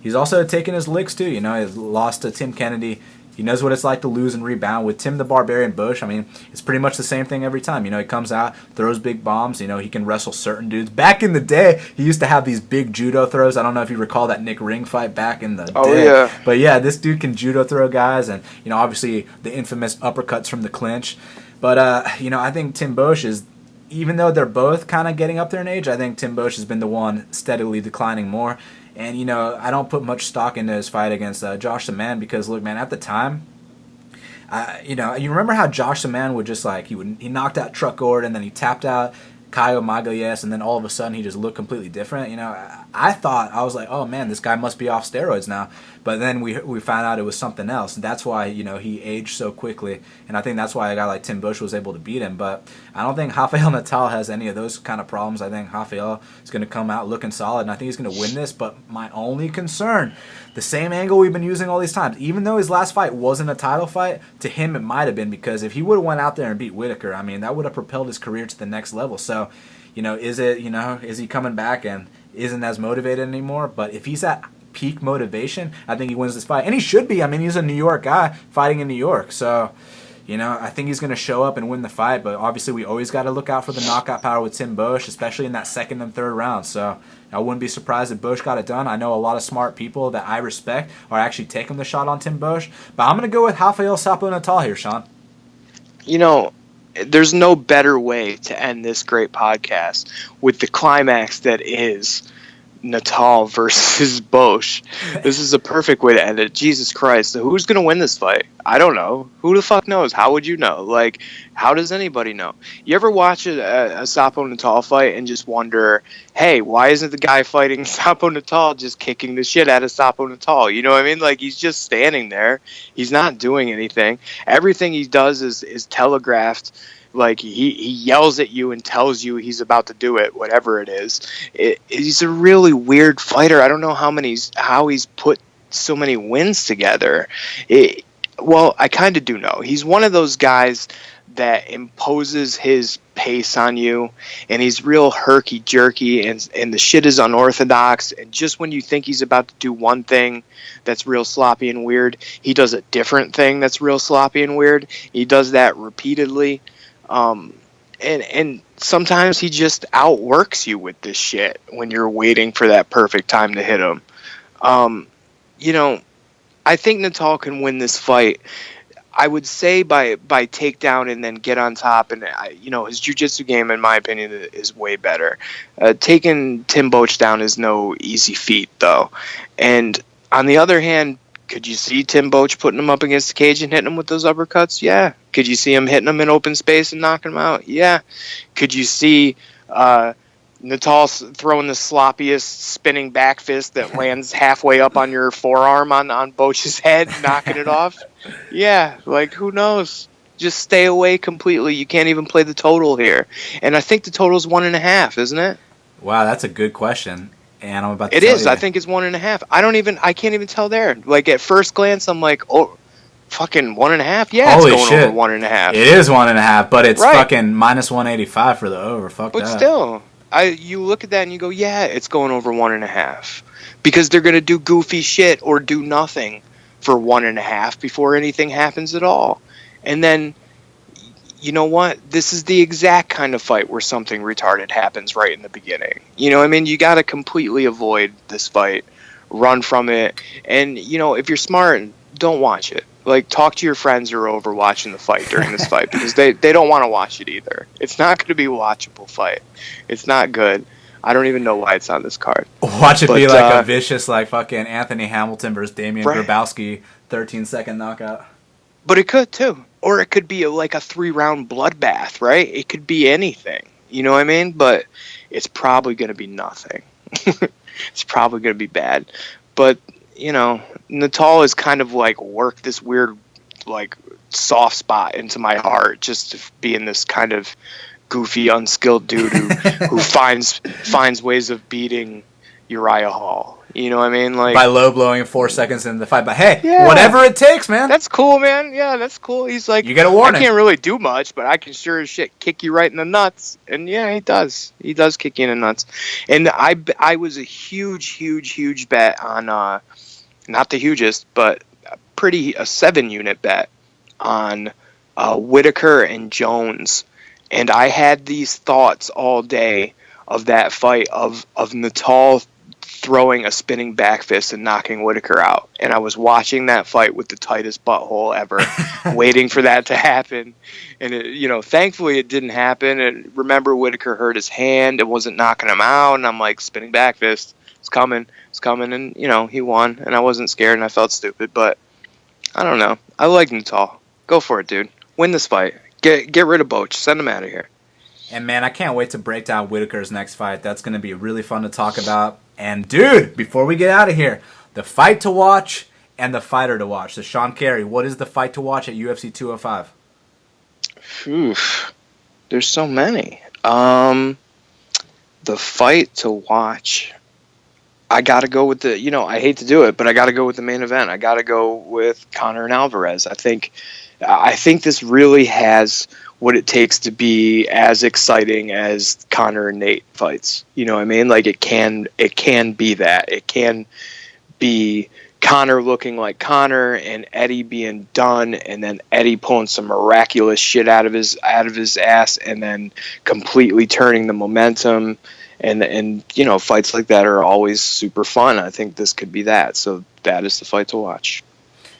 He's also taken his licks too. He's lost to Tim Kennedy. He knows what it's like to lose and rebound. With Tim the Barbarian Boetsch, I mean, it's pretty much the same thing every time. He comes out, throws big bombs. He can wrestle certain dudes. Back in the day, he used to have these big judo throws. I don't know if you recall that Nick Ring fight back in the day. Yeah. But yeah, this dude can judo throw guys, and obviously the infamous uppercuts from the clinch. But I think Tim Boetsch is, even though they're both kind of getting up there in age, I think Tim Boetsch has been the one steadily declining more. And, I don't put much stock into his fight against Josh Saman because, look, man, at the time, you remember how Josh Saman would just he knocked out Truck Gordon, and then he tapped out Caio Magalhães, and then all of a sudden he just looked completely different. I was like, oh man, this guy must be off steroids now. But then we found out it was something else. And that's why, he aged so quickly. And I think that's why a guy like Tim Boetsch was able to beat him. But I don't think Rafael Natal has any of those kind of problems. I think Rafael is going to come out looking solid, and I think he's going to win this. But my only concern, the same angle we've been using all these times, even though his last fight wasn't a title fight, to him it might have been, because if he would have went out there and beat Whittaker, I mean, that would have propelled his career to the next level. So, is he coming back and isn't as motivated anymore? But if he's at peak motivation, I think he wins this fight. And he should be. I mean, he's a New York guy fighting in New York. So, I think he's going to show up and win the fight. But obviously, we always got to look out for the knockout power with Tim Boetsch, especially in that second and third round. So I wouldn't be surprised if Boetsch got it done. I know a lot of smart people that I respect are actually taking the shot on Tim Boetsch. But I'm going to go with Rafael Sapo Natal here, Sean. There's no better way to end this great podcast with the climax that is Natal versus Boetsch. This is a perfect way to end it. Jesus Christ. So who's going to win this fight? I don't know. Who the fuck knows? How would you know? How does anybody know? You ever watch a Sapo Natal fight and just wonder, hey, why isn't the guy fighting Sapo Natal just kicking the shit out of Sapo Natal? You know what I mean? He's just standing there. He's not doing anything. Everything he does is telegraphed Like, he yells at you and tells you he's about to do it, whatever it is. He's a really weird fighter. I don't know how he's put so many wins together. Well, I kind of do know. He's one of those guys that imposes his pace on you, and he's real herky-jerky, and the shit is unorthodox, and just when you think he's about to do one thing that's real sloppy and weird, he does a different thing that's real sloppy and weird. He does that repeatedly. And sometimes he just outworks you with this shit when you're waiting for that perfect time to hit him. You know, I think Natal can win this fight. I would say by takedown and then get on top, and his jiu-jitsu game, in my opinion, is way better. Taking Tim Boetsch down is no easy feat, though. And on the other hand, could you see Tim Boetsch putting him up against the cage and hitting him with those uppercuts? Yeah. Could you see him hitting him in open space and knocking him out? Yeah. Could you see Natal throwing the sloppiest spinning back fist that lands halfway up on your forearm on Boetsch's head, knocking it off? Yeah. Like, who knows? Just stay away completely. You can't even play the total here. And I think the total's 1.5, isn't it? Wow, that's a good question. And I'm about to It tell is. you. I think it's 1.5. I can't even tell there. Like, at first glance, I'm like, oh, fucking 1.5? Yeah, Holy it's going shit. over 1.5. It is 1.5, but it's Right. fucking minus 185 for the over. Fuck But that. still, you look at that and you go, yeah, it's going over 1.5. Because they're going to do goofy shit or do nothing for 1.5 before anything happens at all. And then, you know what? This is the exact kind of fight where something retarded happens right in the beginning. You know what I mean? You got to completely avoid this fight, run from it. And, if you're smart, don't watch it. Like, talk to your friends who are over watching the fight during this fight, because they don't want to watch it either. It's not going to be a watchable fight. It's not good. I don't even know why it's on this card. Watch it be like a vicious, like, fucking Anthony Hamilton versus Damian Grabowski 13-second knockout. But it could, too. Or it could be like a 3-round bloodbath, right? It could be anything. You know what I mean? But it's probably going to be nothing. It's probably going to be bad. But, Natal has kind of, like, worked this weird, like, soft spot into my heart, just to being this kind of goofy, unskilled dude who finds ways of beating Uriah Hall. You know what I mean? Like, by low blowing 4 seconds into the fight. But hey, yeah, whatever it takes, man. That's cool, man. Yeah, that's cool. He's like, you get a warning. I can't really do much, but I can sure as shit kick you right in the nuts. And yeah, he does. He does kick you in the nuts. And I was a huge bet on, not the hugest, but a 7-unit bet on Whitaker and Jones. And I had these thoughts all day of that fight of Natal throwing a spinning back fist and knocking Whitaker out. And I was watching that fight with the tightest butthole ever, waiting for that to happen. And, thankfully it didn't happen. And remember, Whitaker hurt his hand and wasn't knocking him out. And I'm like, spinning back fist, it's coming. And, he won. And I wasn't scared and I felt stupid. But I don't know. I like Natal. Go for it, dude. Win this fight. Get rid of Boetsch. Send him out of here. And, man, I can't wait to break down Whitaker's next fight. That's going to be really fun to talk about. And, dude, before we get out of here, the fight to watch and the fighter to watch. So, Sean Carey, what is the fight to watch at UFC 205? Oof. There's so many. The fight to watch, I got to go with I hate to do it, but I got to go with the main event. I got to go with Conor and Alvarez. I think this really has what it takes to be as exciting as Conor and Nate fights. You know what I mean? Like, it can be that. It can be Conor looking like Conor and Eddie being done, and then Eddie pulling some miraculous shit out of his ass and then completely turning the momentum. And fights like that are always super fun. I think this could be that. So that is the fight to watch.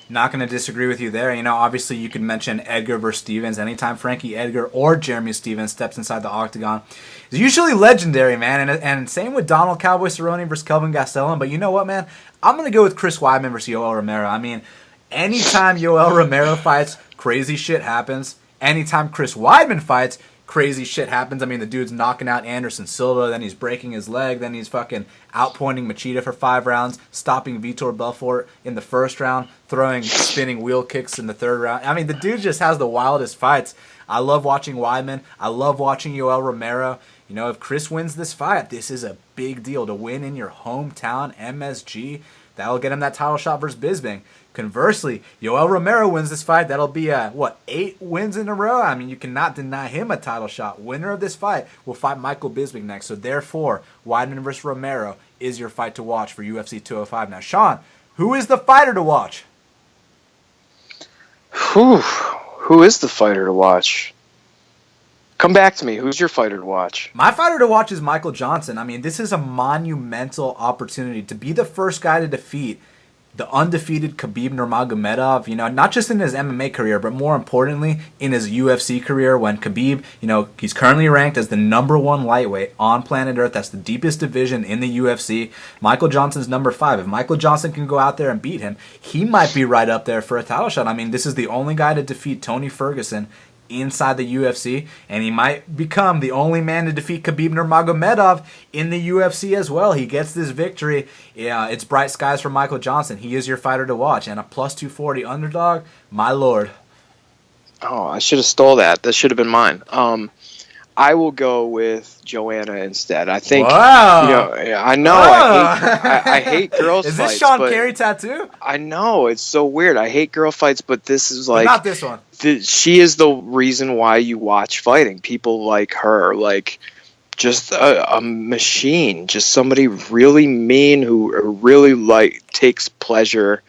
Not going to disagree with you there. Obviously you could mention Edgar versus Stevens. Anytime Frankie Edgar or Jeremy Stevens steps inside the octagon, it's usually legendary, man. And same with Donald Cowboy Cerrone versus Kelvin Gastelum. But you know what, man? I'm going to go with Chris Weidman versus Yoel Romero. I mean, anytime Yoel Romero fights, crazy shit happens. Anytime Chris Weidman fights, crazy shit happens. I mean, the dude's knocking out Anderson Silva, then he's breaking his leg, then he's fucking outpointing Machida for 5 rounds, stopping Vitor Belfort in the first round, throwing spinning wheel kicks in the 3rd round. I mean, the dude just has the wildest fights. I love watching Weidman. I love watching Yoel Romero. You know, if Chris wins this fight, this is a big deal to win in your hometown, MSG. That'll get him that title shot versus Bisping. Conversely, Yoel Romero wins this fight. That'll be, 8 wins in a row? I mean, you cannot deny him a title shot. Winner of this fight will fight Michael Bisping next. So, therefore, Weidman versus Romero is your fight to watch for UFC 205. Now, Sean, who is the fighter to watch? Who is the fighter to watch? Come back to me. Who's your fighter to watch? My fighter to watch is Michael Johnson. I mean, this is a monumental opportunity to be the first guy to defeat the undefeated Khabib Nurmagomedov, you know, not just in his MMA career, but more importantly, in his UFC career when Khabib, you know, he's currently ranked as the #1 lightweight on planet Earth. That's the deepest division in the UFC. Michael Johnson's number 5. If Michael Johnson can go out there and beat him, he might be right up there for a title shot. I mean, this is the only guy to defeat Tony Ferguson inside the UFC, and he might become the only man to defeat Khabib Nurmagomedov in the UFC as well. He gets this victory. Yeah, it's bright skies for Michael Johnson. He is your fighter to watch, and a plus 240 underdog, my lord. Oh, I should have stole that. That should have been mine. I will go with Joanna instead. I think. Wow. You know, I know. Wow. I hate girls' Is fights. this Sean Carey tattoo? I know, it's so weird. I hate girl fights, but this is like. But not this one. She is the reason why you watch fighting. People like her, like just a machine, just somebody really mean who really like takes pleasure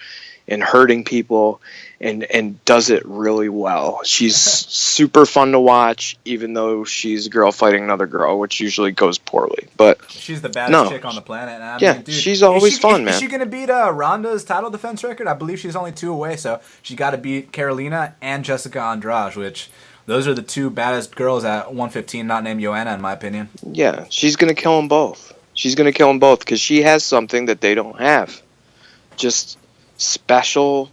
in hurting people and does it really well. She's super fun to watch, even though she's a girl fighting another girl, which usually goes poorly. But she's the baddest chick on the planet. I mean, dude, she's always fun, man. Is she going to beat Ronda's title defense record? I believe she's only 2 away, so she got to beat Karolina and Jessica Andrade, which those are the 2 baddest girls at 115, not named Joanna, in my opinion. Yeah, she's going to kill them both. She's going to kill them both because she has something that they don't have. Just special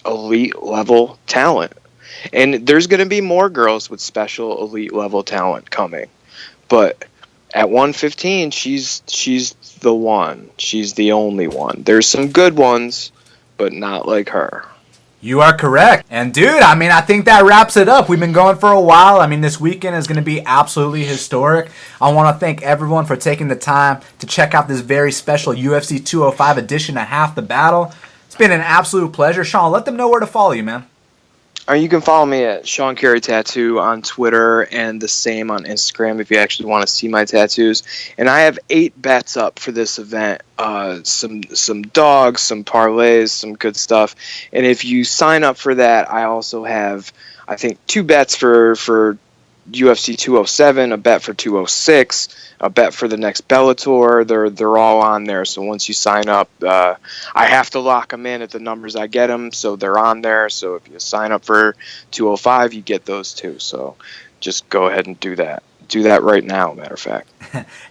elite level talent, and there's going to be more girls with special elite level talent coming, but at 115 she's the one. She's the only one. There's some good ones, but not like her. You are correct. And dude, I mean, I think that wraps it up. We've been going for a while. I mean, this weekend is going to be absolutely historic. I want to thank everyone for taking the time to check out this very special UFC 205 edition of Half the Battle. It's been an absolute pleasure. Sean, let them know where to follow you, man. You can follow me at Sean Carey Tattoo on Twitter and the same on Instagram if you actually want to see my tattoos. And I have 8 bets up for this event. Some dogs, some parlays, some good stuff. And if you sign up for that, I also have, I think, 2 bets for UFC 207, a bet for 206, a bet for the next Bellator. They're all on there. So once you sign up, I have to lock them in at the numbers I get them, so they're on there. So if you sign up for 205, you get those too. So just go ahead and do that. Do that right now, matter of fact.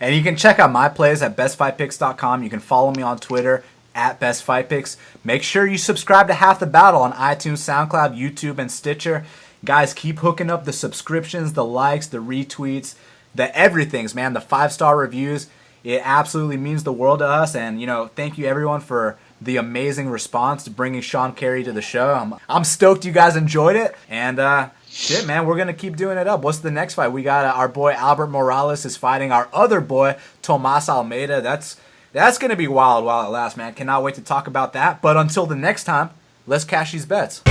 And you can check out my plays at bestfightpicks.com. You can follow me on Twitter at bestfightpicks. Make sure you subscribe to Half the Battle on iTunes, SoundCloud, YouTube, and Stitcher. Guys, keep hooking up the subscriptions, the likes, the retweets, the everythings, man. The 5-star reviews. It absolutely means the world to us. And, you know, thank you everyone for the amazing response to bringing Sean Carey to the show. I'm stoked you guys enjoyed it. And, shit, man, we're going to keep doing it up. What's the next fight? We got our boy Albert Morales is fighting our other boy, Tomas Almeida. That's going to be wild while it lasts, man. Cannot wait to talk about that. But until the next time, let's cash these bets.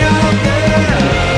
Out there.